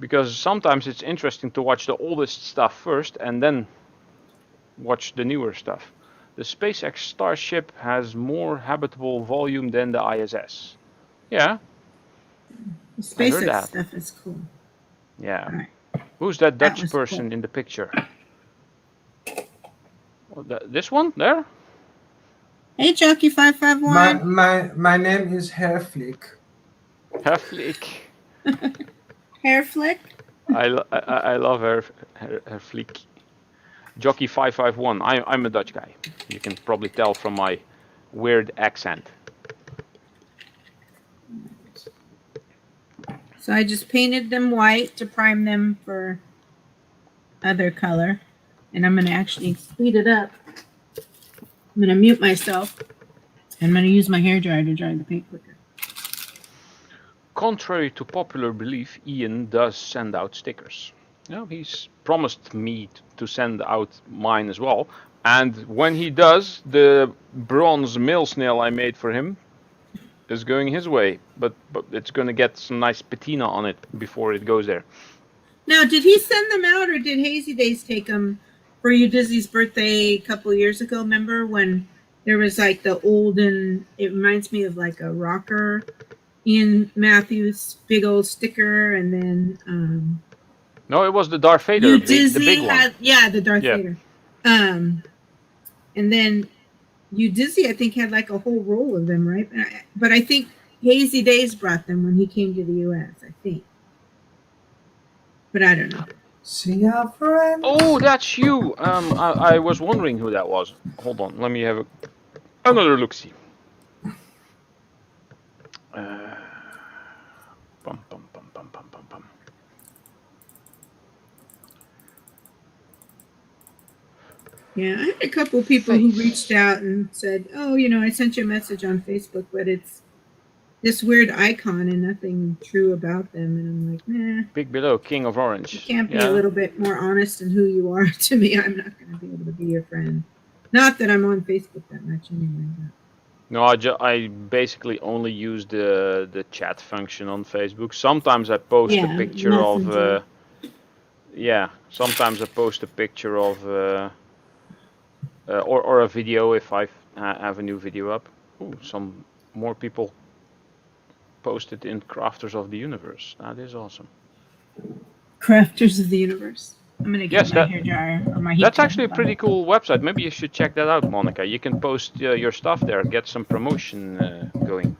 Because sometimes it's interesting to watch the oldest stuff first and then watch the newer stuff. The SpaceX Starship has more habitable volume than the ISS. Yeah, The I heard SpaceX that. stuff is cool. yeah. All right. Who's that That Dutch was person cool. in the picture? Oh, this one there? Hey, Jockey 551. My name is Hairflick. Herflick. Hair flick. I love her flick. Jockey 551. I'm a Dutch guy. You can probably tell from my weird accent. So I just painted them white to prime them for other color. And I'm going to actually speed it up. I'm going to mute myself. And I'm going to use my hairdryer to dry the paint quicker. Contrary to popular belief, Ian does send out stickers. Yeah, he's promised me to send out mine as well. And when he does, the bronze mail snail I made for him is going his way. But it's going to get some nice patina on it before it goes there. Now, did he send them out or did Hazy Days take them for you Dizzy's birthday a couple of years ago? Remember when there was like the olden, it reminds me of like a rocker, Ian Matthews big old sticker, and then No, it was the Darth Vader, you the Dizzy big one. had, yeah, the Darth Yeah. Vader. And then you Dizzy, I think, had like a whole roll of them, right? But I think Hazy Days brought them when he came to the U.S., I think. But I don't know. See our friends. Oh, that's you. I was wondering who that was. Hold on, let me have another look-see. Bum, bum, bum, bum, bum, bum, bum. Yeah, I had a couple of people who reached out and said, "Oh, you know, I sent you a message on Facebook, but it's this weird icon and nothing true about them." And I'm like, nah. Big Below, King of Orange. You can't be Yeah. a little bit more honest in who you are to me. I'm not going to be able to be your friend. Not that I'm on Facebook that much anyway. But. No, I basically only use the chat function on Facebook. Sometimes I post a picture Messenger. of sometimes I post a picture of or a video if I have a new video up. Ooh, some more people posted in Crafters of the Universe. That is awesome. Crafters of the Universe. I'm going to get Yes, my hair dryer or my heat That's gun. actually a pretty cool website. Maybe you should check that out, Monica. You can post your stuff there, get some promotion going.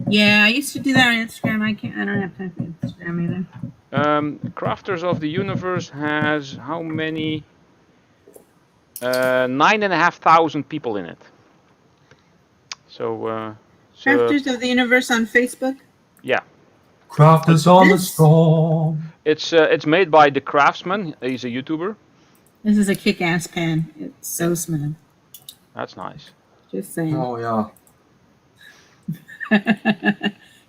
Yeah, I used to do that on Instagram. I don't have time for Instagram either. Crafters of the Universe has how many? 9,500 people in it. So, Crafters of the Universe on Facebook? Yeah. Crafters on the storm. It's made by The Craftsman. He's a YouTuber. This is a kick-ass pen. It's so smooth. That's nice. Just saying. Oh yeah.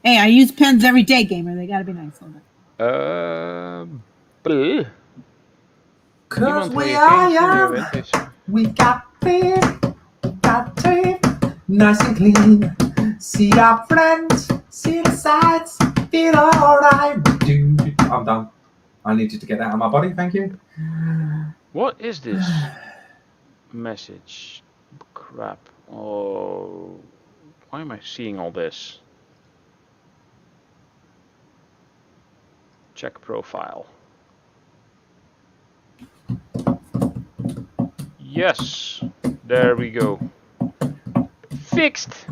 Hey, I use pens every day, gamer. They gotta be nice. Hold on. Bleh. Cause Iemand we reageert are hier, young. weet je zo. We got thin. We got tape. Nice and clean. See our friends. See the sights. Feel alright. I'm done. I needed to get that out of my body. Thank you. What is this message? Crap. Oh, why am I seeing all this? Check profile. Yes, there we go. Fixed.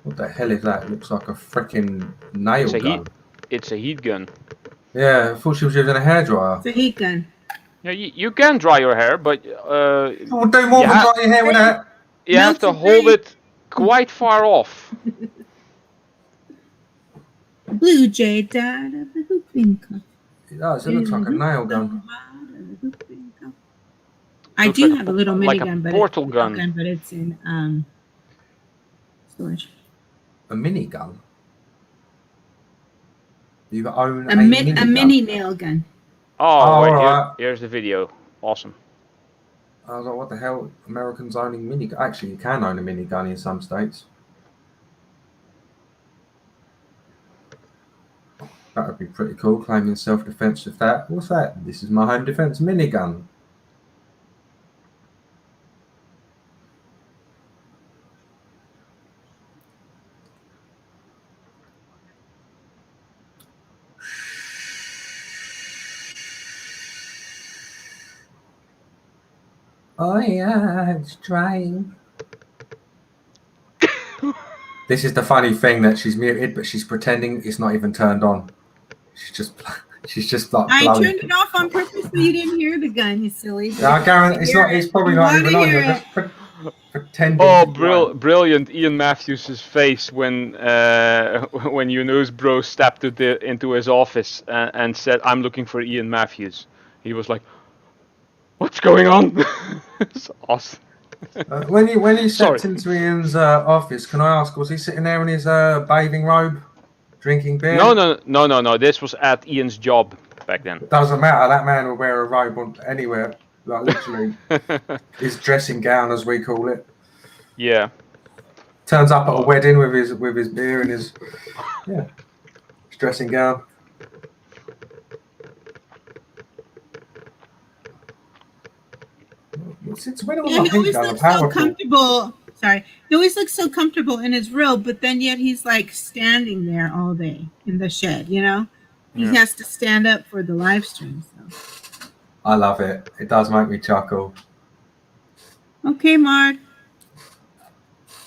What the hell is that? It looks like a freaking nail gun. It's a heat gun. Yeah, I thought she was using a hairdryer. It's a heat gun. Yeah, you can dry your hair, but We'll do more than dry your hair with that. you have to hold it quite far off. Blue jay died of the whooping cough. It does. It looks like a nail gun. I Looks do like have a little minigun, like a but portal gun. but it's in storage. A minigun. You own A minigun? mini nail gun. Oh, wait, alright. here's the video. Awesome. I was like, what the hell? Americans owning minigun? Actually, you can own a minigun in some states. That would be pretty cool, claiming self-defense with that. What's that? This is my home defense minigun. Oh yeah, it's trying. This is the funny thing that she's muted, but she's pretending it's not even turned on. She's just like I blowing. turned it off on purpose so you didn't hear the gun, you silly. Yeah, Garen, it's not. It's probably You not wanna even on. hear You're it. just pretending. Oh, to play. brilliant! Ian Matthews' face when when Yunus bro stepped into his office and said, "I'm looking for Ian Matthews." He was like, "What's going on?" It's awesome. When you Sorry. stepped into Ian's office, can I ask, was he sitting there in his bathing robe, drinking beer? No. This was at Ian's job back then. It doesn't matter. That man will wear a robe on anywhere, like literally his dressing gown, as we call it. Yeah. Turns up at a wedding with his beer and his his dressing gown. Since when was Yeah, my he pink always gun looks so powerful? comfortable. Sorry. He always looks so comfortable in his robe, but then yet he's like standing there all day in the shed, you know? He Yeah. has to stand up for the live stream. So. I love it. It does make me chuckle. Okay, Mark.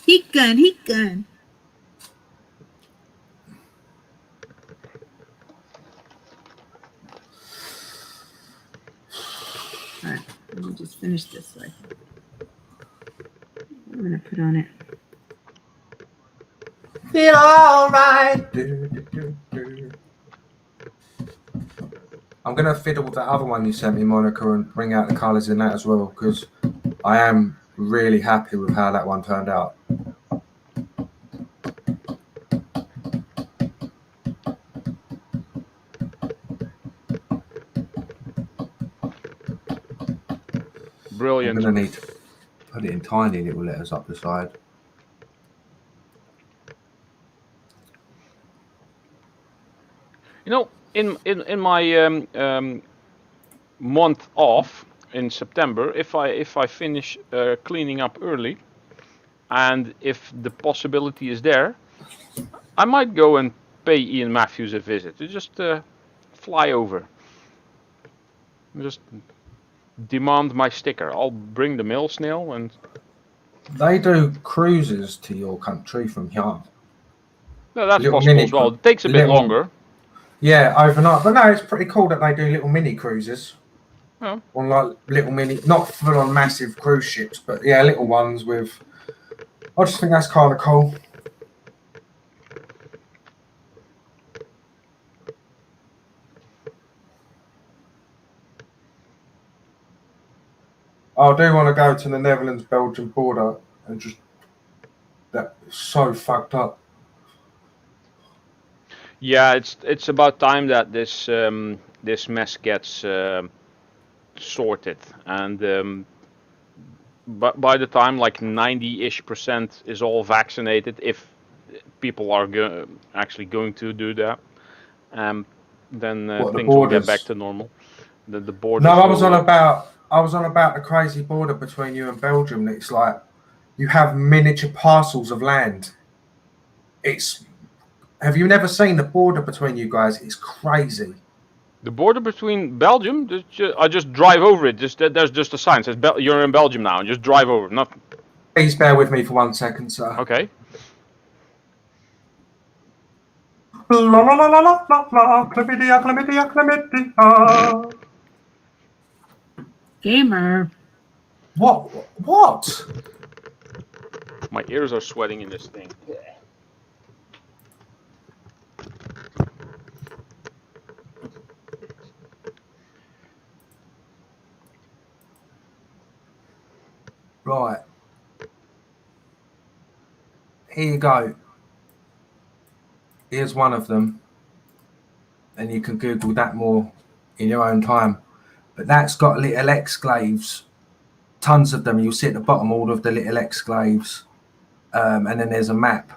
Heat gun. All right, let me just finish this way. I'm gonna put on it. Feel all right. I'm gonna fiddle with that other one you sent me, Monica, and bring out the colours in that as well, because I am really happy with how that one turned out. Brilliant. I'm gonna need to put it in tiny little letters up the side. You know, in my month off in September, if I finish cleaning up early, and if the possibility is there, I might go and pay Ian Matthews a visit. To just fly over, just demand my sticker. I'll bring the mail snail, and They do cruises to your country from here. no, that's Little possible mini as well. cru- It takes a bit little- longer. Yeah, overnight. But no, it's pretty cool that they do little mini cruises. Oh. On like little mini, not full on massive cruise ships, but yeah, little ones with. I just think that's kind of cool. I do want to go to the Netherlands-Belgium border and just. That's so fucked up. Yeah, it's about time that this this mess gets sorted, and by the time like 90-ish% is all vaccinated, if people are actually going to do that, then What, the things will get borders? back to normal. The borders. No, I was will- on about the crazy border between you and Belgium. It's like you have miniature parcels of land. Have you never seen the border between you guys? It's crazy. The border between Belgium, I just drive over it. There's just a sign says you're in Belgium now, and just drive over. Not Please bear with me for 1 second, sir. okay. La la la la la la la. Chlamydia, chlamydia, chlamydia. Gamer. What? My ears are sweating in this thing. Right. Here you go. Here's one of them. And you can Google that more in your own time. But that's got little exclaves tons of them. You'll see at the bottom all of the little exclaves, and then there's a map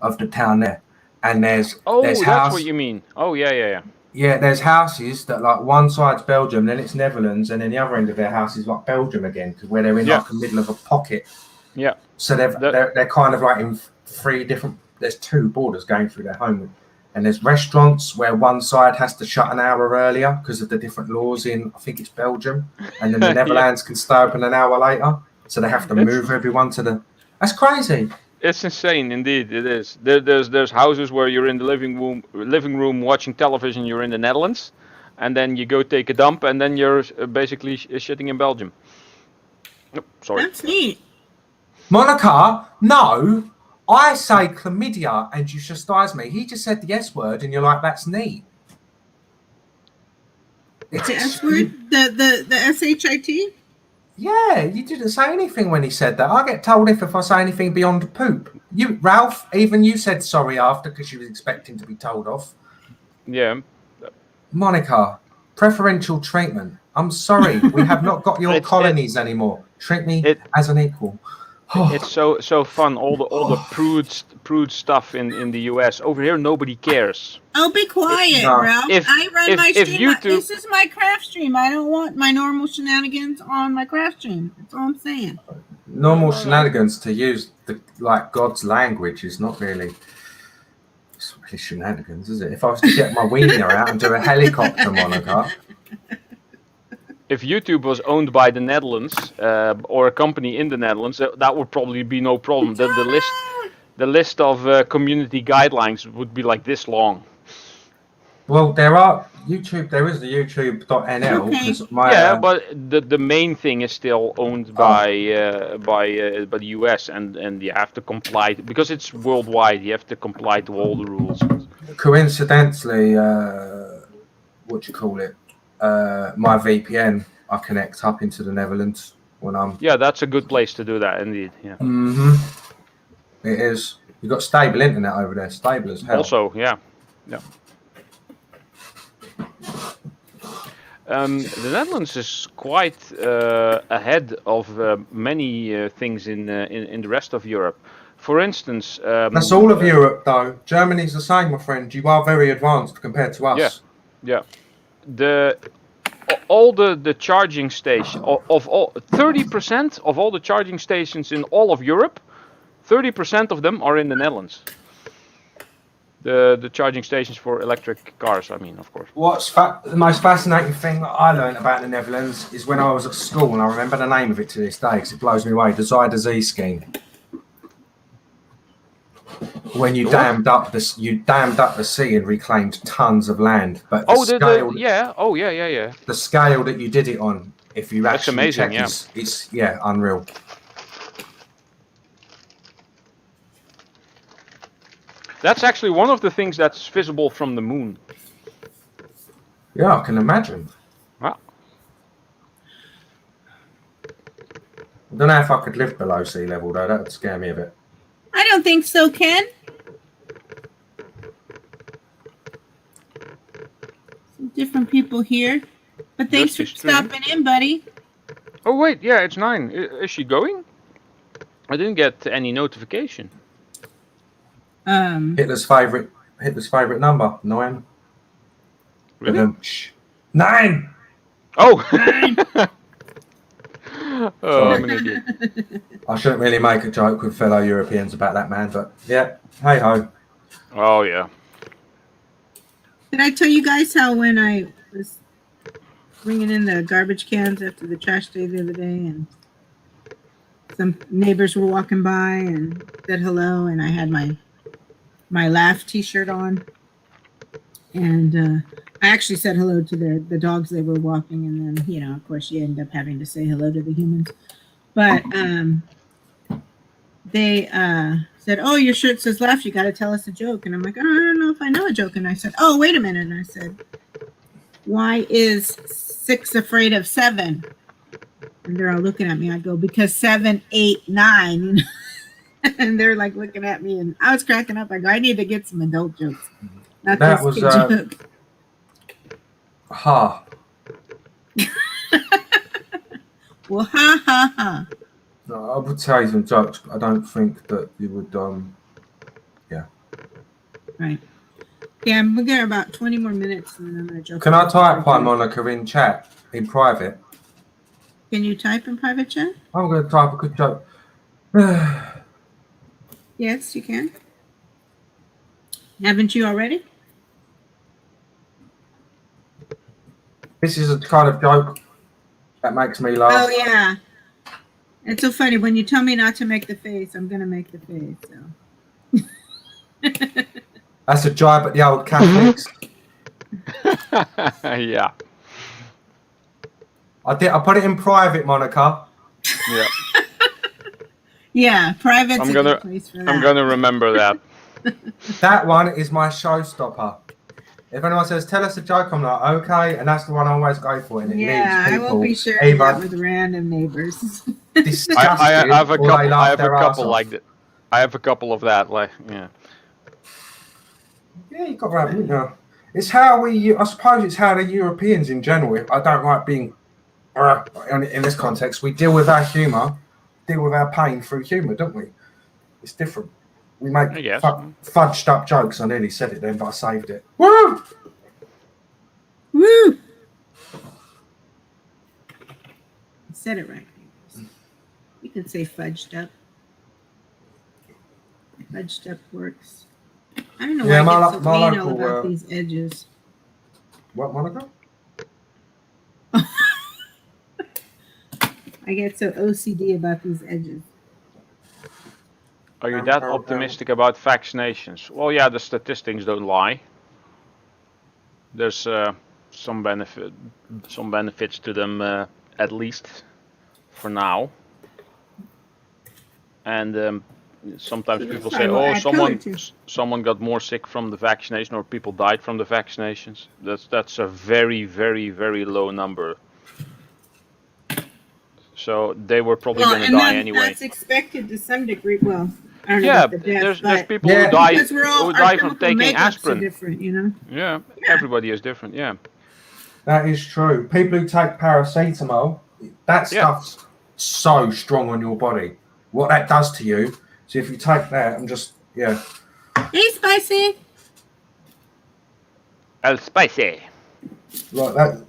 of the town there, and there's that's house. what you mean. Oh, yeah. Yeah, there's houses that like one side's Belgium, then it's Netherlands, and then the other end of their house is like Belgium again, because where they're in like the middle of a pocket. Yeah. So they're kind of like in three different. There's two borders going through their home, and there's restaurants where one side has to shut an hour earlier because of the different laws in, I think it's Belgium, and then the Netherlands can stay open an hour later, so they have to move everyone to the. That's crazy. It's insane, indeed. It is. There's houses where you're in the living room watching television. You're in the Netherlands, and then you go take a dump, and then you're basically shitting in Belgium. Oh, sorry. That's neat. Monica, no, I say chlamydia, and you chastise me. He just said the S word, and you're like, that's neat. The S word, the SHIT. Yeah, you didn't say anything when he said that. I get told if I say anything beyond poop. You, Ralph, even you said sorry after because you was expecting to be told off. Yeah. Monica, preferential treatment. I'm sorry, we have not got your colonies anymore. Treat me as an equal. It's so fun. All the prude stuff in the US. Over here, nobody cares. Oh, be quiet, Ralph. I run my stream. This is my craft stream. I don't want my normal shenanigans on my craft stream. That's all I'm saying. Normal shenanigans, to use the God's language, is not really. It's really shenanigans, is it? If I was to get my wiener out and do a helicopter, Monica. If YouTube was owned by the Netherlands or a company in the Netherlands, that would probably be no problem. The list of community guidelines would be like this long. Well, there are YouTube. There is the YouTube.nl. Okay. But the main thing is still owned by the US, and you have to comply because it's worldwide. You have to comply to all the rules. Coincidentally, what do you call it? My VPN, I connect up into the Netherlands when I'm. Yeah, that's a good place to do that, indeed. Yeah. Mm-hmm. It is. You've got stable internet over there, stable as hell. Also, yeah. The Netherlands is quite ahead of many things in the rest of Europe. For instance, that's all of Europe, though. Germany's the same, my friend. You are very advanced compared to us. Yeah. All the charging stations of all 30% of all the charging stations in all of Europe, 30% of them are in the Netherlands. The charging stations for electric cars, I mean, of course. What's the most fascinating thing that I learned about the Netherlands is when I was at school, and I remember the name of it to this day because it blows me away. The Zuiderzee scheme. When you dammed up the sea and reclaimed tons of land, but the scale that you did it on, if you that's actually amazing, check, it's unreal. That's actually one of the things that's visible from the moon. Yeah, I can imagine. Wow. I don't know if I could live below sea level though. That would scare me a bit. I don't think so, Ken. Some different people here. But thanks for stopping in, buddy. Oh, wait. Yeah, it's 9. Is she going? I didn't get any notification. Hitler's favorite number, 9. Really? 9. Oh. Oh, I'm an idiot. I shouldn't really make a joke with fellow Europeans about that, man, but yeah, hey ho. Oh, yeah. Did I tell you guys how when I was bringing in the garbage cans after the trash day the other day, and some neighbors were walking by and said hello, and I had my Laugh t-shirt on, and I actually said hello to the dogs they were walking, and then, of course you end up having to say hello to the humans. But they said, "Oh, your shirt says Laugh, you got to tell us a joke." And I'm like, "Oh, I don't know if I know a joke." And I said, "Oh, wait a minute." And I said, "Why is 6 afraid of 7?" And they're all looking at me. I go, "Because 7, 8, 9." And they're like looking at me, and I was cracking up. I go, "I need to get some adult jokes." Not that this was kid joke. Well, ha ha ha. No, I would tell you some jokes, but I don't think that you would. Right. Yeah, we got about 20 more minutes, and then I'm gonna joke. Can I about type surgery. one, Monica, in chat in private? Can you type in private chat? I'm going to type a good joke. Yes, you can. Haven't you already? This is a kind of joke that makes me laugh. Oh yeah. It's so funny when you tell me not to make the face. I'm gonna make the face. So. That's a jibe at the old Catholics. Yeah. I put it in private, Monica. Yeah. Yeah, private's I'm a gonna- good place for that. I'm gonna remember that. That one is my showstopper. If anyone says, "Tell us a joke," I'm like, "Okay," and that's the one I always go for. And it Yeah, I leaves will people be sharing that either with random neighbors. disgusted I have a or they couple. laugh I have a their ass couple off. like that. I have a couple of that. Like, yeah. Yeah, you got to have, you know. It's how I suppose it's how the Europeans in general, I don't like being, in this context, we deal with our humour, deal with our pain through humour, don't we? It's different. We make I guess. fudged up jokes. I nearly said it then, but I saved it. Woo! Woo! You said it right. You can say fudged up. Fudged up works. I don't know Yeah, why I my get so lo- my anal local, about these edges. What, Monica? I get so OCD about these edges. Are you that optimistic about vaccinations? Well, yeah, the statistics don't lie. There's some benefits to them, at least for now. And sometimes See, people that's say, why I "Oh, add color too." someone got more sick from the vaccination, or people died from the vaccinations." That's a very, very, very low number. So they were probably Well, going to and die anyway. that's expected to some degree. Well, I don't know Yeah, about the death, there's but people Yeah. who die because we're all who our die from chemical taking makeups are aspirin. different, you know. Yeah, Yeah. everybody is different. Yeah. That is true. People who take paracetamol, that Yeah. stuff's so strong on your body. What that does to you. So if you take that and just, yeah. Hey, Spicy. El spicy. Like that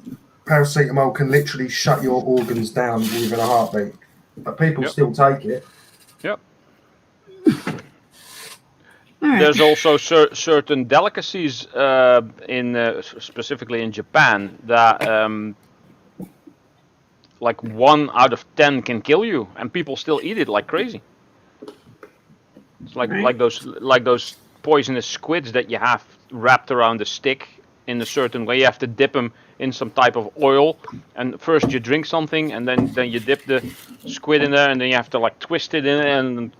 paracetamol can literally shut your organs down within a heartbeat. But people Yep. still take it. Yep. All right. There's also certain delicacies specifically in Japan that like 1 out of 10 can kill you, and people still eat it like crazy. It's like Right. those poisonous squids that you have wrapped around a stick in a certain way. You have to dip them in some type of oil, and first you drink something, and then you dip the squid in there, and then you have to like twist it in and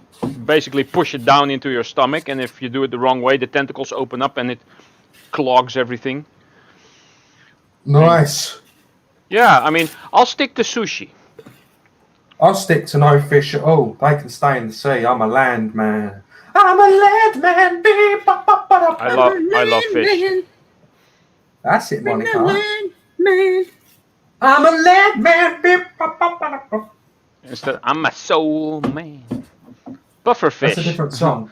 basically push it down into your stomach. And if you do it the wrong way, the tentacles open up and it clogs everything. Nice. Yeah, I mean, I'll stick to sushi. I'll stick to no fish at all. They can stay in the sea. I'm a land man. I'm a land man. I love fish. That's it, Monica. Man. I'm a land man. Instead, I'm a soul man. Buffer fish. That's a different song.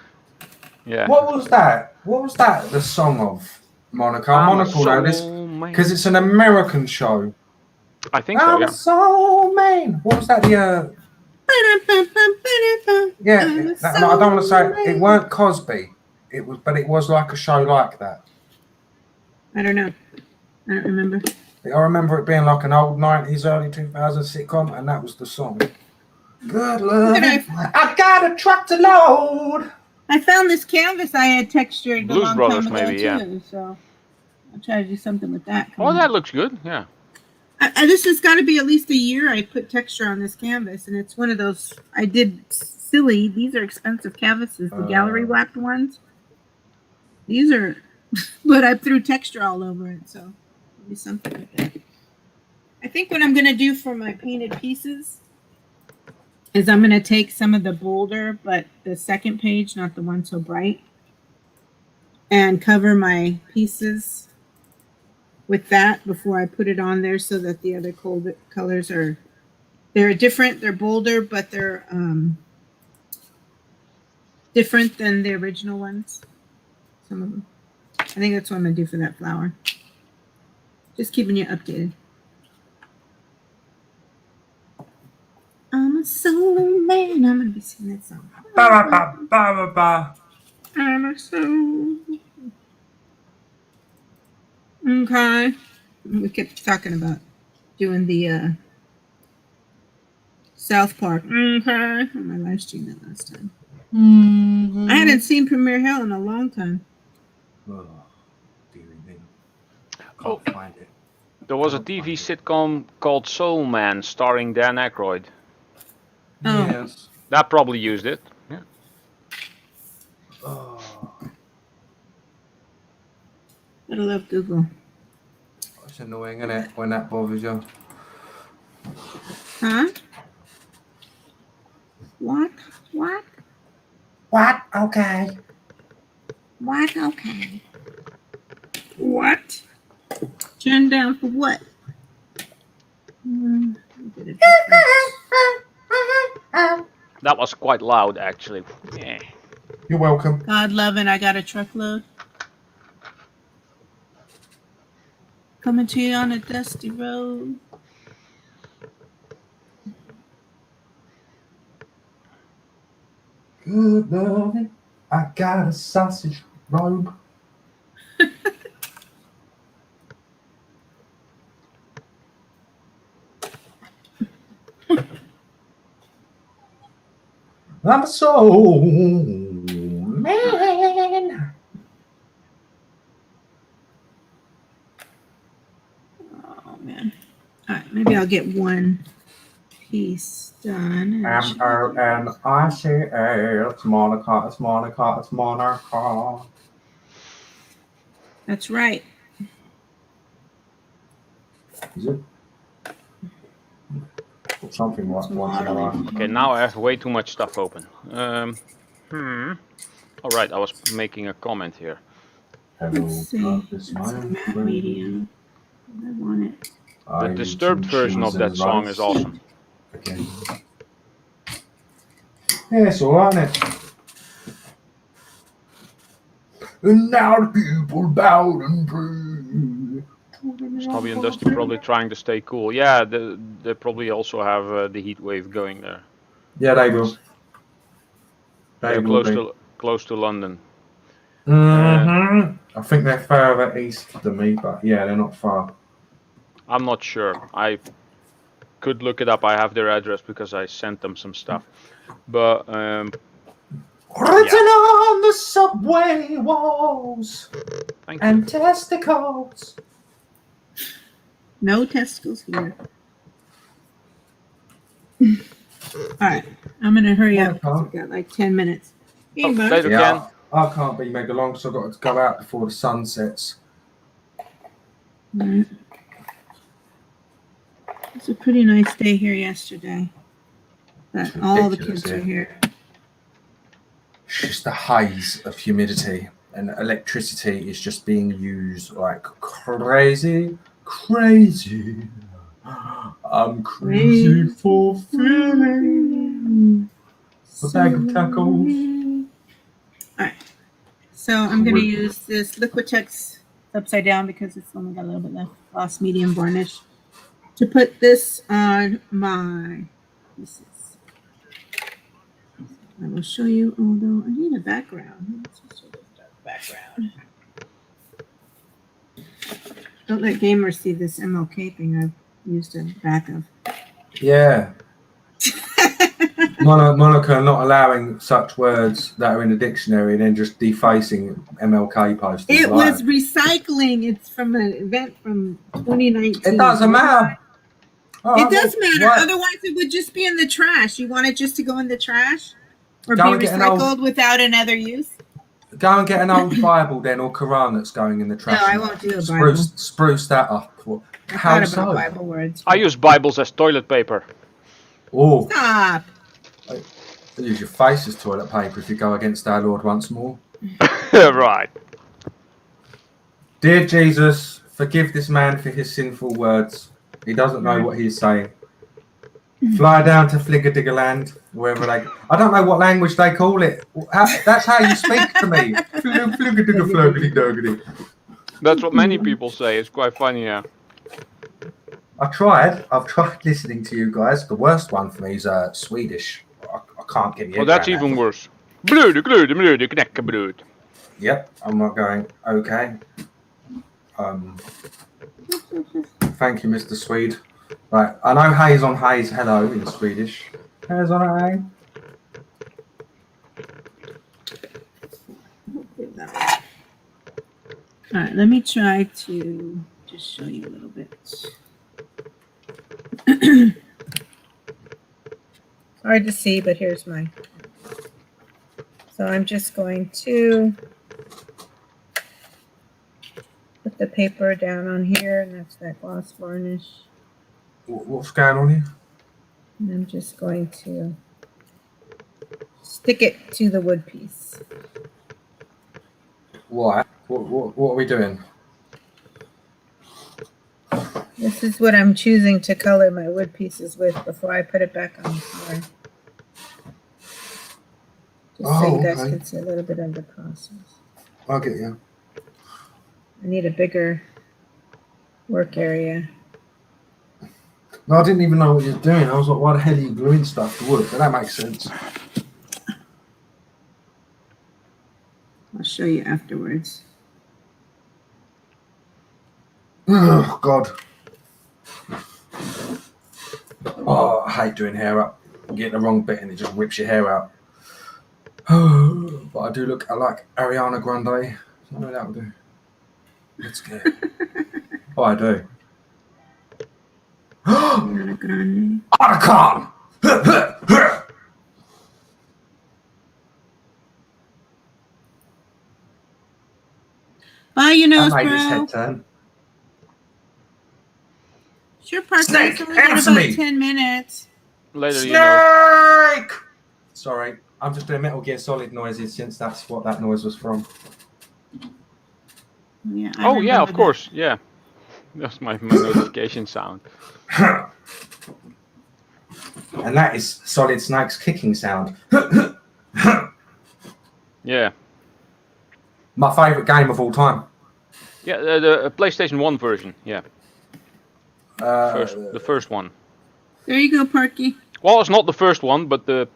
Yeah. What was that? What was that the song of, Monica? I'm a Monica will know this soul man. because it's an American show. I think so, I'm yeah. a soul man. What was that? The yeah. I don't want to say it weren't Cosby. It was, but it was like a show like that. I don't know. I don't remember. I remember it being like an old 90s, early 2000s sitcom, and that was the song. Good Lord, I got a truck to load. I found this canvas I had textured a Blues long Brothers, time ago maybe, yeah. too, so I'll try to do something with that. Oh, that looks good, yeah. This has got to be at least a year I put texture on this canvas, and it's one of those I did silly. These are expensive canvases, the gallery wrapped ones. These are, but I threw texture all over it, so it'll be something like that. I think what I'm going to do for my painted pieces is I'm going to take some of the bolder, but the second page, not the one so bright, and cover my pieces with that before I put it on there so that the other colors are They're different. They're bolder, but they're different than the original ones. Some of them. I think that's what I'm gonna do for that flower. Just keeping you updated. I'm a solo man. I'm gonna be singing that song. Ba, ba, ba, ba, ba. I'm a solo. Okay. We kept talking about doing the South Park. Okay. On my live stream that last time. I hadn't seen Premiere Hell in a long time. Oh, dearie me. Oh. Can't find it. There was a TV sitcom called Soul Man starring Dan Aykroyd. Oh. Yes. That probably used it. Yeah. Oh, I love Google. it's annoying, isn't it, when that bothers you? Huh? What? What? What? Okay. What? Okay. What? Turn down for what? That was quite loud, actually. Yeah. You're welcome. God loving, I got a truckload. Coming to you on a dusty road. Good loving. I got a sausage robe. I'm a soul man. Oh man. Alright, maybe I'll get one piece done. M-O-N-I-C-A. It's Monica. It's Monica. It's Monica. That's right. Is it? Something like once in a while. Okay, now I have way too much stuff open. Alright, I was making a comment here. Hello, Let's see. darkness, my It's a matte friend. medium. I want it. The disturbed version of that song is awesome. Again. Yeah, it's alright, isn't it? And now the people bowed and prayed. Snobby and Dusty probably trying to stay cool. Yeah, they probably also have the heat wave going there. Yeah, they will. They're will close to London. I think they're further east than me, but yeah, they're not far. I'm not sure. I could look it up. I have their address because I sent them some stuff. But Written on the subway walls thank you. and testicles. No testicles here. Alright, I'm gonna hurry up. I've got like 10 minutes. Hey, bud. later. Yeah, Again. I can't be mega long, so I've got to go out before the sun sets. Alright. It's a pretty nice day here yesterday. But It's all the ridiculous kids are here. It's just a haze of humidity, and electricity is just being used like crazy. I'm crazy for feeling a bag of tacos. Alright. So I'm going to use this Liquitex upside down because it's only got a little bit left. Gloss medium varnish. To put this on my pieces. I will show you, although I need a background. Let's just start background. Don't let gamers see this MLK thing I've used a back of. Yeah. Monica not allowing such words that are in the dictionary and then just defacing MLK posters. It was recycling. It's from an event from 2019. It doesn't matter. It does matter. What? Otherwise, it would just be in the trash. You want it just to go in the trash? Or Go be and get an old- recycled without another use? Go and get an old Bible then, or Quran that's going in the trash. No, I won't do a Bible. Spruce that up. I How thought so? about Bible words. I use Bibles as toilet paper. Oh, Stop. use your face as toilet paper if you go against our Lord once more. Right. Dear Jesus, forgive this man for his sinful words. He doesn't know what he's saying. Fly down to Fligga-Digga-Land, wherever they. I don't know what language they call it. That's how you speak to me. Fligga-Digga-Fligga-Doggy. That's what many people say. It's quite funny, yeah. I've tried listening to you guys. The worst one for me is Swedish. I can't get you. Well, that's even worse. Blöde, glöde, blöde, knäckebröd. Yep, I'm not going. Okay. Thank you, Mr. Swede. Right, I know haze on haze. Hello in Swedish. Haze on haze. All right, let me try to just show you a little bit. Hard to see, but here's my. So I'm just going to put the paper down on here, and that's that gloss varnish. What's going on here? And I'm just going to stick it to the wood piece. Why? What are we doing? This is what I'm choosing to color my wood pieces with before I put it back on the floor. Just so you guys can see a little bit of the process. I'll get you. I need a bigger work area. No, I didn't even know what you were doing. I was like, why the hell are you gluing stuff to wood? But that makes sense. I'll show you afterwards. Oh, God. Oh, I hate doing hair up. You get the wrong bit and it just rips your hair out. But I do look like Ariana Grande. So that will do. Let's go. Oh, I do. Ariana Grande. Otacon! Bye, your nose, I made bro. his head turn. Sure, Parker. Snake, It's only been answer about me. 10 minutes. Later, Snake! you know. Sorry, I'm just doing Metal Gear Solid noises since that's what that noise was from. Yeah. I Oh, yeah, remember of that. course, yeah. That's my notification sound. And that is Solid Snake's kicking sound. Yeah. My favourite game of all time. Yeah, the PlayStation 1 version, yeah. Uh, The first one. There you go, Parky. Well, it's not the first one, but the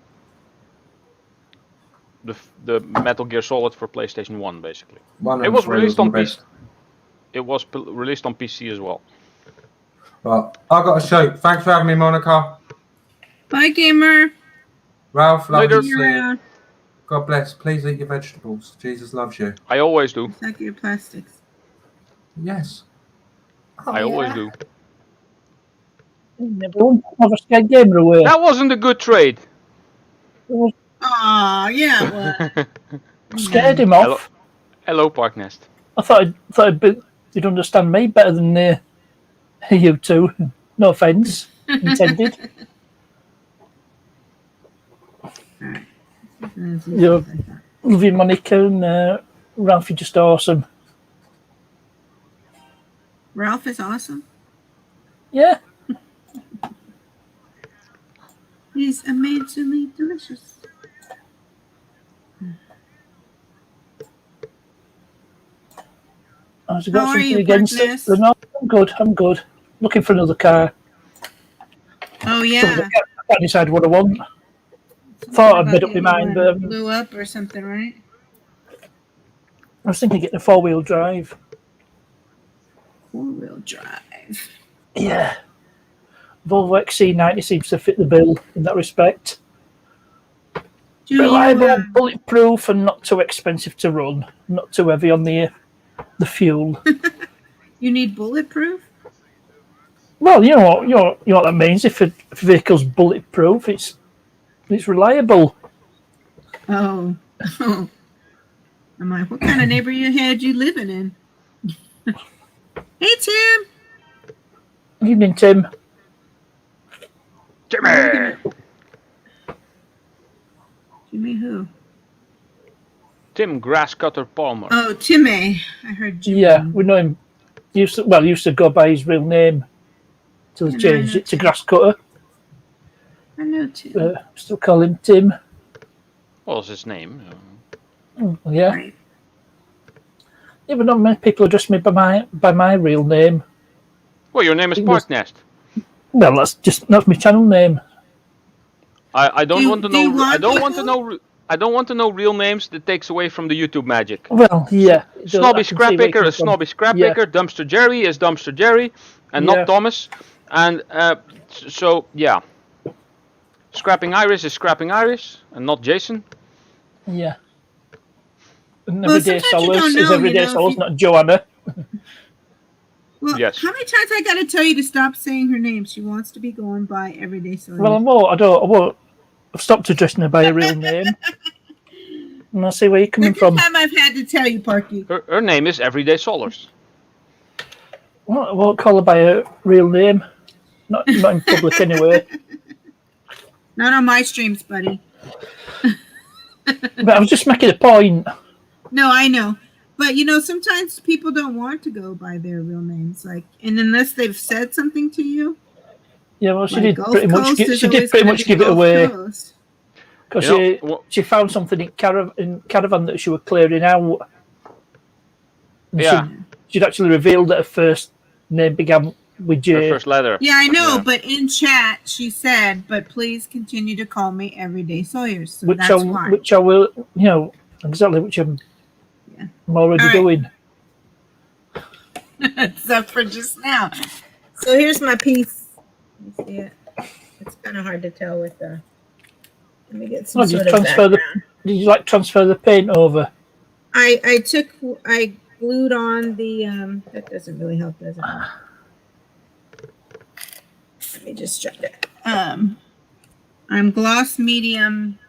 Metal Gear Solid for PlayStation 1, basically. one It and was three released the on best. PC. It was released on PC as well. Right, I've got to shoot. Thanks for having me, Monica. Bye, gamer. Ralph, love Later. you. See See you you. around. God bless. Please eat your vegetables. Jesus loves you. I always do. Recycle your plastics. Yes. I always do. Everyone, have a scared gamer away. That wasn't a good trade. Aw, yeah, well. Scared him off. Hello, Park Nest. I thought you'd understand me better than you two. No offence intended. You're loving Monica and Ralph, you're just awesome. Ralph is awesome. Yeah. He's amazingly delicious. Has he got How are something you, against Parkness? it? No, I'm good. Looking for another car. Oh, I yeah. can't decide what I want. Thought I'd made up my mind, but blew up or something, right? I was thinking of getting a 4-wheel drive. 4-wheel drive. Yeah. Volvo XC90 seems to fit the bill in that respect. Do you, Reliable, bulletproof, and not too expensive to run. Not too heavy on the fuel. you need bulletproof? Well, you know what that means. If a vehicle's bulletproof, it's reliable. Oh. I'm like, what kind of neighborhood you living in? Hey, Tim. Evening, Tim. Jimmy! Jimmy who? Tim Grasscutter Palmer. Oh, Timmy. I heard Jimmy. Yeah, we know him. Used to go by his real name till they And I changed know it to Tim. Grasscutter. I know Tim. Still call him Tim. What was his name? Yeah. Right. Yeah, but not many people address me by my real name. Well, your name is It was- Parknest. Well, that's my channel name. I don't Do- want to do you know. I want don't want to people? know. I don't want to know real names. That takes away from the YouTube magic. Well, yeah. Snobby Scrappicker is Snobby Scrappicker. Dumpster Jerry is Dumpster Jerry, and Yeah. not Thomas. And so yeah, Scrapping Iris is Scrapping Iris, and not Jason. Yeah. And Well, Everyday sometimes you Solace don't is know, Everyday you know, if Solace, you- not Joanna. Well, Yes. how many times I gotta tell you to stop saying her name? She wants to be going by Everyday Solar. Well, I won't. I've stopped addressing her by her real name. And I see where you're coming Every from. time I've had to tell you, Parky. Her name is Everyday Solars. Well, I won't call her by her real name. Not in public anyway. Not on my streams, buddy. But I was just making a point. No, I know. But you know, sometimes people don't want to go by their real names, like, and unless they've said something to you. Yeah, well, she like did Gulf pretty much. Coast is She did always pretty gonna much be give it Gulf away Coast. because You know, well- she found something in caravan that she was clearing out. And Yeah. she'd actually revealed that her first name began with Her J. first letter. Yeah, I know, Yeah. but in chat she said, "But please continue to call me Everyday Sawyers." So which that's why. I will, exactly which I'm already All right. doing. Except for just now. So here's my piece. Let me see it. It's kind of hard to tell with the. Let me get some Oh, did you sort of transfer the- background. Did you transfer the paint over? I glued on the that doesn't really help, does it? Let me just try it. I'm gloss medium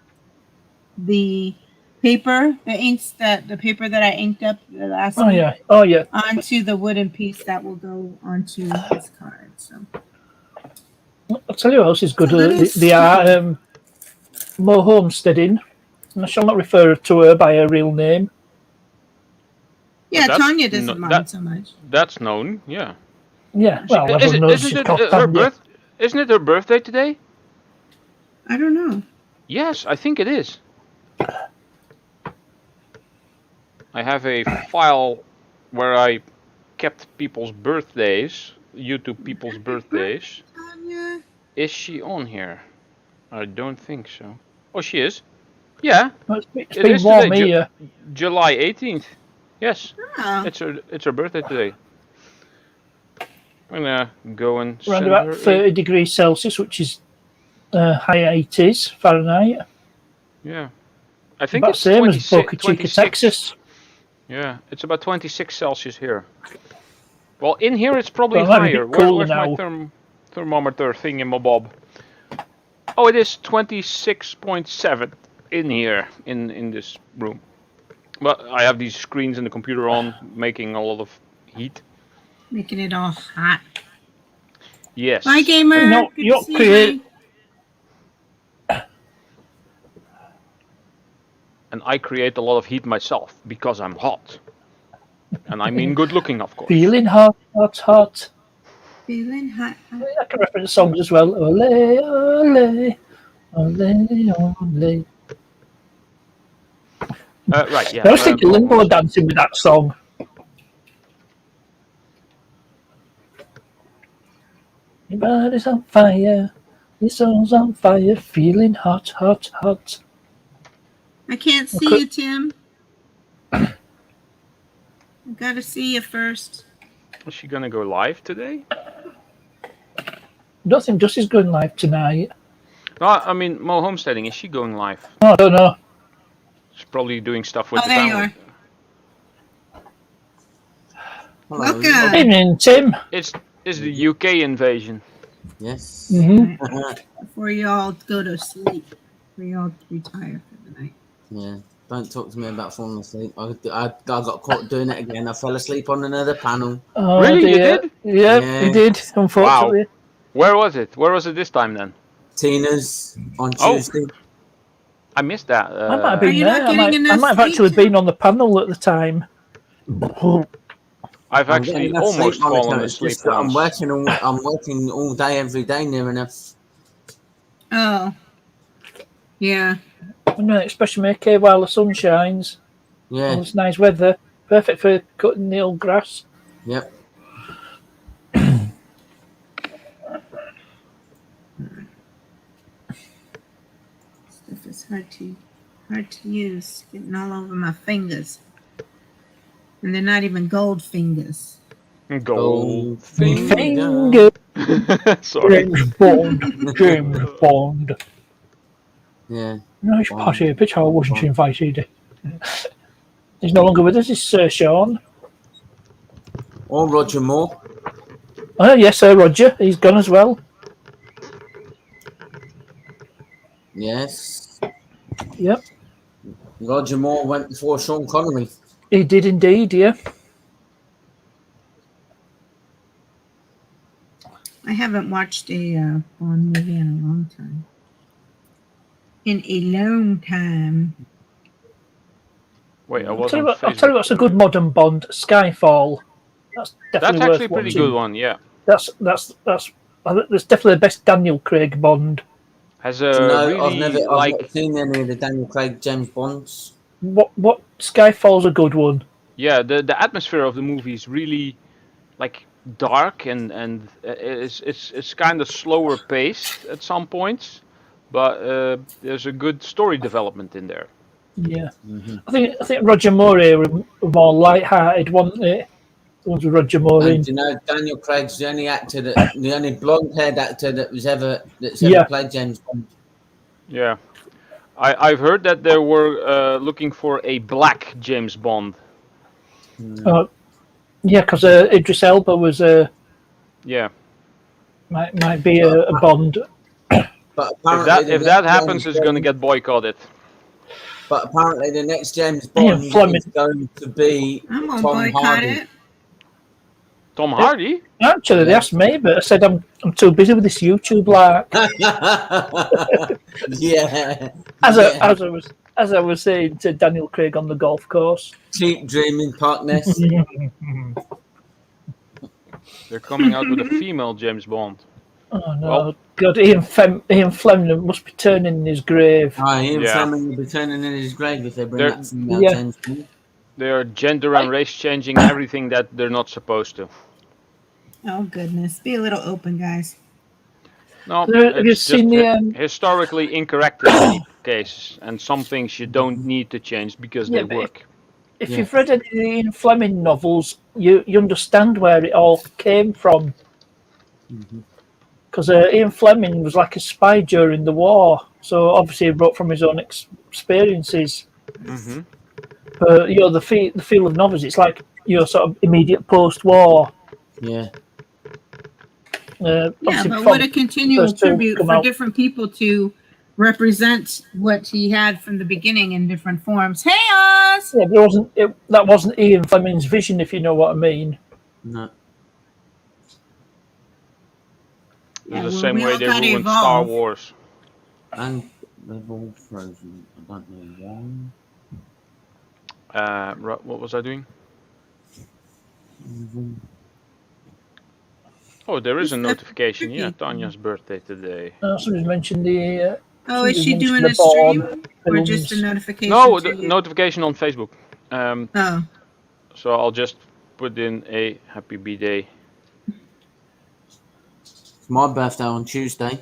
the paper, the paper that I inked up the last Oh week yeah, onto the wooden piece that will go onto this card. So I'll tell you what else is good. It's a They are Mo Homesteading, and I shall not refer to her by her real name. yeah, that's Tanya doesn't no- mind that- so much. That's known. Yeah. Yeah, well, Is everyone it- knows isn't she's it called her Tanya. birth? Isn't it her birthday today? I don't know. Yes, I think it is. I have a file where I kept people's birthdays, YouTube people's birthdays. Tanya. Is she on here? I don't think so. Oh, she is. Yeah, Well, it's It been is warm today, here. July 18th. Yes, Oh. it's her birthday today. I'm gonna go and Around send about her 30 degrees Celsius, which is high 80s Fahrenheit. Yeah, I think About it's same as 26 Boca Chica, 26. Texas. Yeah, it's about 26 Celsius here. Well, in here it's probably Well, it might be a higher. bit cooler Where's my now. thermometer thingy-mabob? Oh, it is 26.7 in here, in this room. But I have these screens in the computer on, making a lot of heat. Making it all hot. Yes. Bye, gamer. No, Good to you're see you, create- buddy. And I create a lot of heat myself, because I'm hot. And I mean good looking, of course. Feeling hot, hot, hot. Feeling hot. hot. I can reference songs as well. Ole, ole, ole, ole. Right, yeah. I was thinking Limbo dancing with that song. Your body's on fire, your soul's on fire, feeling hot, hot, hot. I can't see Okay. you, Tim. I gotta see you first. Is she gonna go live today? I don't think Dusty's going live tonight. No, I mean, Mo Homesteading, is she going live? Oh, I don't know. She's probably doing stuff with Oh, the there you family. Hello. Welcome. Evening, Tim. It's the UK invasion. Yes. Hmm. Before y'all go to sleep. Before y'all retire for the night. Yeah. Don't talk to me about falling asleep. I got caught doing it again. I fell asleep on another panel. Oh, Really? You dear. did? Yeah, Yeah. he did, unfortunately. Where was it? Where was it this time then? Tina's on Oh. Tuesday. I missed that. I might have Are been you there. not I might, getting I enough might have sleep, actually Tim? been on the panel at the time. I've I'm actually getting enough almost sleep, Monica. fallen It's asleep just that I'm once. working all day, every day, near enough. Oh. Yeah. No, especially okay while the sun shines. Yeah. It's nice weather. Perfect for cutting the old grass. Yep. Stuff is hard to use. Getting all over my fingers. And they're not even gold fingers. Gold Finger. Sorry. James Bond. James Bond. Yeah. Nice Bond. party, bitch. I wasn't Bond. invited. He's no longer with us, is Sir Sean. Or Roger Moore. Oh, yes, Sir Roger. He's gone as well. Yes. Yep. Roger Moore went before Sean Connery. He did indeed, yeah. I haven't watched a Bond movie in a long time. Wait, I I'll was tell, on you what, I'll tell you Facebook. what's a good modern Bond. Skyfall. That's definitely That's worth actually a pretty watching. good one, yeah. That's definitely the best Daniel Craig Bond. Has No, a really I've never like seen any of the Daniel Craig James Bonds. What Skyfall's a good one. yeah, the atmosphere of the movie is really like dark and it's kind of slower paced at some points, but there's a good story development in there. Yeah, I think Roger Moore here was more light-hearted, wasn't it? The ones with Roger Moore in. And you know, Daniel Craig's the only actor the only blonde-haired actor that's ever Yeah. played James Bond. Yeah, I've heard that they were looking for a black James Bond. Yeah, because Idris Elba was Yeah, might be a Bond. But apparently, if that happens, it's going to get boycotted. But apparently, the next James Yeah, Bond Fleming. is going to be I'm gonna Tom boycott Hardy. it. Tom Hardy? Actually, they asked me, but I said I'm too busy with this YouTube lark. Yeah. As I was saying to Daniel Craig on the golf course. Cheap dreaming, Parkness. They're coming out with a female James Bond. Oh no, Well- God! Ian Fleming must be turning in his grave. Ian Yeah. Fleming will be turning in his grave if they bring They're- that female Yeah. James Bond. They are gender and race changing everything that they're not supposed to. Oh goodness, be a little open, guys. No, Have you it's just seen the, historically incorrect in many cases, and some things you don't need to change because Yeah, they but work. If Yeah. you've read any of the Ian Fleming novels, you understand where it all came from. Because Ian Fleming was like a spy during the war, so obviously he wrote from his own experiences. Hmm. But the feel of novels, it's like sort of immediate post-war. Yeah. Yeah, Obviously but from- what a continual first two tribute come for out. different people to represent what he had from the beginning in different forms. Hey, Oz! Yeah, but that wasn't Ian Fleming's vision, if you know what I mean. No. Yeah, the well, same we way all they gotta ruined Star evolve. Wars. And they've all frozen. I don't know why. What was I doing? Oh, there is a Is that notification. Yeah, tricky? Tanya's birthday today. Somebody mentioned the. Oh, is she Somebody doing mentioned a the stream Bond or just a films. notification? No, to the you? notification on Facebook. Oh, So I'll just put in a happy B-Day. It's my birthday on Tuesday.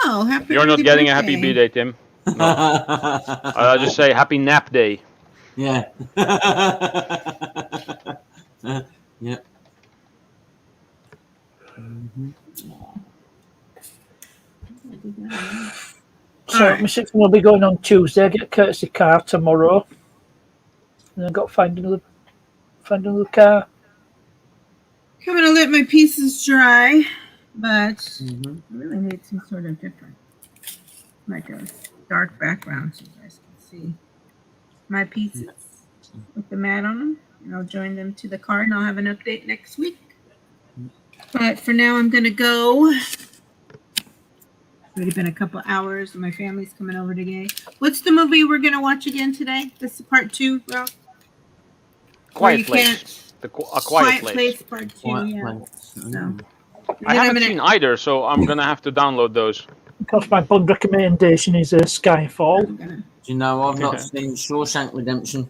oh, happy! You're not early getting a happy birthday. B-Day, Tim. I'll just say happy nap day. Yeah. Yeah. So Alright. my sixth will be going on Tuesday. I get a courtesy car tomorrow. And I've got to find another car. I'm gonna let my pieces dry, but Mhm. I really need some sort of different, like a dark background so you guys can see my pieces with the mat on them. And I'll join them to the card and I'll have an update next week. But for now, I'm gonna go. It's already been a couple hours and my family's coming over today. What's the movie we're gonna watch again today? This is part 2, Ralph? Quiet you Place. can't- A Quiet Place. Part 2, Quiet yeah. Place. So I then I'm haven't gonna- seen either, so I'm gonna have to download those. Because my Bond recommendation is Skyfall. I'm gonna- Do you know I've not seen Shawshank Redemption?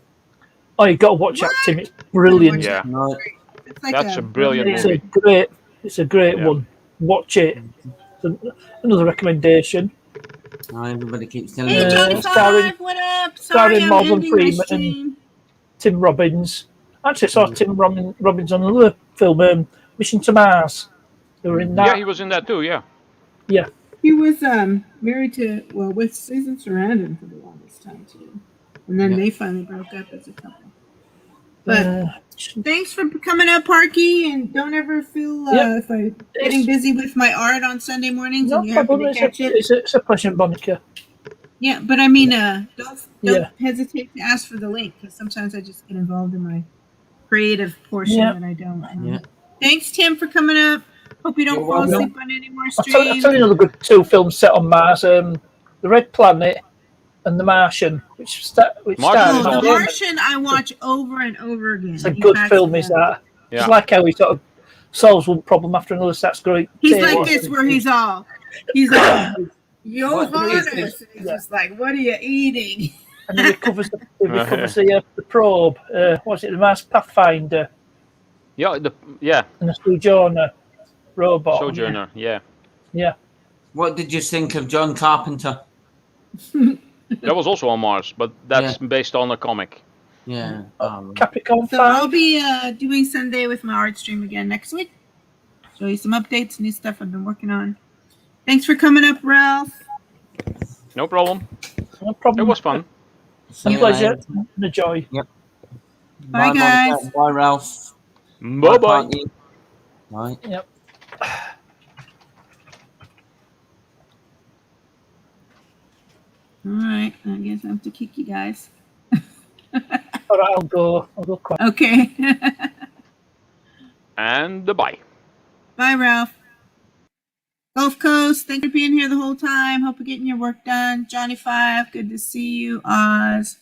Oh, you got to watch that, What? Tim. It's brilliant. Yeah. No. It's like That's a brilliant It's movie. a great Yeah. one. Watch it. Another recommendation. Everybody keeps telling Hey, me. Johnny starring- Five, what up? starring Sorry, I'm Morgan ending my Freeman and- stream. Tim Robbins. Actually, I saw Tim Robbins on another film, Mission to Mars. They were in Yeah, that. he was in that too. Yeah. Yeah. He was married to, with Susan Sarandon for the longest time too, and then Yeah. they finally broke up as a couple. But Uh, thanks for coming up, Parky, and don't ever feel Yeah. if I'm getting busy with my art on Sunday mornings no and you happen problem. to catch it. It's a pleasure, Monica. Yeah, but I mean, don't Yeah. hesitate to ask for the link because sometimes I just get involved in my creative portion Yeah. that I don't. Yeah. Thanks, Tim, for coming up. Hope you don't You're fall welcome. asleep on any more I'll tell you streams. another good two films set on Mars: The Red Planet and The Martian, which Martian started. is Oh, awesome. The Martian, I watch over and over again. It's a He good cracks film, me is up. that? Yeah. It's like how he sort of solves one problem after another. Starts great. He's like this, where he's all, Yo, What is Honus. this? It's just like, what are you eating? and he recovers the probe. What's it? The Mars Pathfinder Yeah. and the Sojourner robot. Sojourner. Yeah. Yeah. What did you think of John Carpenter? That was also on Mars, but that's based on a comic. Yeah. Capricorn So I'll 5. be doing Sunday with my art stream again next week. Show you some updates, new stuff I've been working on. Thanks for coming up, Ralph. No problem. No problem. It was fun. See A you pleasure later. and a joy. Bye, Monica. guys. Bye, Ralph. Bye bye. Parky. Bye. Yep. All right, I guess I have to kick you guys. All right, I'll go quiet. Okay. And bye. Bye, Ralph. Gulf Coast, thank you for being here the whole time. Hope you're getting your work done. Johnny Five, good to see you. Oz.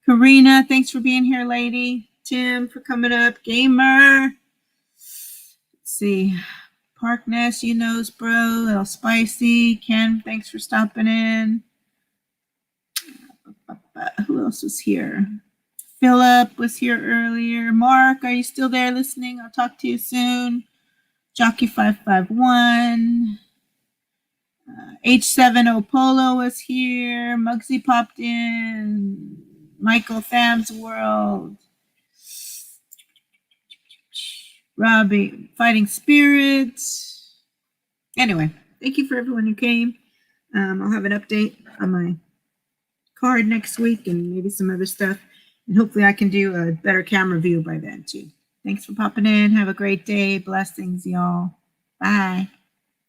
Karina, thanks for being here, lady. Tim, for coming up. Gamer. Let's see. Parkness, you knows, bro. El Spicy. Ken, thanks for stopping in. Who else was here? Philip was here earlier. Mark, are you still there listening? I'll talk to you soon. Jockey 551. H7O Polo was here. Muggsy popped in. Michael Tham's World. Robbie, Fighting Spirits. Anyway, thank you for everyone who came. I'll have an update on my card next week and maybe some other stuff. And hopefully I can do a better camera view by then too. Thanks for popping in. Have a great day. Blessings, y'all. Bye.